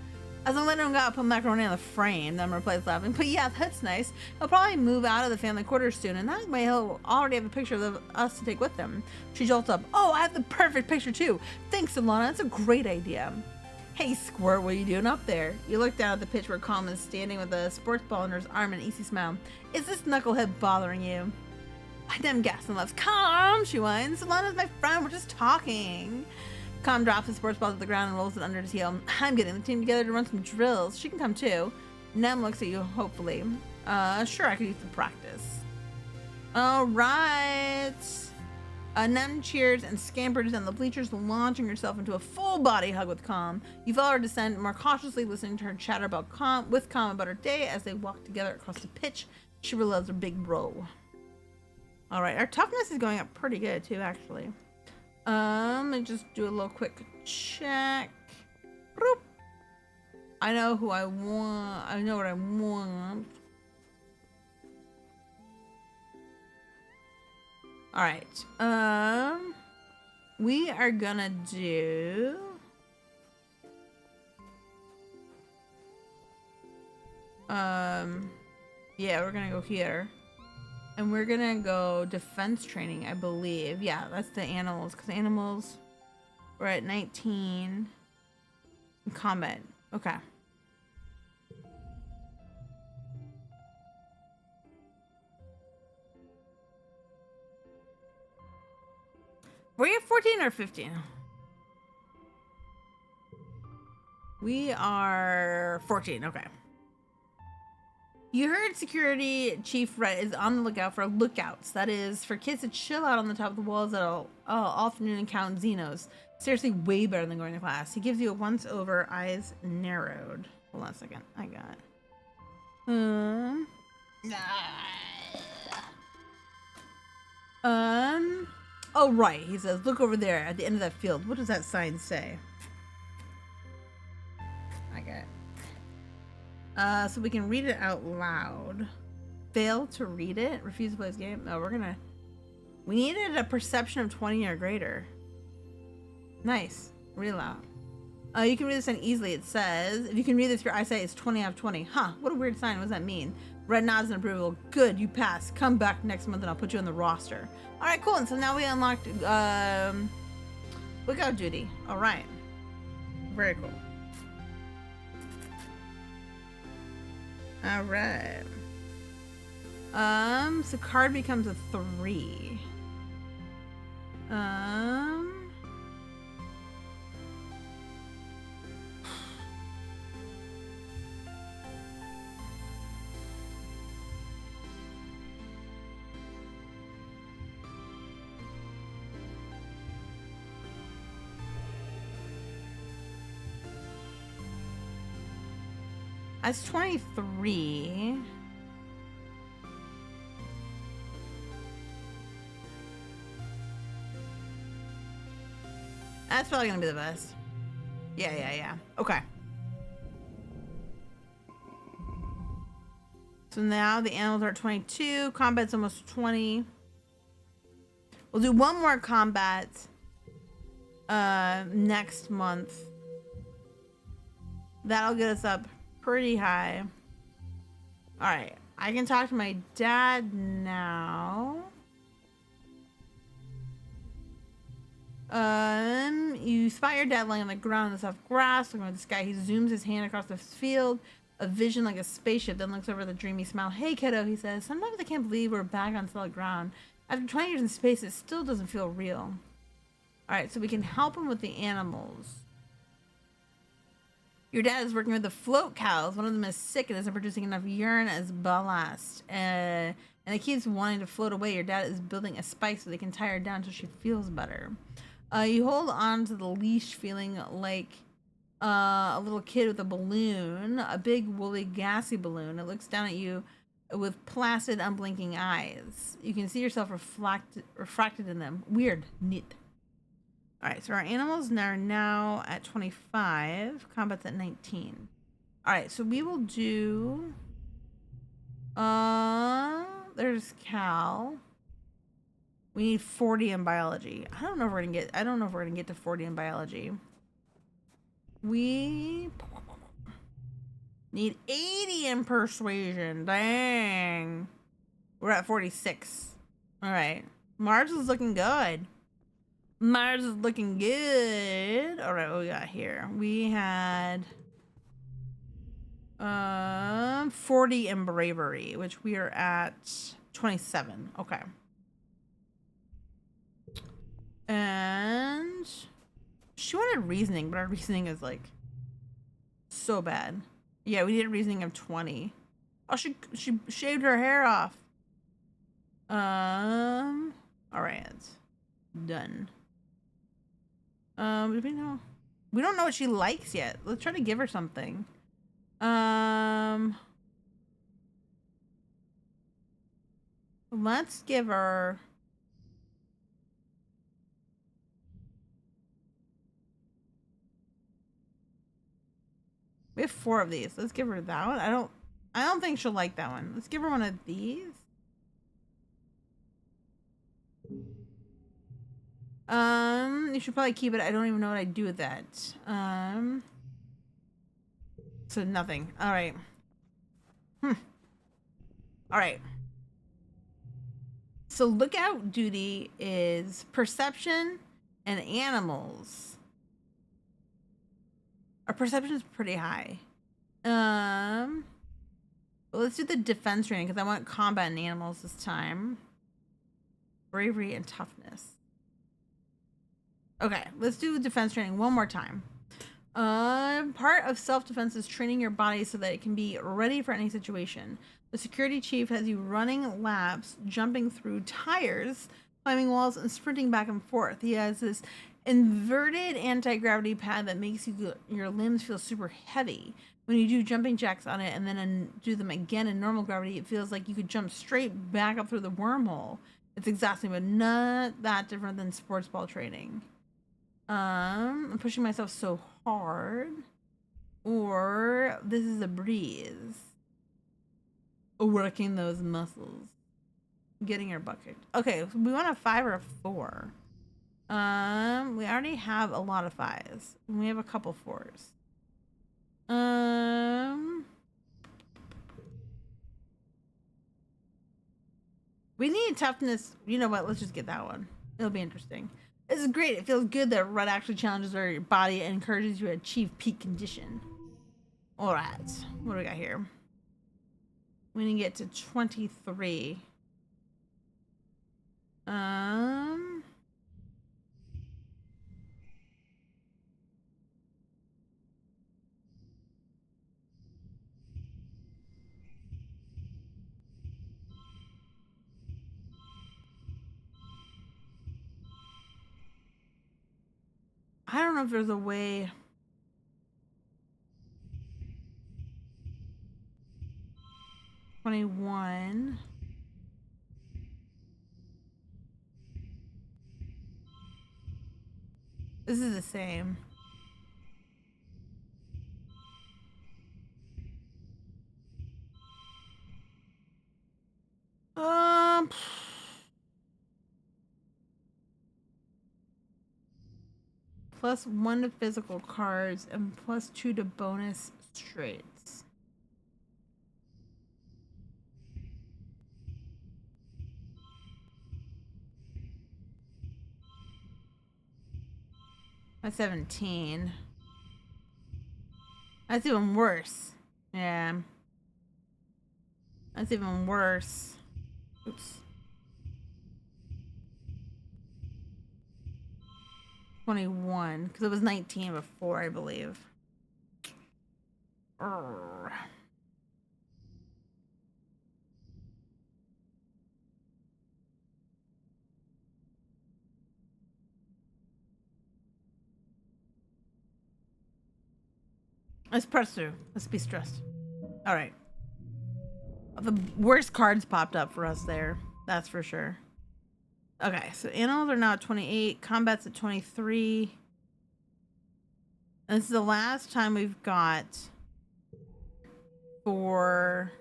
As I'm letting him go, I'll put macaroni on the frame. Nem replies laughing. But yeah, that's nice. He'll probably move out of the family quarters soon, and that way he'll already have a picture of us to take with him. She jolts up. Oh, I have the perfect picture too. Thanks, Alana. That's a great idea. Hey, Squirt, what are you doing up there? You look down at the pitch where Calm is standing with a sports ball under his arm and an easy smile. Is this knucklehead bothering you? Nem gasps and laughs. Calm, she whines. Alana's my friend. We're just talking. Calm drops his sports ball to the ground and rolls it under his heel. I'm getting the team together to run some drills. She can come too. Nem looks at you hopefully. Sure, I could use some practice. All right. Nem cheers and scampers down the bleachers, launching herself into a full body hug with Calm. You follow her descent, more cautiously listening to her chatter about Calm about her day as they walk together across the pitch. She reloads her big bro. All right, our toughness is going up pretty good too, actually. Let me just do a little quick check. Boop. I know who I want. I know what I want. All right. We are gonna do. Yeah, we're gonna go here. And we're gonna go defense training, I believe. Yeah, that's the animals, because animals, we're at 19. Combat. Okay. Were you 14 or 15? We are 14, okay. You heard Security Chief Rhett is on the lookout for lookouts. That is, for kids to chill out on the top of the walls that'll afternoon and count Xenos. Seriously, way better than going to class. He gives you a once-over, eyes narrowed. Hold on a second. I got Oh, right. He says, look over there at the end of that field. What does that sign say? I got it. So we can read it out loud. Fail to read it? Refuse to play this game? No, we needed a perception of 20 or greater. Nice. Read loud. You can read this sign easily. It says, if you can read this, your eyesight is 20 out of 20. Huh, what a weird sign. What does that mean? Red nods in approval. Good, you passed. Come back next month and I'll put you on the roster. All right, cool. And so now we unlocked lookout duty. All right. Very cool. All right. So card becomes a 3. That's 23. That's probably gonna be the best. Yeah. Okay. So now the animals are at 22. Combat's almost 20. We'll do one more combat next month. That'll get us up pretty high. All right, I can talk to my dad now. You spot your dad laying on the ground in the soft grass, looking at the sky. He zooms his hand across the field, a vision like a spaceship, then looks over with a dreamy smile. Hey, kiddo, he says. Sometimes I can't believe we're back on solid ground. After 20 years in space, it still doesn't feel real. All right, so we can help him with the animals. Your dad is working with the float cows. One of them is sick and isn't producing enough urine as ballast. And it keeps wanting to float away. Your dad is building a spike so they can tie her down until she feels better. You hold on to the leash feeling like a little kid with a balloon, a big, woolly, gassy balloon. It looks down at you with placid, unblinking eyes. You can see yourself refracted in them. Weird. Neat. All right, so our animals are now at 25. Combat's at 19. All right, so we will do... there's Cal. We need 40 in biology. I don't know if we're gonna get to 40 in biology. We need 80 in persuasion. Dang. We're at 46. All right. Mars is looking good. Mars is looking good. All right, what we got here? We had 40 in bravery, which we are at 27. Okay. And she wanted reasoning, but our reasoning is like so bad. Yeah, we need a reasoning of 20. Oh, she shaved her hair off. All right, done. Do we know? We don't know what she likes yet. Let's try to give her something. Let's give her. We have 4 of these. Let's give her that one. I don't think she'll like that one. Let's give her one of these. You should probably keep it. I don't even know what I'd do with that. So nothing. All right. All right. So lookout duty is perception and animals. Our perception is pretty high. Let's do the defense training because I want combat and animals this time. Bravery and toughness. Okay, let's do defense training one more time. Part of self-defense is training your body so that it can be ready for any situation. The security chief has you running laps, jumping through tires, climbing walls, and sprinting back and forth. He has this inverted anti-gravity pad that makes your limbs feel super heavy. When you do jumping jacks on it and then do them again in normal gravity, it feels like you could jump straight back up through the wormhole. It's exhausting, but not that different than sports ball training. I'm pushing myself so hard. Or this is a breeze. Working those muscles. Getting your butt kicked. Okay, so we want a 5 or a 4. We already have a lot of 5s. We have a couple 4s. We need toughness. You know what? Let's just get that one. It'll be interesting. This is great. It feels good that Red actually challenges our body and encourages you to achieve peak condition. All right. What do we got here? We need to get to 23. I don't know if there's a way. $21. This is the same. +1 to physical cards and +2 to bonus traits. That's 17. That's even worse. Yeah. That's even worse. Oops. 21, because it was 19 before, I believe. Urgh. Let's press through. Let's be stressed. All right. The worst cards popped up for us there. That's for sure. Okay, so animals are now at 28. Combat's at 23. And this is the last time we've got for...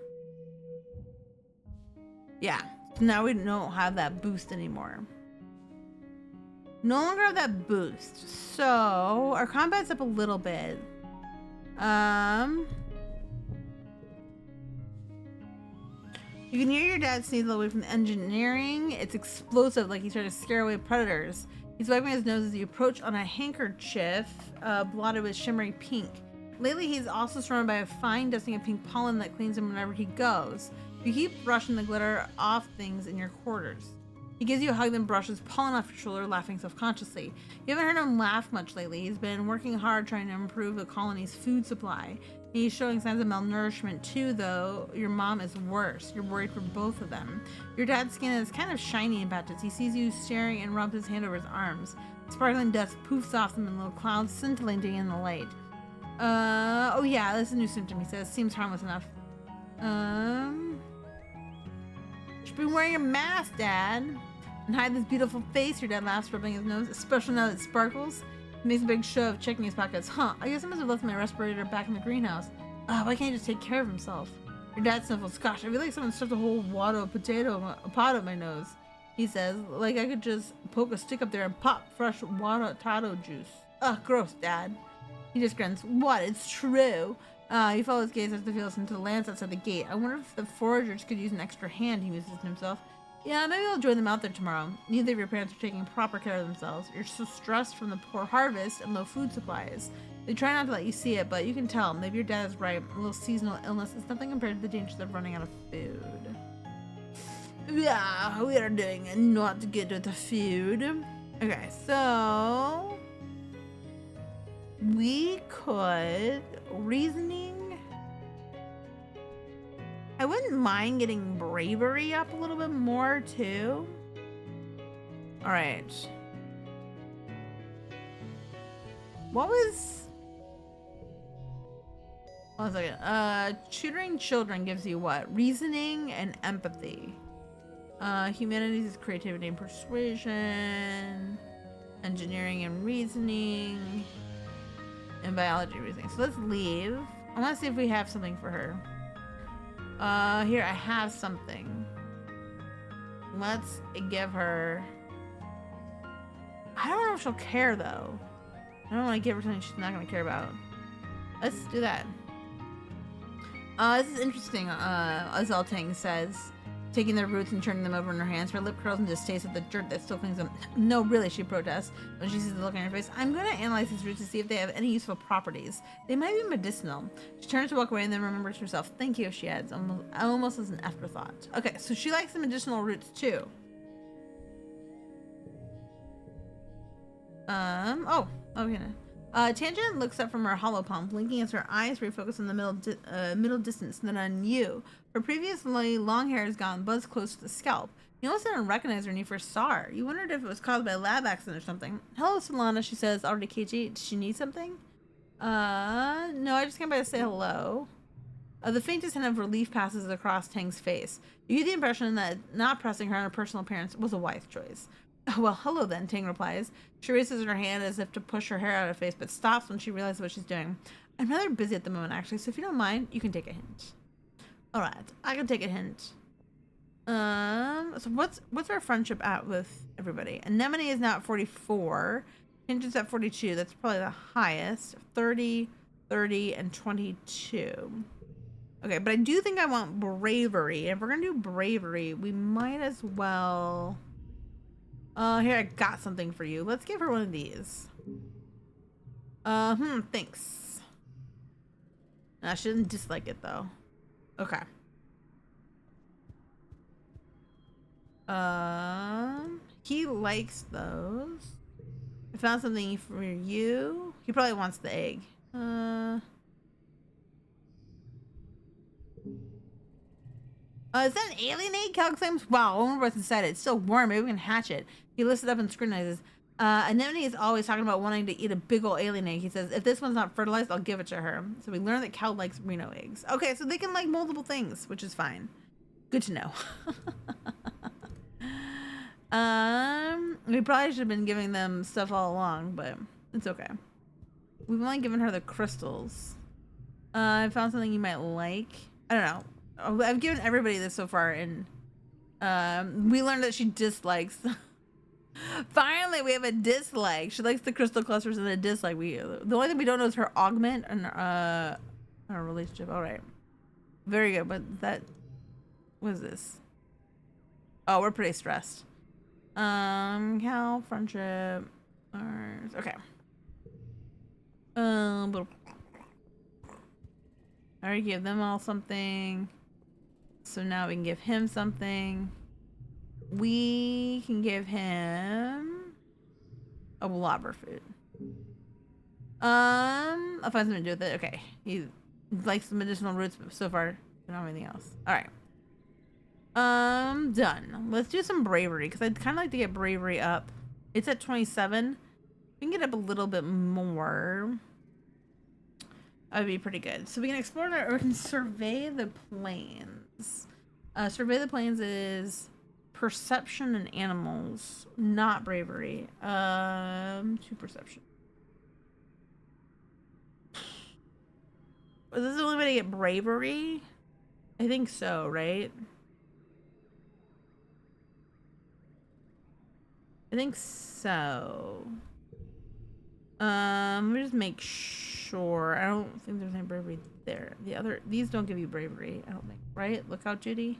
Yeah. So now we don't have that boost anymore. No longer have that boost. So our combat's up a little bit. You can hear your dad sneeze all the way from the engineering. It's explosive, like he's trying to scare away predators. He's wiping his nose as you approach on a handkerchief blotted with shimmering pink. Lately, he's also surrounded by a fine dusting of pink pollen that cleans him whenever he goes. You keep brushing the glitter off things in your quarters. He gives you a hug, then brushes pollen off your shoulder, laughing self-consciously. You haven't heard him laugh much lately. He's been working hard trying to improve the colony's food supply. He's showing signs of malnourishment too, though. Your mom is worse. You're worried for both of them. Your dad's skin is kind of shiny in patches. He sees you staring and rubs his hand over his arms. Sparkling dust poofs off them in little clouds, scintillating in the light. Oh yeah, that's a new symptom, he says. Seems harmless enough. Should be wearing a mask, Dad. And hide this beautiful face, your dad laughs, rubbing his nose, especially now that it sparkles. He makes a big show of checking his pockets. Huh, I guess I must have left my respirator back in the greenhouse. Why can't he just take care of himself? Your dad sniffles. Gosh, I feel like someone stuffed a whole wad of potato pot up my nose. He says, like I could just poke a stick up there and pop fresh tato juice. Ugh, gross, Dad. He just grins. What? It's true. He follows his gaze as the fields into the lands outside the gate. I wonder if the foragers could use an extra hand, he muses to himself. Yeah, maybe I'll join them out there tomorrow. Neither of your parents are taking proper care of themselves. You're so stressed from the poor harvest and low food supplies. They try not to let you see it, but you can tell. Maybe your dad is right. A little seasonal illness is nothing compared to the dangers of running out of food. Yeah, we are doing not good with the food. Okay, so we could reasoning. I wouldn't mind getting bravery up a little bit more too. All right. What was? One second. Tutoring children gives you what? Reasoning and empathy. Humanities is creativity and persuasion. Engineering and reasoning. And biology reasoning. So let's leave. I want to see if we have something for her. Here, I have something. Let's give her... I don't know if she'll care, though. I don't want to give her something she's not going to care about. Let's do that. This is interesting, Azalting says. Taking their roots and turning them over in her hands. Her lip curls and distastes of the dirt that still clings to them. No, really, she protests when she sees the look on her face. I'm going to analyze these roots to see if they have any useful properties. They might be medicinal. She turns to walk away and then remembers herself. Thank you, she adds, almost as an afterthought. Okay, so she likes the medicinal roots too. Tangent looks up from her hollow palm, blinking as her eyes refocus on the middle distance, then on you. Her previously long hair is gone, buzzed close to the scalp. You almost didn't recognize her when you first saw her. You wondered if it was caused by a lab accident or something. Hello, Solana, she says, already KG. Does she need something? No, I just came by to say hello. The faintest hint of relief passes across Tang's face. You get the impression that not pressing her on her personal appearance was a wise choice. Oh, well, hello then, Tang replies. She raises her hand as if to push her hair out of her face, but stops when she realizes what she's doing. I'm rather busy at the moment, actually, so if you don't mind, you can take a hint. All right, I can take a hint. So what's our friendship at with everybody? Anemone is now at 44. Tangent's at 42. That's probably the highest. 30, 30, and 22. Okay, but I do think I want bravery. If we're gonna do bravery, we might as well... here, I got something for you. Let's give her one of these. Thanks. I shouldn't dislike it, though. Okay. He likes those. I found something for you. He probably wants the egg. Is that an alien egg? Cal exclaims. Wow, I wonder what's inside it. It's still warm. Maybe we can hatch it. He lifts it up and scrutinizes. Anemone is always talking about wanting to eat a big old alien egg. He says, if this one's not fertilized, I'll give it to her. So we learn that Cal likes Reno eggs. Okay, so they can like multiple things, which is fine. Good to know. We probably should have been giving them stuff all along, but it's okay. We've only given her the crystals. I found something you might like. I don't know. I've given everybody this so far, and we learned that she dislikes. Finally, we have a dislike. She likes the crystal clusters and a dislike. The only thing we don't know is her augment and our relationship. All right, very good. But that, what is this? Oh, we're pretty stressed. Cal, friendship, ours. Okay. But I already gave them all something. So now we can give him something. We can give him a blobber food. I'll find something to do with it. Okay. He likes the medicinal roots, but so far, we don't have anything else. Alright. Done. Let's do some bravery, because I'd kind of like to get bravery up. It's at 27. We can get up a little bit more. That would be pretty good. So we can explore or we can survey the plains. Survey the plains is perception and animals, not bravery. To perception. Is this the only way to get bravery? I think so, right? I think so. Let me just make sure. I don't think there's any bravery there. These don't give you bravery, I don't think. Right? Look out, Judy.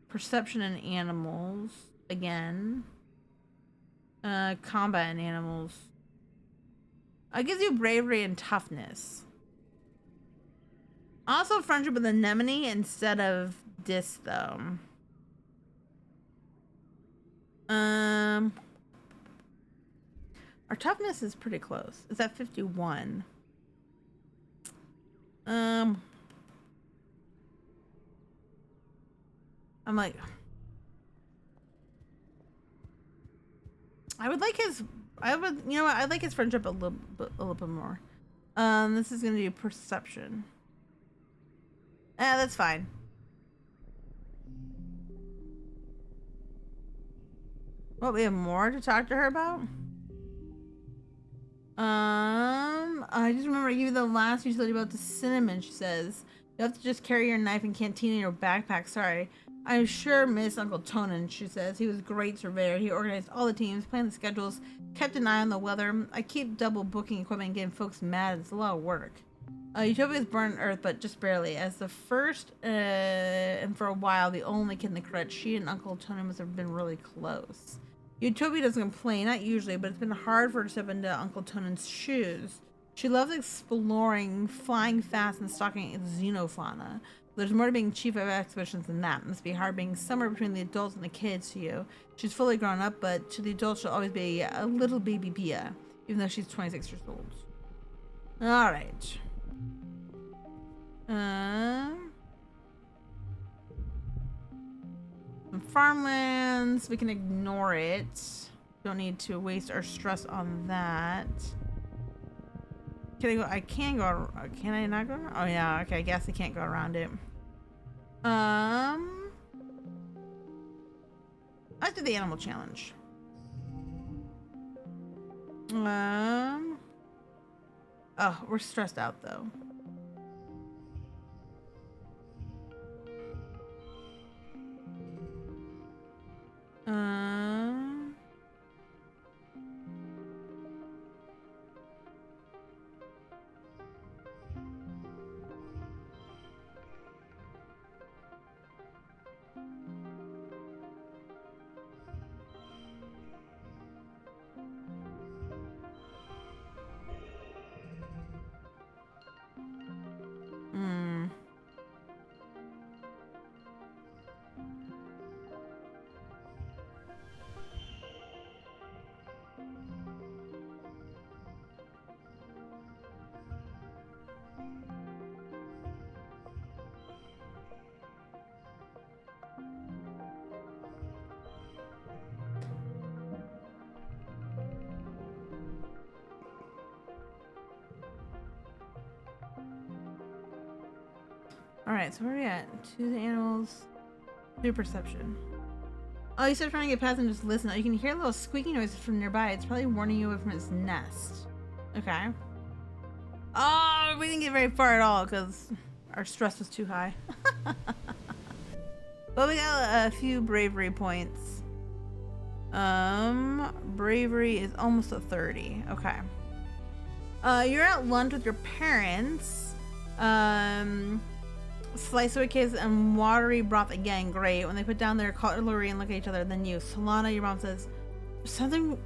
Perception and animals. Again. Combat and animals. It gives you bravery and toughness. Also friendship with anemone instead of dis though. Our toughness is pretty close. It's at 51. I'm like, I would like his, you know what? I'd like his friendship a little bit more. This is gonna do perception. That's fine. What, we have more to talk to her about? I just remember I gave you the last utility about the cinnamon. She says you have to just carry your knife and canteen in your backpack. Sorry, I sure miss Uncle Tonin. She says he was a great surveyor. He organized all the teams, planned the schedules, kept an eye on the weather. I keep double booking equipment and getting folks mad. It's a lot of work. Utopia's burned Earth, but just barely. As the first and for a while the only kid in the credits, she and Uncle Tonin must have been really close. Utopia doesn't complain, not usually, but it's been hard for her to step into Uncle Tonin's shoes. She loves exploring, flying fast, and stalking xenofauna. There's more to being chief of expeditions than that. It must be hard being somewhere between the adults and the kids to you. She's fully grown up, but to the adults she'll always be a little baby Pia, even though she's 26 years old. Alright. Farmlands, we can ignore it. Don't need to waste our stress on that. Can I go? I can go. Can I not go around? Oh yeah, okay, I guess I can't go around it. Let's do the animal challenge. Oh, we're stressed out though. Alright, so where are we at? To the animals. Do perception. Oh, you start trying to get past and just listen. You can hear little squeaky noises from nearby. It's probably warning you away from its nest. Okay. Oh, we didn't get very far at all because our stress was too high. But we got a few bravery points. Bravery is almost a 30. Okay. You're at lunch with your parents. Slice away cakes and watery broth again. Great. When they put down their cutlery and look at each other, then you. Solana, your mom says, something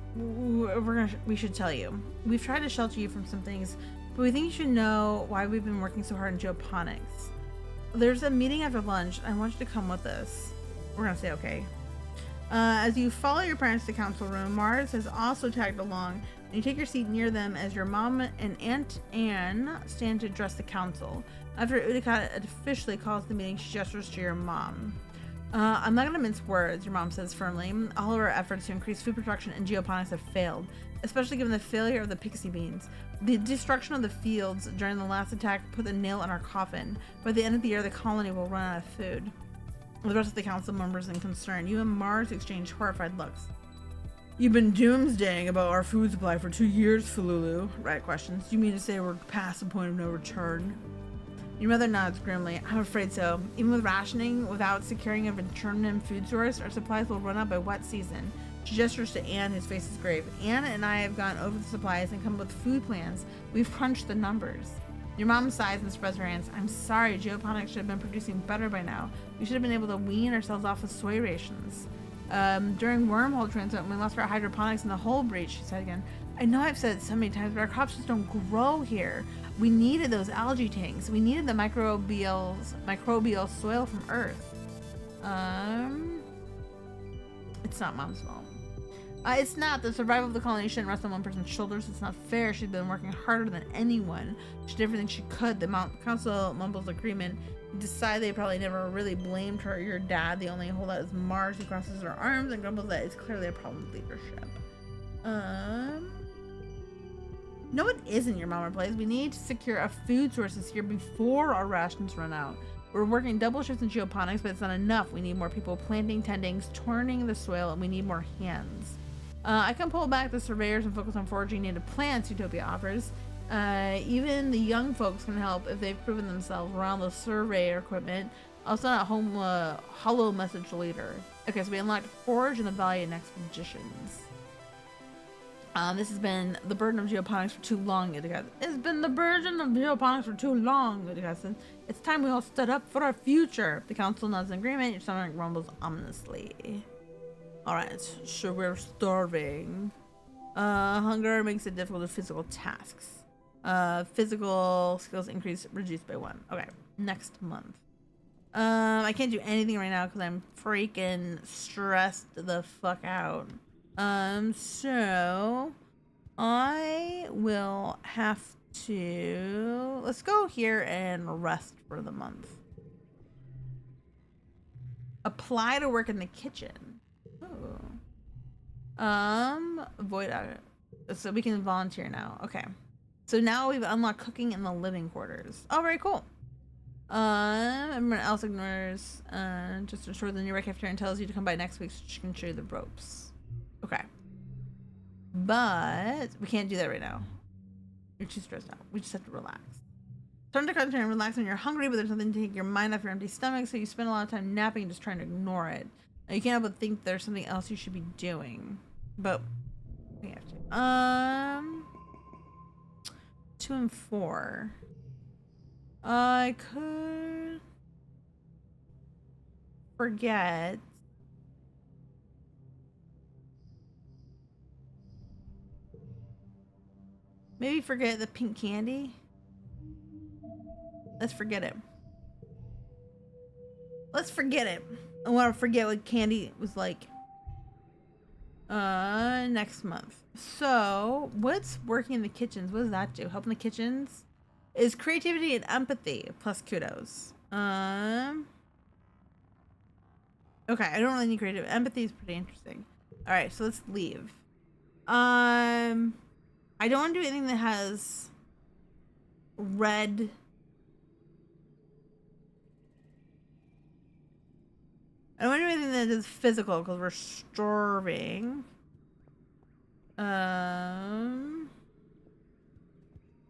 we should tell you. We've tried to shelter you from some things, but we think you should know why we've been working so hard in geoponics. There's a meeting after lunch. I want you to come with us. We're gonna say okay. As you follow your parents to the council room, Mars has also tagged along, and you take your seat near them as your mom and Aunt Anne stand to address the council. After Utica officially calls the meeting, she gestures to your mom. I'm not going to mince words, your mom says firmly. All of our efforts to increase food production and geoponics have failed, especially given the failure of the pixie beans. The destruction of the fields during the last attack put a nail in our coffin. By the end of the year, the colony will run out of food. The rest of the council members in concern. You and Mars exchange horrified looks. You've been doomsdaying about our food supply for 2 years, Fululu. Right questions. You mean to say we're past the point of no return? Your mother nods grimly. I'm afraid so. Even with rationing, without securing a determinate food source, our supplies will run out by wet season. She gestures to Anne, whose face is grave. Anne and I have gone over the supplies and come up with food plans. We've crunched the numbers. Your mom sighs and spreads her hands. I'm sorry, geoponics should have been producing better by now. We should have been able to wean ourselves off of soy rations. During wormhole transit, when we lost our hydroponics in the hull breach, she said again. I know I've said it so many times, but our crops just don't grow here. We needed those algae tanks. We needed the microbial soil from Earth. It's not Mom's fault. It's not. The survival of the colony shouldn't rest on one person's shoulders. It's not fair. She's been working harder than anyone. She did everything she could. The council mumbles agreement. Decide they probably never really blamed her or your dad. The only holdout is Mars, who crosses her arms and grumbles that it's clearly a problem with leadership. No, it isn't, your mom replies. We need to secure a food sources here before our rations run out. We're working double shifts in geoponics, but it's not enough. We need more people planting, tending, turning the soil, and we need more hands. I can pull back the surveyors and focus on foraging native plants, Utopia offers. Even the young folks can help if they've proven themselves around the surveyor equipment. I'll send out home hollow message later. Okay, so we unlocked Forge and the Valiant Expeditions. This has been the burden of geoponics for too long, guys. It's been the burden of geoponics for too long, guys. It's time we all stood up for our future. The council nods in agreement. Your stomach rumbles ominously. Alright, so we're starving. Hunger makes it difficult with physical tasks. Physical skills increase, reduced by 1. Okay, next month. I can't do anything right now because I'm freaking stressed the fuck out. So I will have to, let's go here and rest for the month. Apply to work in the kitchen. Oh. Void, so we can volunteer now. Okay. So now we've unlocked cooking in the living quarters. Oh, very cool. Everyone else ignores, just ensure the new cafeteria tells you to come by next week so she can show you the ropes. Okay. But we can't do that right now. You're too stressed out. We just have to relax. Turn to concentrate and relax when you're hungry, but there's nothing to take your mind off your empty stomach, so you spend a lot of time napping just trying to ignore it. Now, you can't help but think there's something else you should be doing. But we have to. 2 and 4. I could forget. Maybe forget the pink candy. Let's forget it. Let's forget it. I want to forget what candy was like. Next month. So, what's working in the kitchens? What does that do? Help in the kitchens is creativity and empathy plus kudos. Okay, I don't really need creative. Empathy is pretty interesting. All right, so let's leave. I don't want to do anything that has red. I don't want to do anything that is physical because we're starving.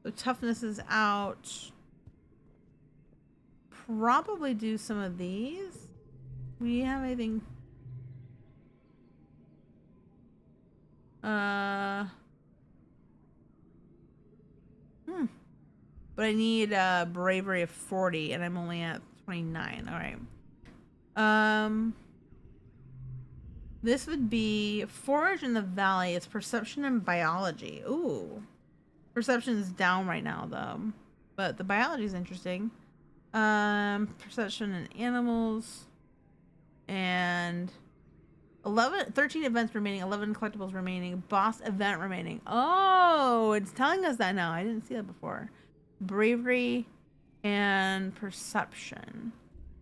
The toughness is out. Probably do some of these. We have anything? But I need bravery of 40 and I'm only at 29. All right. This would be forage in the valley. It's perception and biology. Ooh. Perception is down right now though, but the biology is interesting. Perception in animals and 13 events remaining, 11 collectibles remaining, boss event remaining. Oh, it's telling us that now. I didn't see that before. Bravery and perception.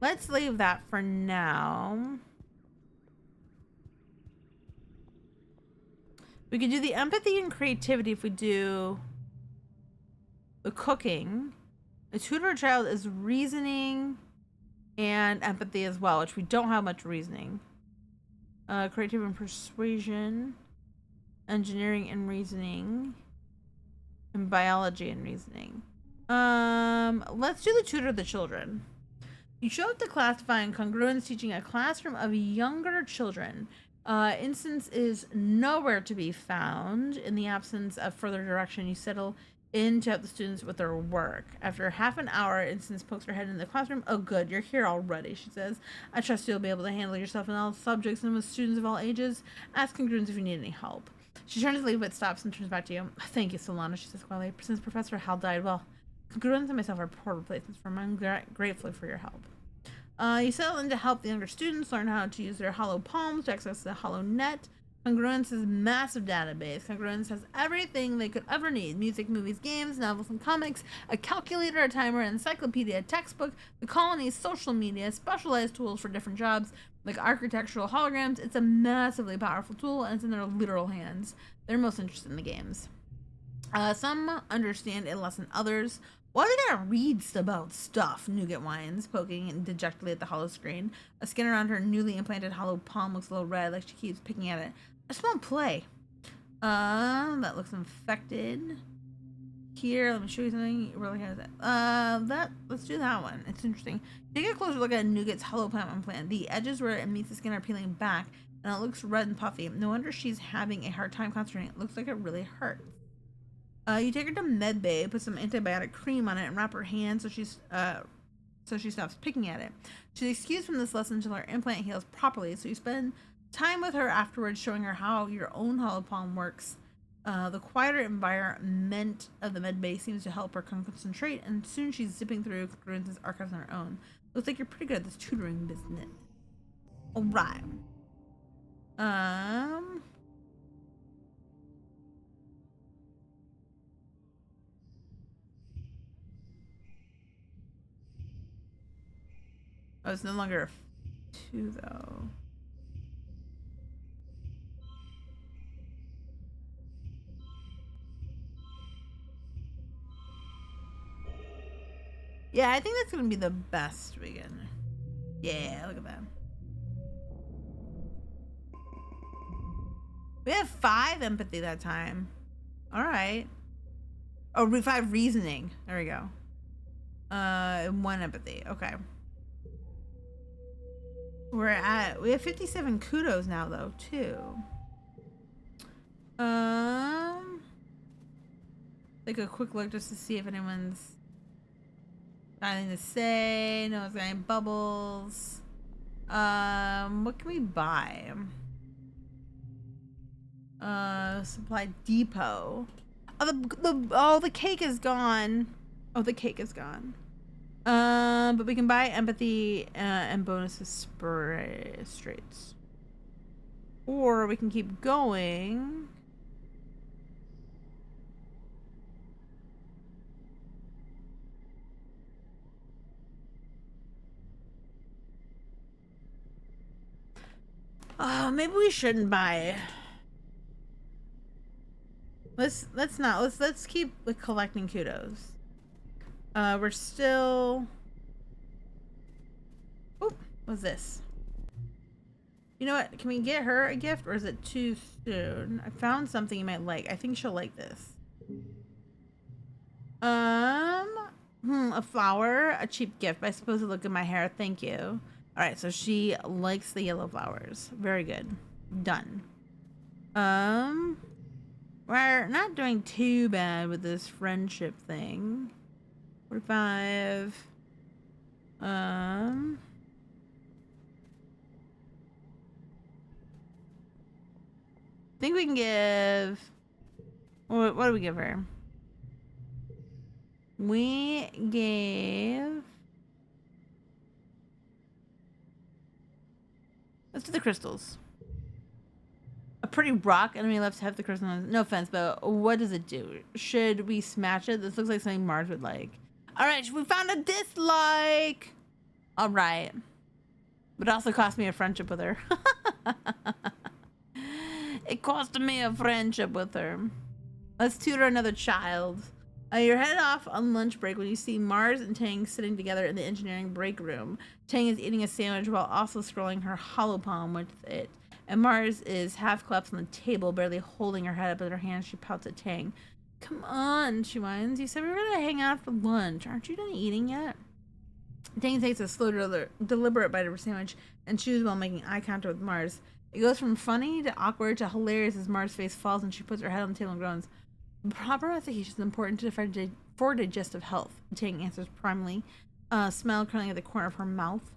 Let's leave that for now. We could do the empathy and creativity if we do the cooking. A tutor child is reasoning and empathy as well, which we don't have much reasoning. Creativity and persuasion, engineering and reasoning, and biology and reasoning. Let's do the tutor of the children. You show up to classifying congruence teaching a classroom of younger children. Instance is nowhere to be found. In the absence of further direction, you settle in to help the students with their work. After half an hour, Instance pokes her head in the classroom. Oh, good, you're here already, she says. I trust you'll be able to handle yourself in all subjects and with students of all ages. Ask congruence if you need any help. She turns to leave but stops and turns back to you. Thank you, Solana, she says quietly. Since Professor Hal died, well, congruence and myself are poor replacements for him. I'm grateful for your help. You settle in to help the younger students learn how to use their hollow palms to access the hollow net. Congruence's massive database. Congruence has everything they could ever need: music, movies, games, novels, and comics, a calculator, a timer, an encyclopedia, a textbook, the colony's social media, specialized tools for different jobs, like architectural holograms. It's a massively powerful tool, and it's in their literal hands. They're most interested in the games. Some understand it less than others. Why do they gotta read about stuff? Nougat whines, poking dejectedly at the hollow screen. A skin around her newly implanted hollow palm looks a little red, like she keeps picking at it. I just won't play. That looks infected. Here, let me show you something. Really has that. Let's do that one. It's interesting. Take a closer look at Nougat's hollow palm implant. The edges where it meets the skin are peeling back, and it looks red and puffy. No wonder she's having a hard time concentrating. It looks like it really hurts. You take her to medbay, put some antibiotic cream on it, and wrap her hand so she stops picking at it. She's excused from this lesson until her implant heals properly, so you spend time with her afterwards, showing her how your own hollow palm works. The quieter environment of the medbay seems to help her concentrate, and soon she's zipping through Congruence's archives on her own. Looks like you're pretty good at this tutoring business. Alright. Oh, it's no longer a 2 though. Yeah, I think that's gonna be the best we can. Yeah, look at that. We have 5 empathy that time. Alright. Oh, 5 reasoning. There we go. 1 empathy. Okay. We have 57 kudos now though, too. Take a quick look just to see if anyone's got anything to say. No one's got any bubbles. What can we buy? Supply depot. Oh, the cake is gone. Oh, the cake is gone. But we can buy empathy and bonuses straights. Or we can keep going. Maybe we shouldn't buy. Let's keep collecting kudos. We're still. Oh, what's this? You know what? Can we get her a gift, or is it too soon? I found something you might like. I think she'll like this. A flower, a cheap gift. I suppose it look in my hair. Thank you. All right, so she likes the yellow flowers. Very good. Done. We're not doing too bad with this friendship thing. 45. I think we can give. What do we give her? We gave. Let's do the crystals. A pretty rock enemy left to have the crystal. No offense, but what does it do? Should we smash it? This looks like something Mars would like. All right, we found a dislike. All right, but it also cost me a friendship with her. It cost me a friendship with her. Let's tutor another child. You're headed off on lunch break when you see Mars and Tang sitting together in the engineering break room. Tang is eating a sandwich while also scrolling her hollow palm with it. And Mars is half collapsed on the table, barely holding her head up with her hands. She pouts at Tang. Come on, she whines. You said we were going to hang out for lunch. Aren't you done eating yet? Tang takes a slow, deliberate bite of her sandwich and chews while making eye contact with Mars. It goes from funny to awkward to hilarious as Mars' face falls and she puts her head on the table and groans. Proper mastication is important for digestive health. Tang answers primally, smile curling at the corner of her mouth.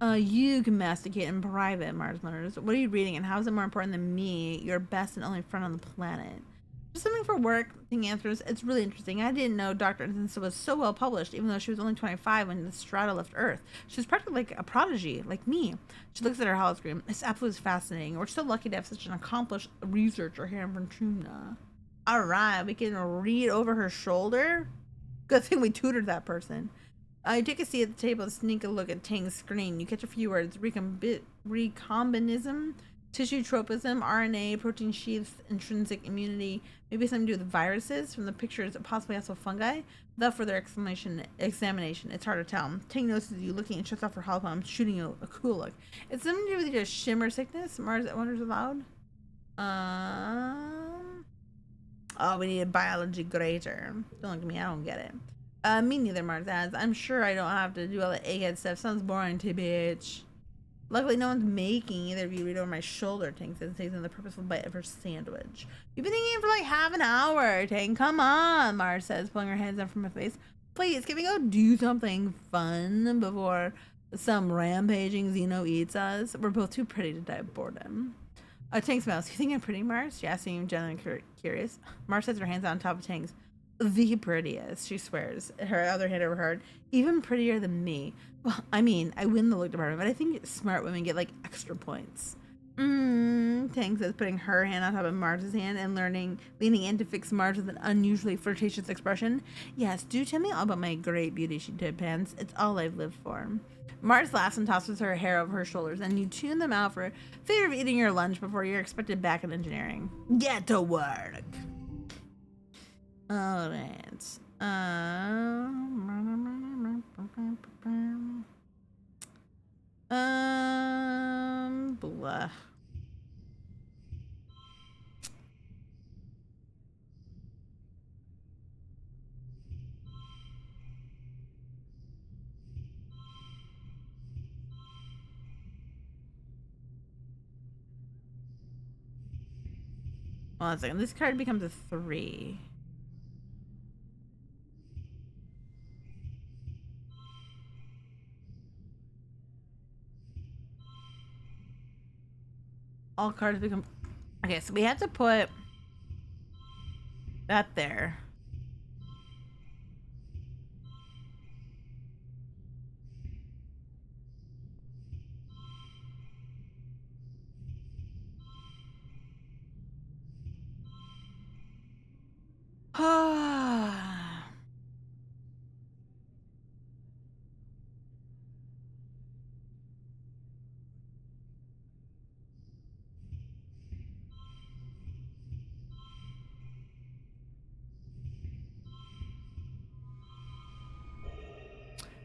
You can masticate in private, Mars mutters. What are you reading and how is it more important than me, your best and only friend on the planet? Just something for work, Ting answers. It's really interesting. I didn't know Dr. Instance was so well published, even though she was only 25 when the Strata left Earth. She was practically like a prodigy, like me. She looks at her holoscreen. It's absolutely fascinating. We're so lucky to have such an accomplished researcher here in Ventrumna. Alright, we can read over her shoulder. Good thing we tutored that person. You take a seat at the table and sneak a look at Tang's screen. You catch a few words. Recombinism, tissue tropism, RNA, protein sheaths, intrinsic immunity, maybe something to do with viruses. From the pictures, possibly also fungi. Without further examination, it's hard to tell. Tang notices you looking and shuts off her holopalm, shooting you a cool look. It's something to do with your shimmer sickness, Mars wonders aloud. Oh, we need a biology grader. Don't look at me, I don't get it. Me neither, Mars adds. I'm sure I don't have to do all the egghead stuff. Sounds boring, TBH. Luckily, no one's making either of you read over my shoulder, Tang says, taking another purposeful bite of her sandwich. You've been eating for like half an hour, Tang. Come on, Mars says, pulling her hands down from her face. Please, can we go do something fun before some rampaging Xeno eats us? We're both too pretty to die of boredom. Tang smiles. You think I'm pretty, Mars? She asks, seeming genuinely curious. Mars sets her hands on top of Tang's. The prettiest, she swears, her other hand over her heart. Even prettier than me. Well, I mean, I win the look department, but I think smart women get like extra points. Tang says, putting her hand on top of Mars's hand and leaning in to fix Mars with an unusually flirtatious expression. Yes, do tell me all about my great beauty, she deadpans. It's all I've lived for. Mars laughs and tosses her hair over her shoulders, and you tune them out for fear of eating your lunch before you're expected back in engineering. Get to work! Alright. Blah. Hold on a second. This card becomes a 3. All cards become... Okay, so we have to put that there.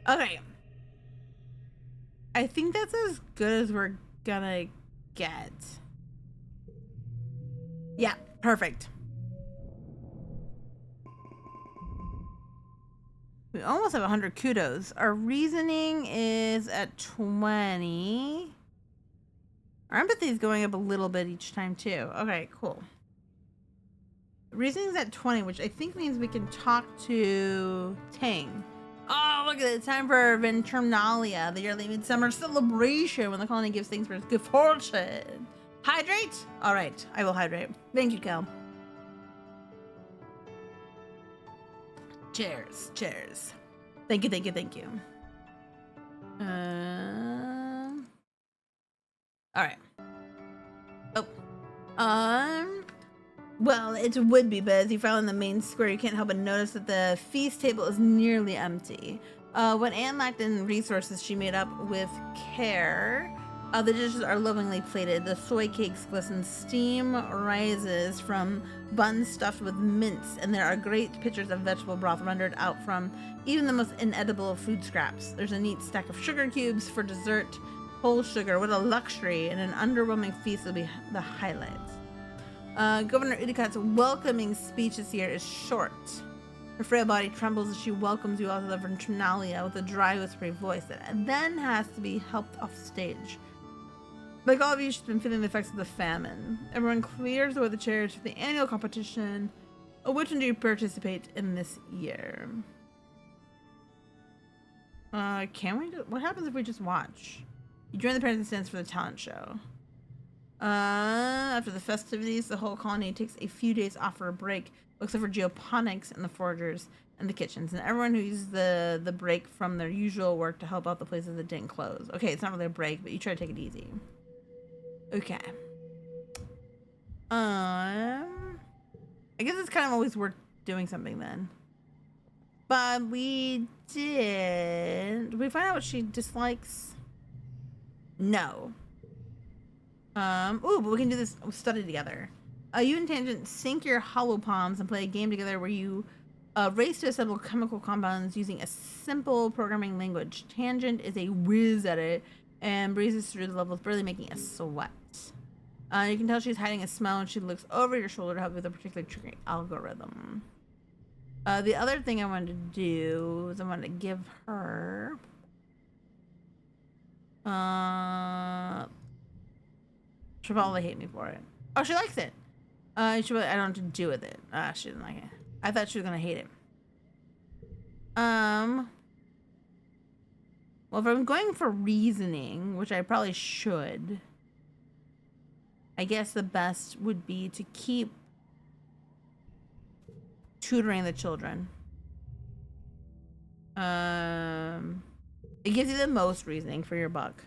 Okay. I think that's as good as we're gonna get. Yeah, perfect. We almost have 100 kudos. Our reasoning is at 20. Our empathy is going up a little bit each time too. Okay, cool. Reasoning's at 20, which I think means we can talk to Tang. Oh, look at it. It's time for Venturnalia, the yearly midsummer celebration when the colony gives thanks for its good fortune. Hydrate? All right, I will hydrate. Thank you, Kel. Cheers, cheers. Thank you, thank you, thank you. All right. Oh. Well, it would be, but as you follow in the main square, you can't help but notice that the feast table is nearly empty. When Anne lacked in resources she made up with care, the dishes are lovingly plated. The soy cakes glisten. Steam rises from buns stuffed with mince, and there are great pitchers of vegetable broth rendered out from even the most inedible food scraps. There's a neat stack of sugar cubes for dessert. Whole sugar, what a luxury, and an underwhelming feast will be the highlights. Governor Udicot's welcoming speech this year is short. Her frail body trembles as she welcomes you all to the Venturnalia with a dry, whispery voice that then has to be helped off stage. Like all of you, she's been feeling the effects of the famine. Everyone clears away the chairs for the annual competition. Which one do you participate in this year? Can we? What happens if we just watch? You join the parents and stands for the talent show. After the festivities, the whole colony takes a few days off for a break, except for geoponics and the foragers and the kitchens, and everyone who uses the break from their usual work to help out the places that didn't close. Okay, it's not really a break, but you try to take it easy. Okay. I guess it's kind of always worth doing something then. But we did we find out what she dislikes? No. Ooh, but we can do this study together. You and Tangent sync your hollow palms and play a game together where you race to assemble chemical compounds using a simple programming language. Tangent is a whiz at it and breezes through the levels, barely making a sweat. You can tell she's hiding a smile when she looks over your shoulder to help with a particular triggering algorithm. The other thing I wanted to do is I wanted to give her... she'll probably hate me for it. Oh, she likes it. I don't know what to do with it. She didn't like it. I thought she was gonna hate it. Well, if I'm going for reasoning, which I probably should, I guess the best would be to keep tutoring the children. It gives you the most reasoning for your buck.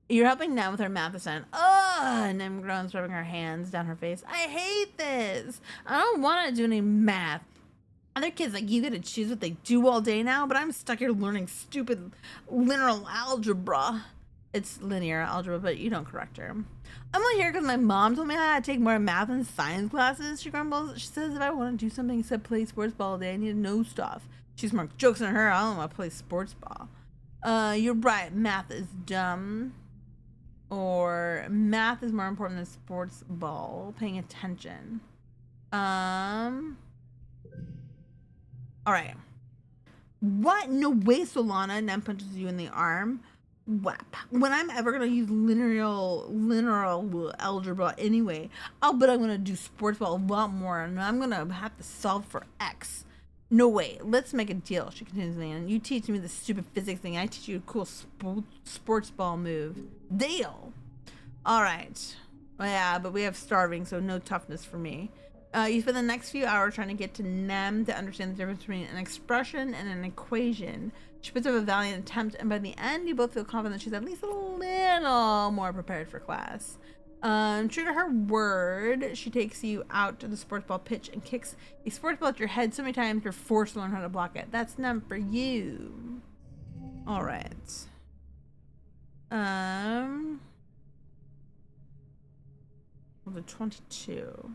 You're helping Nam with her math assignment. Ugh! Nam groans, rubbing her hands down her face. I hate this. I don't want to do any math. Other kids like you get to choose what they do all day now, but I'm stuck here learning stupid linear algebra. It's linear algebra, but you don't correct her. I'm only here because my mom told me I had to take more math and science classes, she grumbles. She says if I want to do something except play sports ball all day, I need to know stuff. She's more jokes on her. I don't want to play sports ball. You're right. Math is dumb. Or math is more important than sports ball. Paying attention. Alright. What? No way, Solana. Nam punches you in the arm. Whap. When I'm ever gonna use linear algebra anyway, I'll bet I'm gonna do sports ball a lot more, and I'm gonna have to solve for X. No way. Let's make a deal. She continues, and you teach me the stupid physics thing. I teach you a cool sports ball move. Deal. All right. Well, yeah, but we have starving, so no toughness for me. You spend the next few hours trying to get to Nem to understand the difference between an expression and an equation. She puts up a valiant attempt, and by the end, you both feel confident that she's at least a little more prepared for class. True to her word, she takes you out to the sports ball pitch and kicks a sports ball at your head so many times you're forced to learn how to block it. That's Nem for you. All right. The 22.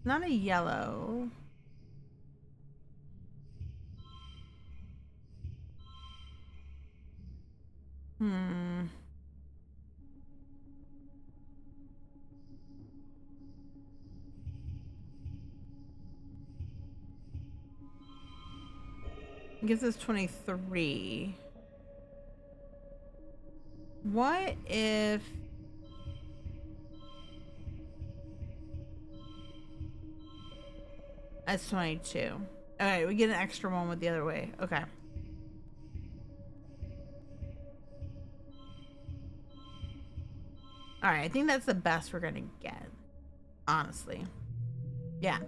Not a yellow. I guess it's 23. What if... That's 22. Alright, we get an extra one with the other way. Okay. Alright, I think that's the best we're gonna get. Honestly. Yeah.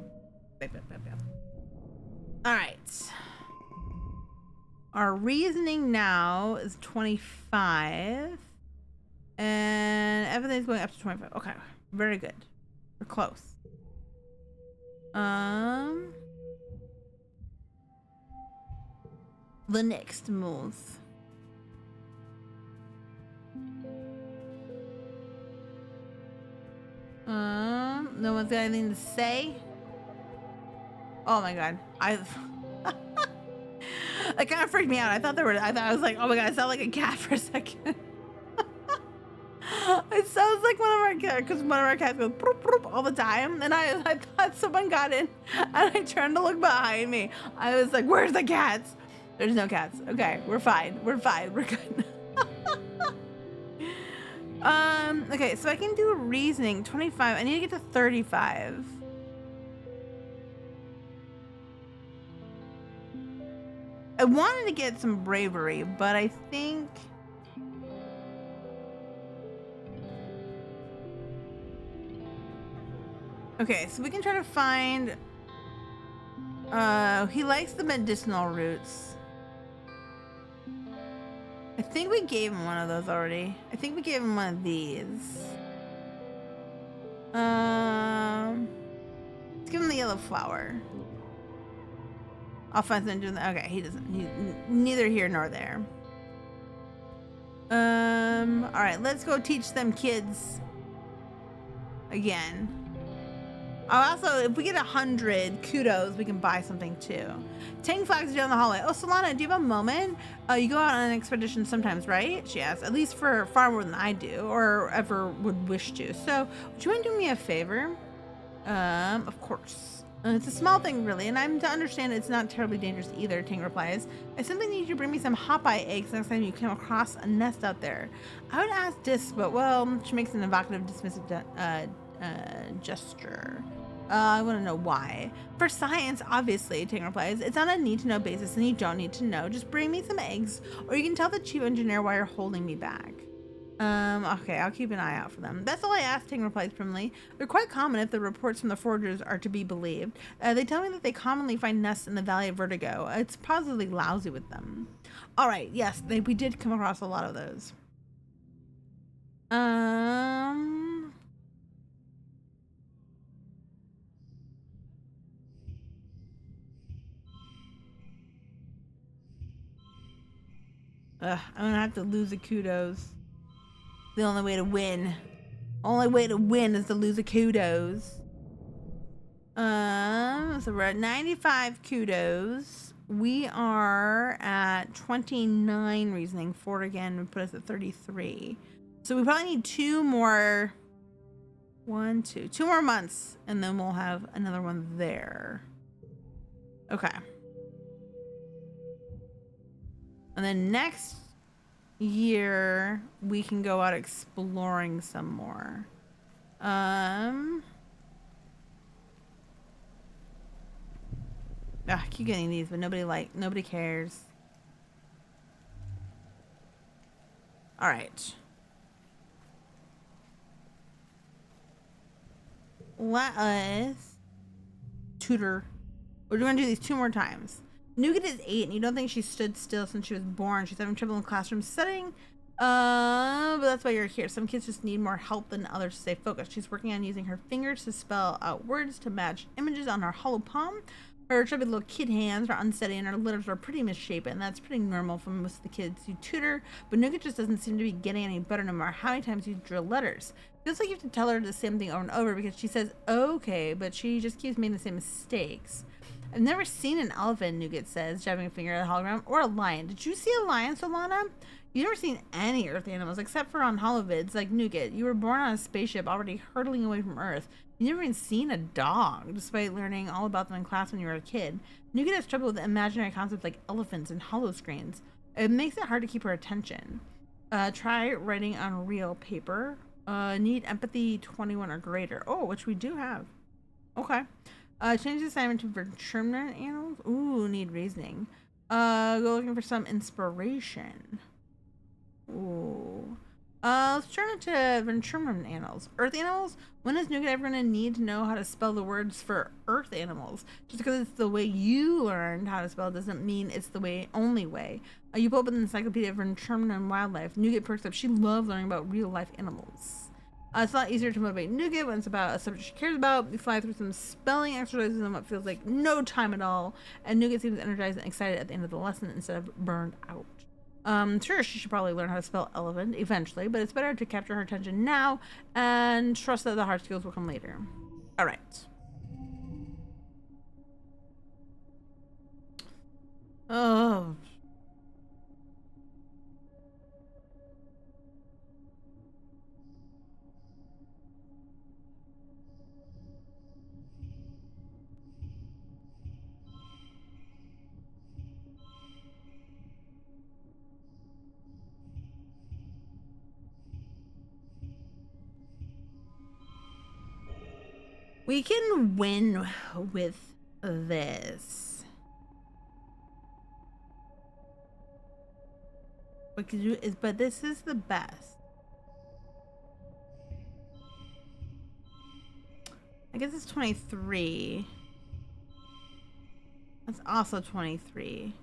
Alright. Our reasoning now is 25. And everything's going up to 25. Okay. Very good. We're close. The next move. No one's got anything to say? Oh my god. It kind of freaked me out. I thought I was like, oh my god, I sound like a cat for a second. It sounds like one of our cats, because one of our cats goes broop, broop, all the time, and I thought someone got in, and I turned to look behind me. I was like, where's the cats? There's no cats. Okay, we're fine. We're fine. We're good. Okay, so I can do reasoning, 25. I need to get to 35. I wanted to get some bravery, but I think... Okay, so we can try to find... he likes the medicinal roots. I think we gave him one of those already. I think we gave him one of these. Let's give him the yellow flower. I'll find something doing that. Okay, he doesn't. He's neither here nor there. All right, let's go teach them kids again. Also, if we get 100 kudos, we can buy something too. Tang flags down the hallway. Oh, Solana, do you have a moment? You go out on an expedition sometimes, right? She asks. At least for far more than I do, or ever would wish to. So, would you mind doing me a favor? Of course. It's a small thing, really, and I'm to understand it's not terribly dangerous either, Ting replies. I simply need you to bring me some hop-eye eggs next time you come across a nest out there. I would ask Dis, but, well, she makes an evocative, dismissive gesture. I want to know why. For science, obviously, Ting replies. It's on a need-to-know basis, and you don't need to know. Just bring me some eggs, or you can tell the chief engineer why you're holding me back. Okay, I'll keep an eye out for them. That's all I asked, Ting replies primly. They're quite common if the reports from the foragers are to be believed. They tell me that they commonly find nests in the Valley of Vertigo. It's positively lousy with them. All right, yes, we did come across a lot of those. I'm gonna have to lose the kudos. The only way to win. Only way to win is to lose the kudos. So we're at 95 kudos. We are at 29 reasoning. 4 again would put us at 33. So we probably need 2 more. 2 more months, and then we'll have another one there. Okay. And then next year we can go out exploring some more. I keep getting these, but nobody cares. All right. Let us tutor. We're going to do these 2 more times. Nougat is 8, and you don't think she stood still since she was born. She's having trouble in the classroom setting. But that's why you're here. Some kids just need more help than others to stay focused. She's working on using her fingers to spell out words to match images on her hollow palm. Her chubby little kid hands are unsteady, and her letters are pretty misshapen. That's pretty normal for most of the kids you tutor. But Nougat just doesn't seem to be getting any better no matter how many times you drill letters. Feels like you have to tell her the same thing over and over because she says okay, but she just keeps making the same mistakes. I've never seen an elephant, Nougat says, jabbing a finger at a hologram, or a lion. Did you see a lion, Solana? You've never seen any Earth animals except for on holovids like Nougat. You were born on a spaceship already hurtling away from Earth. You've never even seen a dog, despite learning all about them in class when you were a kid. Nougat has trouble with imaginary concepts like elephants and holoscreens. It makes it hard to keep her attention. Try writing on real paper. Need empathy 21 or greater. Oh, which we do have. Okay. Change the assignment to Verchurman animals. Ooh, need reasoning. Go looking for some inspiration. Ooh. Let's turn it to Verchurman animals. Earth animals? When is Nougat ever going to need to know how to spell the words for Earth animals? Just because it's the way you learned how to spell doesn't mean it's the only way. You pull up an encyclopedia of Verchurman and wildlife. Nougat perks up. She loves learning about real life animals. It's a lot easier to motivate Nougat when it's about a subject she cares about. We fly through some spelling exercises in what feels like no time at all, and Nougat seems energized and excited at the end of the lesson instead of burned out. Sure, she should probably learn how to spell elephant eventually, but it's better to capture her attention now and trust that the hard skills will come later. All right. Oh. We can win with this. But this is the best. I guess it's 23. That's also 23.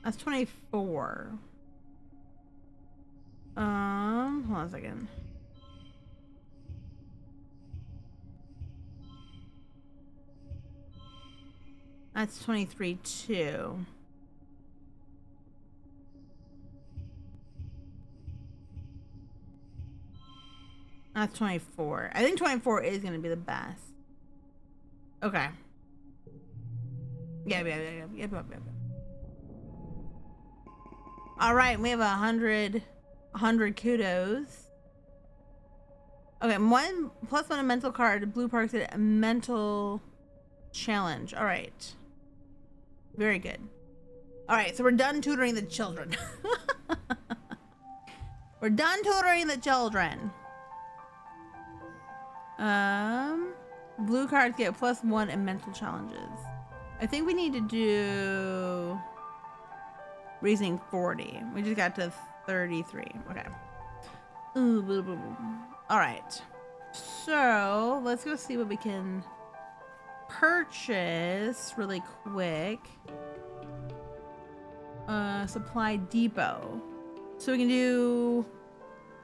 That's 24. Hold on a second. That's 23 too. That's 24. I think 24 is going to be the best. Okay. Yep. All right, we have 100 kudos. Okay, +1 a mental card. Blue Parks a mental challenge. All right. Very good. All right, so we're done tutoring the children. We're done tutoring the children. Blue cards get +1 in mental challenges. I think we need to do reasoning 40. We just got to 33. Okay. All right. So let's go see what we can purchase really quick. Supply depot. So we can do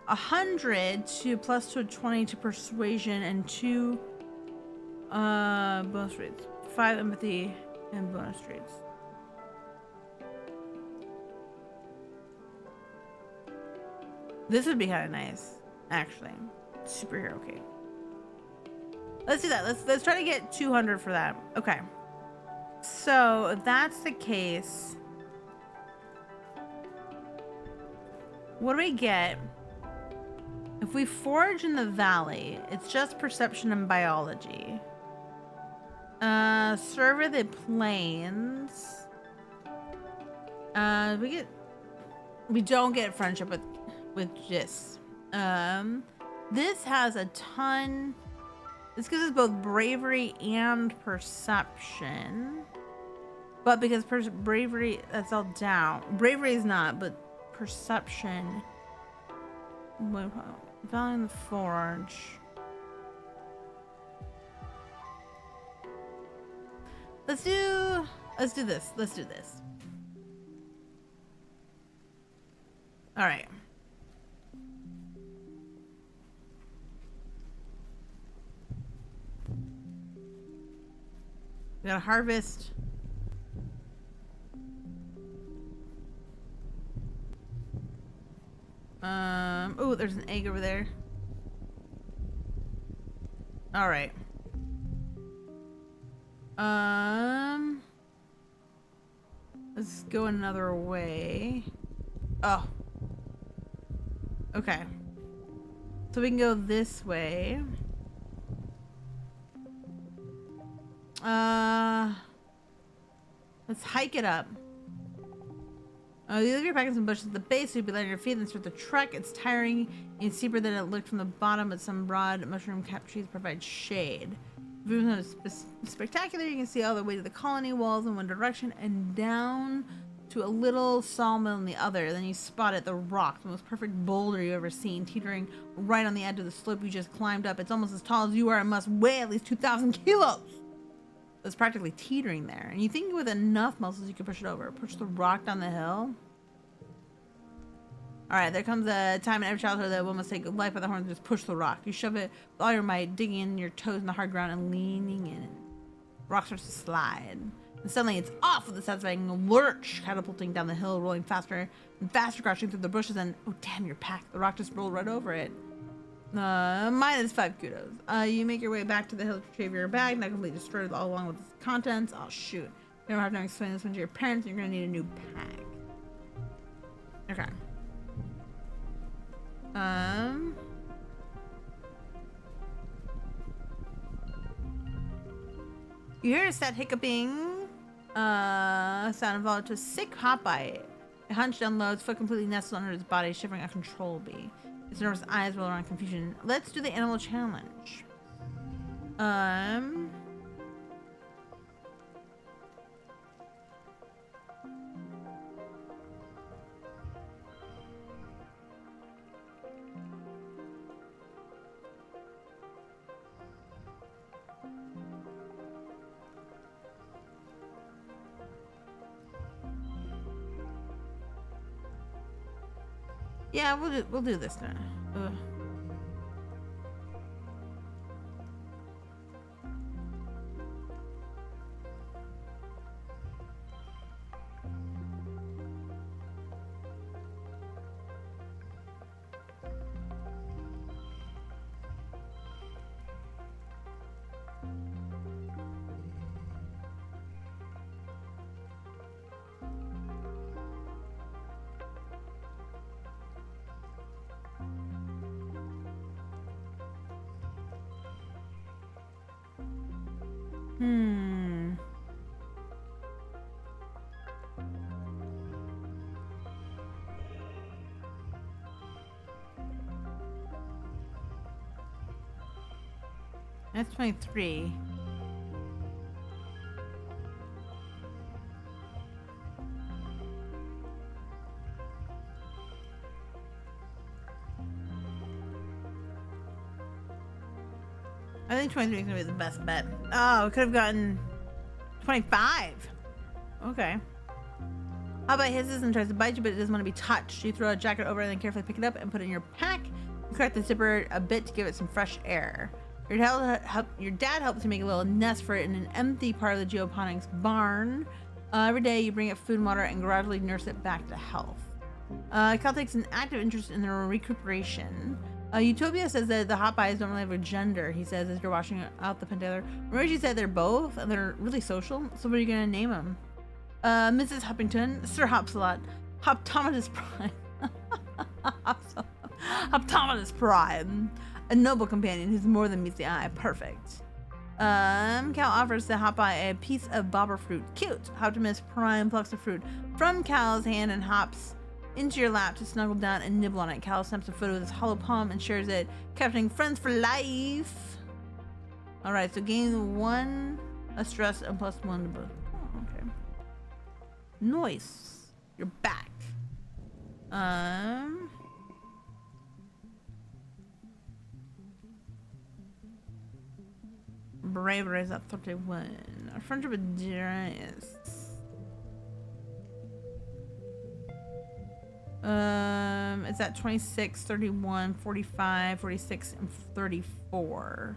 100 to +2 20 to persuasion and 2 bonus traits, 5 empathy and bonus traits. This would be kind of nice, actually. Superhero cape. Let's do that. Let's try to get 200 for that. Okay. So if that's the case, what do we get? If we forage in the valley, it's just perception and biology. Survey the plains. We don't get friendship with Gis. This has a ton. This gives us both bravery and perception. But because bravery, that's all down. Bravery is not, but perception. Valley in the Forge. Let's do this. All right. We gotta harvest. Oh, there's an egg over there. All right. Let's go another way. Oh. Okay. So we can go this way. Let's hike it up. You leave your pack in some bushes at the base, so you'll be letting your feet and start the trek. It's tiring and steeper than it looked from the bottom, but some broad mushroom-capped trees provide shade. If it's not spectacular, you can see all the way to the colony walls in one direction and down to a little sawmill in the other. Then you spot it, the rock, the most perfect boulder you've ever seen, teetering right on the edge of the slope you just climbed up. It's almost as tall as you are and must weigh at least 2,000 kilos. It's practically teetering there. And you think with enough muscles you can push it over. Push the rock down the hill. Alright, there comes a time in every childhood that one must take life by the horns and just push the rock. You shove it with all your might, digging in your toes in the hard ground and leaning in. The rock starts to slide. And suddenly it's off with a satisfying lurch, catapulting down the hill, rolling faster and faster, crashing through the bushes, and oh damn, you're packed. The rock just rolled right over it. -5 kudos. You make your way back to the hill to retrieve your bag, not completely destroyed all along with its contents. Oh shoot. You don't have to explain this one to your parents, you're gonna need a new pack. Okay. You hear a sad hiccuping sound involved to a sick hot bite It hunched down low, its foot completely nestled under its body, shivering uncontrollably. Its nervous eyes roll around in confusion. Let's do the animal challenge. Yeah, we'll do this now. Ugh. That's 23. I think 23 is gonna be the best bet. Oh, we could have gotten 25. Okay. How about his and tries to bite you, but it doesn't want to be touched. You throw a jacket over it and then carefully pick it up and put it in your pack. You crack the zipper a bit to give it some fresh air. Your dad helps you make a little nest for it in an empty part of the geoponics barn. Every day you bring it food and water and gradually nurse it back to health. Cal takes an active interest in their recuperation. Utopia says that the hot eyes don't really have a gender, he says, as you're washing out the pentalar. Roji said they're both, and they're really social, so what are you going to name them? Mrs. Huppington, Sir Hopsalot, Hoptometus Prime. Hoptometus Prime. A noble companion who's more than meets the eye. Perfect. Cal offers to Hopeye a piece of bobber fruit. Cute. Optimus Prime plucks the fruit from Cal's hand and hops into your lap to snuggle down and nibble on it. Cal snaps a photo with his hollow palm and shares it, capturing friends for life. Alright, so gain 1 a stress and plus 1 to both. Oh, okay. Nice. You're back. Bravery is at 31. Our friendship with Darius. It's at 26, 31, 45, 46, and 34.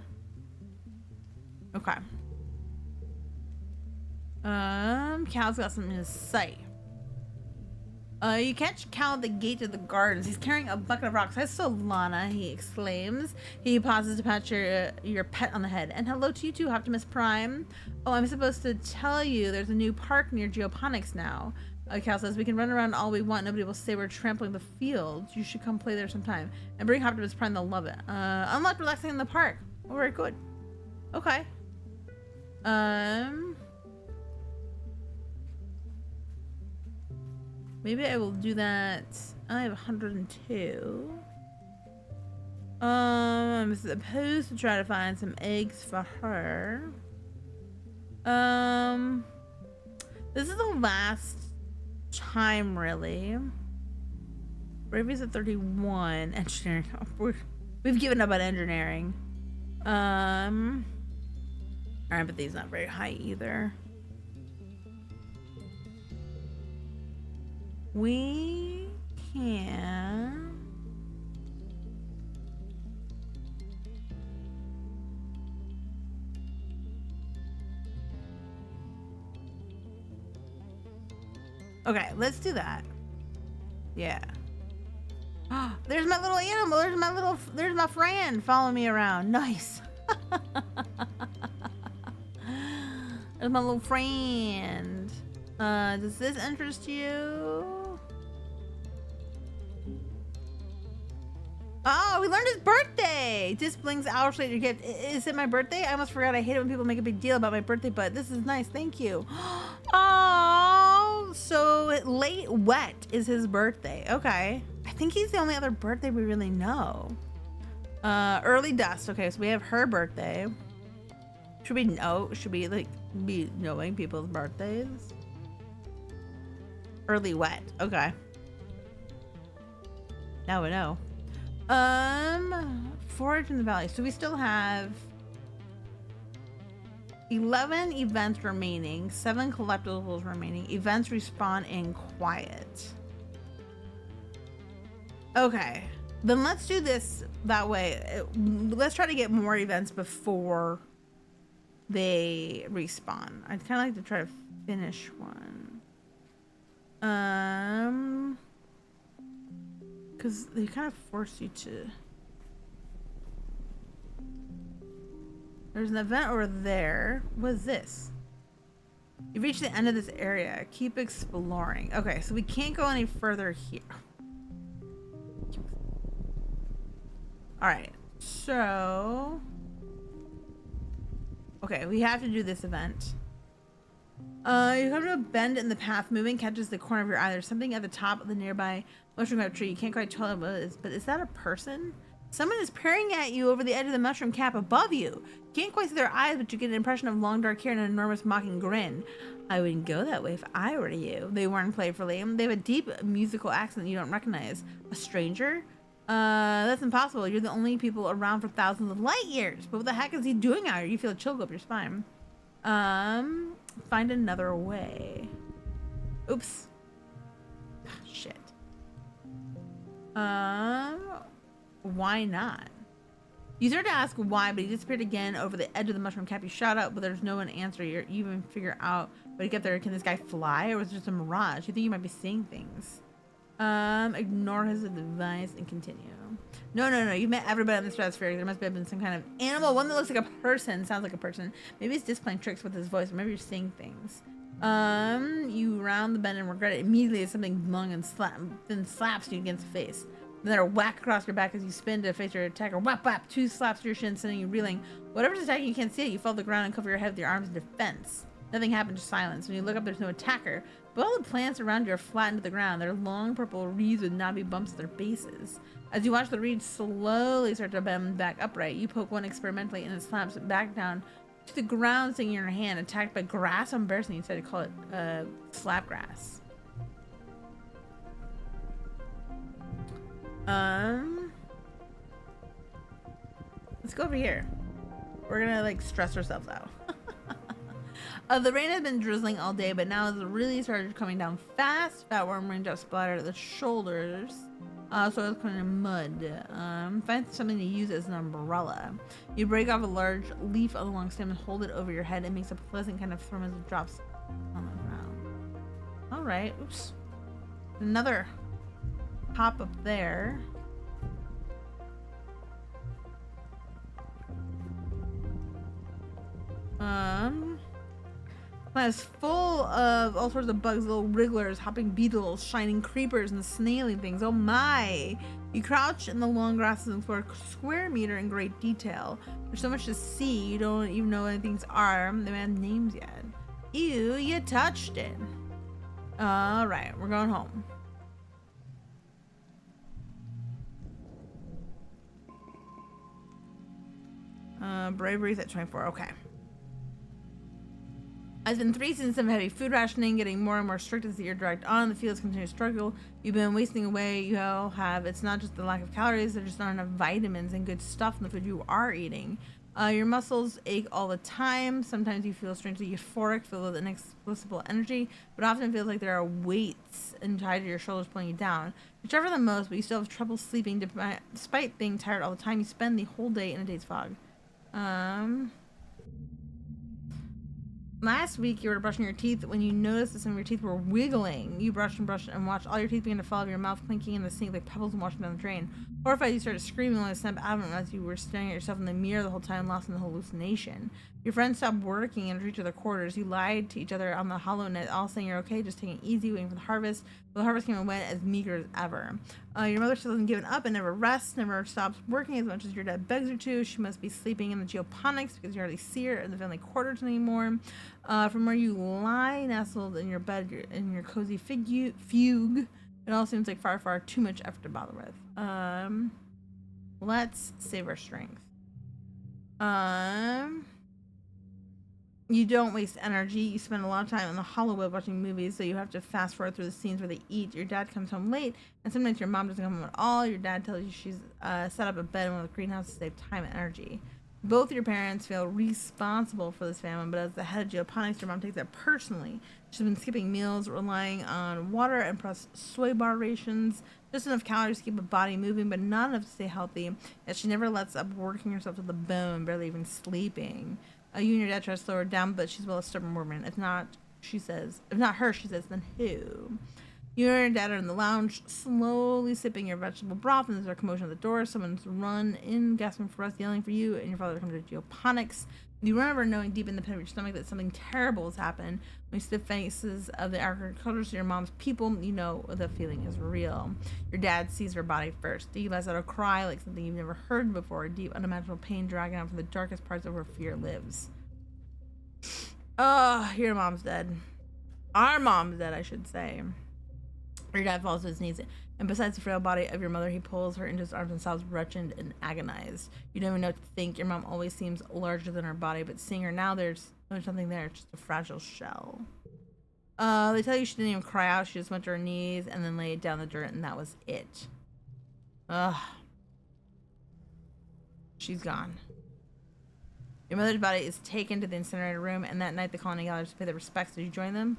Okay. Cal's got something to say. You catch Cal at the gate of the gardens. He's carrying a bucket of rocks. Hi, Solana, he exclaims. He pauses to pat your pet on the head. And hello to you too, Optimus Prime. Oh, I'm supposed to tell you there's a new park near Geoponics now. Cal says, we can run around all we want. Nobody will say we're trampling the fields. You should come play there sometime. And bring Optimus Prime, they'll love it. Unlock relaxing in the park. Oh, very good. Okay. Maybe I will do that. I have 102. I'm supposed to try to find some eggs for her. This is the last time, really. Bravery's at 31. Engineering. We've given up on engineering. Our empathy's not very high either. We can... Okay, let's do that. Yeah. There's my little animal. There's my friend following me around. Nice. There's my little friend. Does this interest you? Oh, we learned his birthday. Just blinks hours later. Your gift. Is it my birthday? I almost forgot. I hate it when people make a big deal about my birthday, but this is nice. Thank you. Oh, so late wet is his birthday. Okay. I think he's the only other birthday we really know. Early dusk. Okay, so we have her birthday. Should we like be knowing people's birthdays? Early wet. Okay. Now we know. Forage in the valley. So we still have 11 events remaining, 7 collectibles remaining. Events respawn in quiet. Okay, then let's do this that way. Let's try to get more events before they respawn. I'd kind of like to try to finish one. Because they kind of force you to. There's an event over there. What is this? You've reached the end of this area. Keep exploring. Okay, so we can't go any further here. Alright, so... Okay, we have to do this event. You come to a bend in the path. Moving catches the corner of your eye. There's something at the top of the nearby mushroom cap tree. You can't quite tell what it is, but is that a person? Someone is peering at you over the edge of the mushroom cap above you. You can't quite see their eyes, but you get an impression of long dark hair and an enormous mocking grin. I wouldn't go that way if I were you. They warn playfully. They have a deep musical accent you don't recognize. A stranger? That's impossible. You're the only people around for thousands of light years. But what the heck is he doing out here? You feel a chill go up your spine. Find another way. Oops. Shit. Why not? You start to ask why, but he disappeared again over the edge of the mushroom cap. You shout out, but there's no one to answer. You even figure out, but you get there, can this guy fly, or was it just a mirage? You think you might be seeing things. Ignore his advice and continue. No. You met everybody on the stratosphere. There must have been some kind of animal. One that looks like a person. Sounds like a person. Maybe he's just playing tricks with his voice, or maybe you're seeing things. You round the bend and regret it immediately as something long and then slaps you against the face. And then a whack across your back as you spin to face your attacker. Whap whap! 2 slaps to your shin, sending you reeling. Whatever's attacking you can't see it. You fall to the ground and cover your head with your arms in defense. Nothing happened, just silence. When you look up, there's no attacker. But all the plants around you are flattened to the ground. They're long purple reeds with knobby bumps at their bases. As you watch the reeds slowly start to bend back upright, you poke one experimentally and it slaps it back down to the ground, sticking in your hand. Attacked by grass. I'm embarrassing you decided to call it slap grass. Let's go over here. We're gonna like stress ourselves out. The rain has been drizzling all day, but now it's really started coming down fast. Fat worm raindrops splattered at the shoulders. So it's kind of mud. Find something to use as an umbrella. You break off a large leaf on the long stem and hold it over your head. It makes a pleasant kind of thrum as it drops on the ground. All right. Oops. Another hop up there. It's full of all sorts of bugs, little wrigglers, hopping beetles, shining creepers, and snaily things. Oh my! You crouch in the long grasses and explore a square meter in great detail. There's so much to see, you don't even know what things are. They don't have names yet. Ew, you touched it. Alright, we're going home. Bravery's at 24. Okay. It's been 3 seasons of heavy food rationing, getting more and more strict as the year dragged on. The fields continue to struggle. You've been wasting away. You all have. It's not just the lack of calories. There's just not enough vitamins and good stuff in the food you are eating. Your muscles ache all the time. Sometimes you feel strangely euphoric, filled with inexplicable energy, but often feels like there are weights tied to your shoulders pulling you down. You suffer the most, but you still have trouble sleeping despite being tired all the time. You spend the whole day in a day's fog. Last week you were brushing your teeth when you noticed that some of your teeth were wiggling. You brushed and watched all your teeth begin to fall out of your mouth, clinking in the sink like pebbles washing down the drain. Horrified, you started screaming when a snap out of it as you were staring at yourself in the mirror the whole time, lost in the hallucination. Your friends stop working and retreat to their quarters. You lied to each other on the hollow net, all saying you're okay, just taking it easy, waiting for the harvest. But the harvest came and went as meager as ever. Your mother still hasn't given up and never rests, never stops working as much as your dad begs her to. She must be sleeping in the geoponics because you hardly see her in the family quarters anymore. From where you lie, nestled in your bed, in your cozy fugue, it all seems like far, far too much effort to bother with. Let's save our strength. You don't waste energy. You spend a lot of time in the hollow web watching movies, so you have to fast forward through the scenes where they eat. Your dad comes home late, and sometimes your mom doesn't come home at all. Your dad tells you she's set up a bed in one of the greenhouses to save time and energy. Both your parents feel responsible for this famine, but as the head of geoponics, your mom takes it personally. She's been skipping meals, relying on water and processed soy bar rations, just enough calories to keep a body moving, but not enough to stay healthy. Yet she never lets up working herself to the bone, barely even sleeping. You and your dad try to slow her down, but she's well a stubborn woman. If not, she says, if not her, she says, then who? You and your dad are in the lounge, slowly sipping your vegetable broth, and there's a commotion at the door. Someone's run in, gasping for rest, yelling for you, and your father comes to geoponics. You remember knowing deep in the pit of your stomach that something terrible has happened. When you see the faces of the agriculturists, your mom's people, you know the feeling is real. Your dad sees her body first. He lets out a cry like something you've never heard before, a deep, unimaginable pain dragging out from the darkest parts of where fear lives. Oh, your mom's dead. Our mom's dead, I should say. Your dad falls to his knees, and besides the frail body of your mother, he pulls her into his arms and sobs, wretched and agonized. You don't even know what to think. Your mom always seems larger than her body, but seeing her now, there's something there. It's just a fragile shell. They tell you she didn't even cry out. She just went to her knees and then laid down the dirt, and that was it. Ugh. She's gone. Your mother's body is taken to the incinerator room, and that night the colony gathers to pay their respects. Did you join them?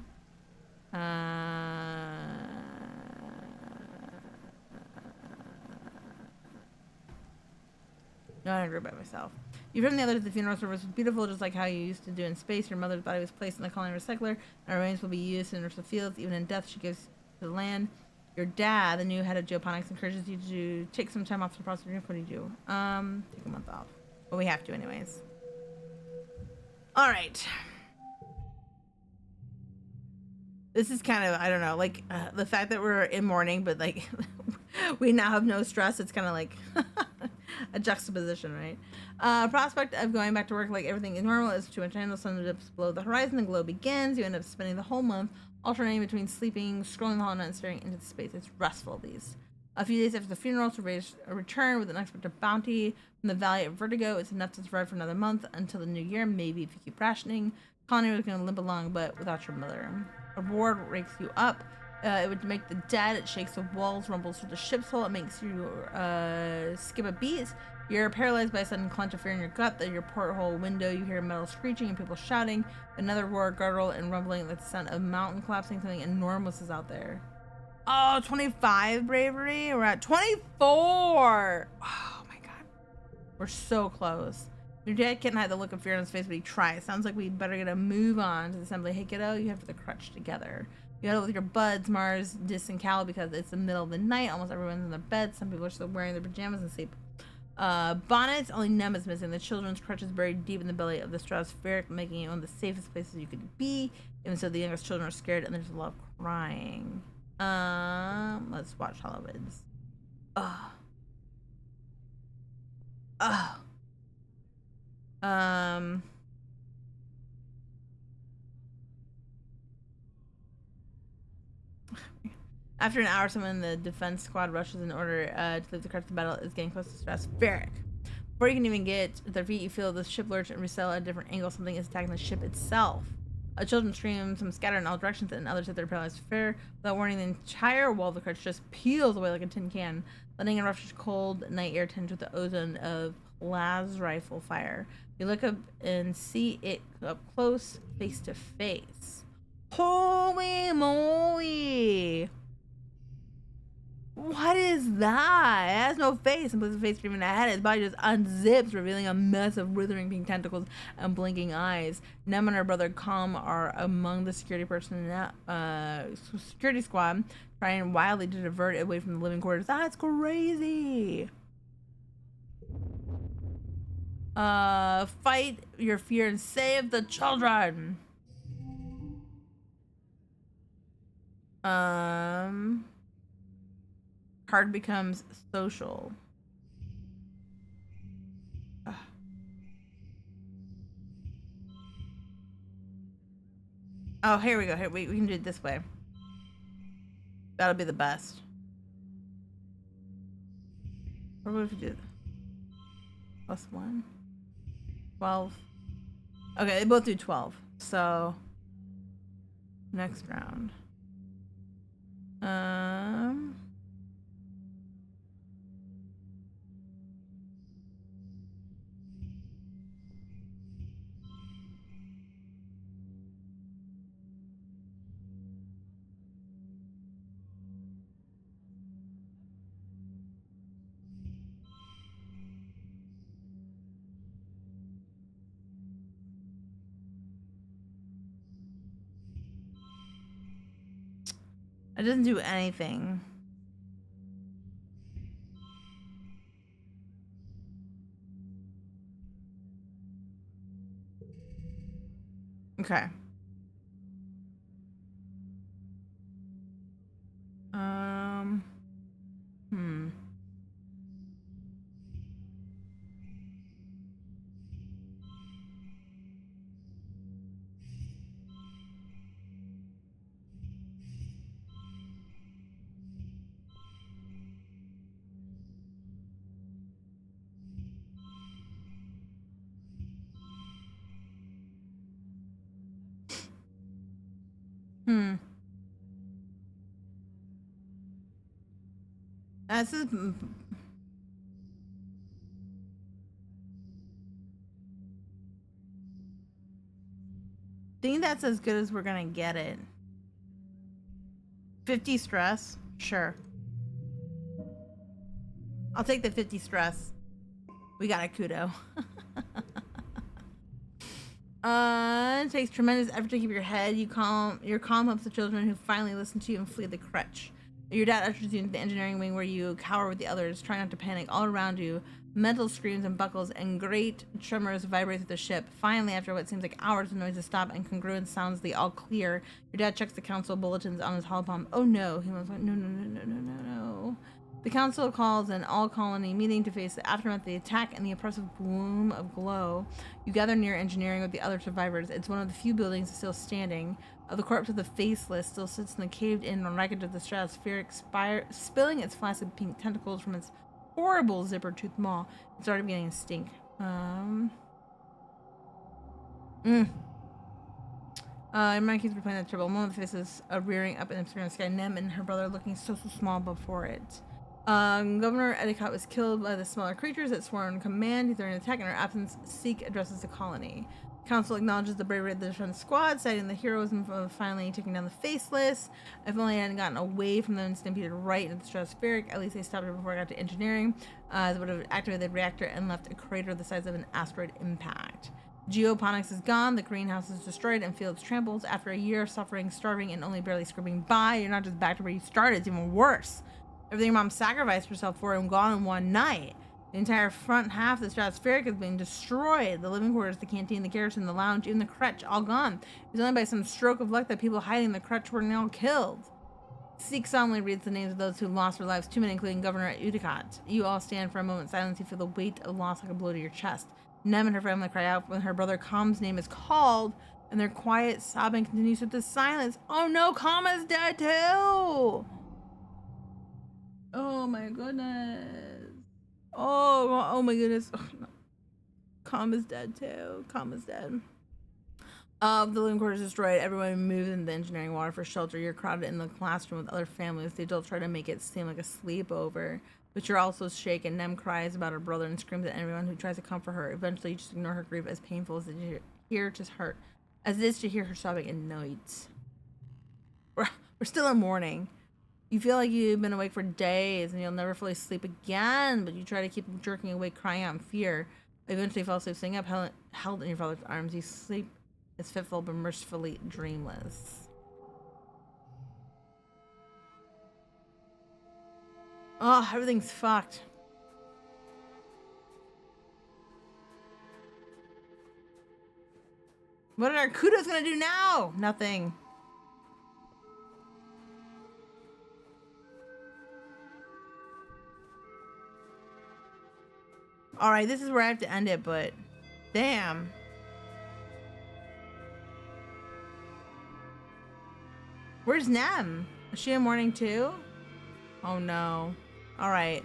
No, I agree by myself. You've heard the others. The funeral service was beautiful, just like how you used to do in space. Your mother's body was placed in the colony recycler, and her remains will be used in the fields. Even in death, she gives to the land. Your dad, the new head of geoponics, encourages you to take some time off to process. What do you do? Take a month off. Well, we have to anyways. All right. This is kind of, I don't know, like the fact that we're in mourning, but like we now have no stress. It's kind of like a juxtaposition, right? Prospect of going back to work like everything is normal is too much. The sun dips below the horizon, the glow begins. You end up spending the whole month alternating between sleeping, scrolling the hollow net, and staring into the space. It's restful, these. A few days after the funeral, surveyors return with an unexpected bounty from the Valley of Vertigo. It's enough to survive for another month until the new year, maybe if you keep rationing. Colony was going to limp along, but without your mother. A reward wakes you up. It would make the dead. It shakes the walls, rumbles through the ship's hull. It makes you skip a beat. You're paralyzed by a sudden clench of fear in your gut. At your porthole window, you hear metal screeching and people shouting. Another roar, guttural, and rumbling like the sound of mountain collapsing. Something enormous is out there. Oh, 25 bravery. We're at 24. Oh my god. We're so close. Your dad can't hide the look of fear on his face, but he tries. Sounds like we better get a move on to the assembly. Hey kiddo, you have the crutch together. You huddle with your buds, Mars, Dis, and Cal because it's the middle of the night. Almost everyone's in their bed. Some people are still wearing their pajamas and sleep. Bonnets, only Nem is missing. The children's crutches buried deep in the belly of the stratospheric, making it one of the safest places you could be. Even so, the youngest children are scared and there's a lot of crying. Let's watch HoloVids. After an hour, someone in the defense squad rushes in order to leave the crutch. The battle is getting close to stratospheric. Before you can even get to their feet, you feel the ship lurch and resettle at a different angle. Something is attacking the ship itself. Children scream, some scatter in all directions, and others hit their paralyzed fear. Without warning, the entire wall of the crutch just peels away like a tin can, letting in rush cold night air tinged with the ozone of las rifle fire. You look up and see it up close, face to face. Holy moly! What is that? It has no face and puts the face even ahead. His body just unzips, revealing a mess of withering pink tentacles and blinking eyes. Nem and her brother Calm are among the security security squad, trying wildly to divert it away from the living quarters. That's crazy. Fight your fear and save the children. Card becomes social. Oh, here we go. Here we can do it this way. That'll be the best. Or what if we do +1? 12. Okay, they both do 12. So next round. It doesn't do anything. Okay. Hmm. This is. Think that's as good as we're gonna get it. 50 stress? Sure. I'll take the 50 stress. We got a kudo. It takes tremendous effort to keep your head. Your calm helps the children who finally listen to you and flee the crutch. Your dad ushers you into the engineering wing where you cower with the others, try not to panic. All around you, metal screams and buckles and great tremors vibrate through the ship. Finally, after what seems like hours, the noises stop and congruence sounds the all clear. Your dad checks the council bulletins on his holopalm. Oh no, he was like, no. The council calls an all-colony meeting to face the aftermath of the attack and the oppressive bloom of glow. You gather near engineering with the other survivors. It's one of the few buildings still standing. The corpse of the Faceless still sits in the caved-in wreckage of the stratospheric spire, spilling its flaccid pink tentacles from its horrible zipper-toothed maw. It's already beginning to stink. My kids were playing that trouble. One of the faces rearing up in the sky. Nem and her brother looking so small before it. Governor Etiquette was killed by the smaller creatures that swore on command during an attack. In her absence, Seek addresses the colony. Council acknowledges the bravery of the defense squad, citing the heroism of finally taking down the Faceless. If only I hadn't gotten away from them and stampeded right into the stratospheric, at least they stopped it before I got to engineering. They would have activated the reactor and left a crater the size of an asteroid impact. Geoponics is gone, the greenhouse is destroyed, and fields trampled. After a year of suffering, starving, and only barely scraping by, you're not just back to where you started, it's even worse. Everything your mom sacrificed herself for and gone in one night. The entire front half of the stratospheric has been destroyed. The living quarters, the canteen, the garrison, the lounge, even the crutch, all gone. It was only by some stroke of luck that people hiding in the crutch were now killed. Seek solemnly reads the names of those who lost their lives, 2 men, including Governor Udicat. You all stand for a moment silence. You feel the weight of loss like a blow to your chest. Nem and her family cry out when her brother Calm's name is called, and their quiet sobbing continues with the silence. Oh no, Calm is dead too! Oh my goodness. Oh my goodness. Oh, no. Calm is dead too. Calm is dead. The living quarters destroyed. Everyone moves into the engineering water for shelter. You're crowded in the classroom with other families. The adults try to make it seem like a sleepover, but you're also shaken. Nem cries about her brother and screams at everyone who tries to comfort her. Eventually, you just ignore her grief, as painful as it is to hear her sobbing at night. We're still in mourning. You feel like you've been awake for days and you'll never fully sleep again, but you try to keep jerking awake, crying out in fear. Eventually, you fall asleep, sitting up, held in your father's arms. You sleep as fitful but mercifully dreamless. Oh, everything's fucked. What are our kudos gonna do now? Nothing. All right, this is where I have to end it, but damn. Where's Nem? Is she in morning too? Oh no. All right.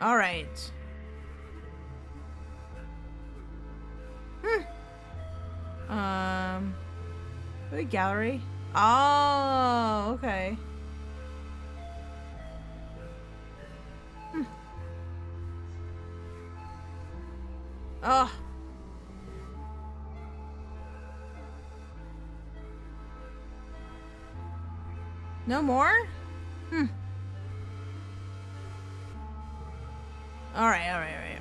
All right. Wait, gallery. Oh, okay. Oh. No more? All right, all right, all right.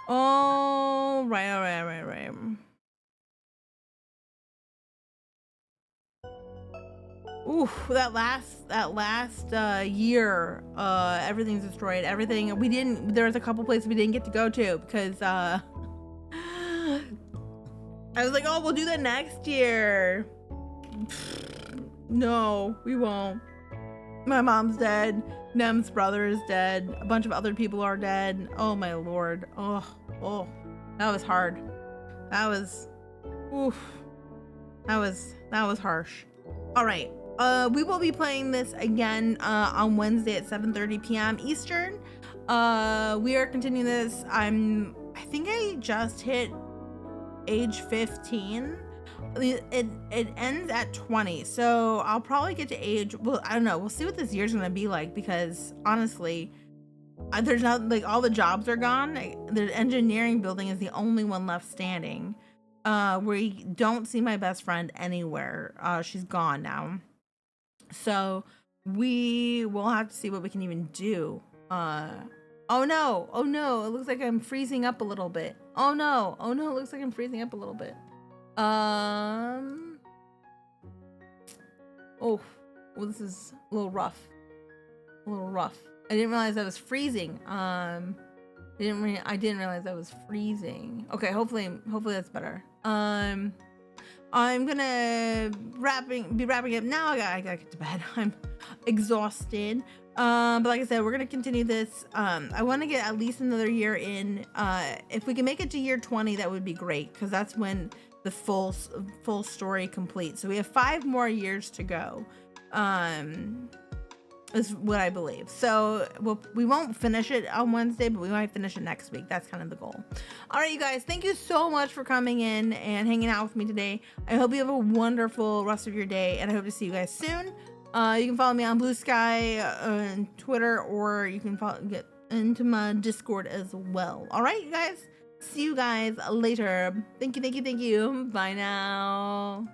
Oh, right, all right, all right, right. Ooh, that last year, everything's destroyed. Everything there was a couple places we didn't get to go to because I was like, oh, we'll do that next year. No, we won't. My mom's dead. Nem's brother is dead. A bunch of other people are dead. Oh my lord. Oh, that was hard. That was, oof. That was harsh. All right. We will be playing this again on Wednesday at 7:30 p.m. Eastern. We are continuing this. I think I just hit age 15. It ends at 20, so I'll probably get to age, well, I don't know, we'll see what this year's gonna be like, because honestly there's not, like, all the jobs are gone. The engineering building is the only one left standing. We don't see my best friend anywhere. She's gone now, so we will have to see what we can even do. Oh no, it looks like I'm freezing up a little bit. Oh no, it looks like I'm freezing up a little bit. Oh, well, this is a little rough. I didn't realize I was freezing. I didn't realize I was freezing. Okay, hopefully that's better. I'm gonna be wrapping up now. I gotta get to bed. I'm exhausted. But like I said, we're gonna continue this. I want to get at least another year in. If we can make it to year 20, that would be great, because that's when the full story completes. So we have 5 more years to go. Is what I believe. So we won't finish it on Wednesday, but we might finish it next week. That's kind of the goal. All right, you guys, thank you so much for coming in and hanging out with me today. I hope you have a wonderful rest of your day, and I hope to see you guys soon. You can follow me on Blue Sky on Twitter, or you can get into my Discord as well. All right, you guys. See you guys later. Thank you. Bye now.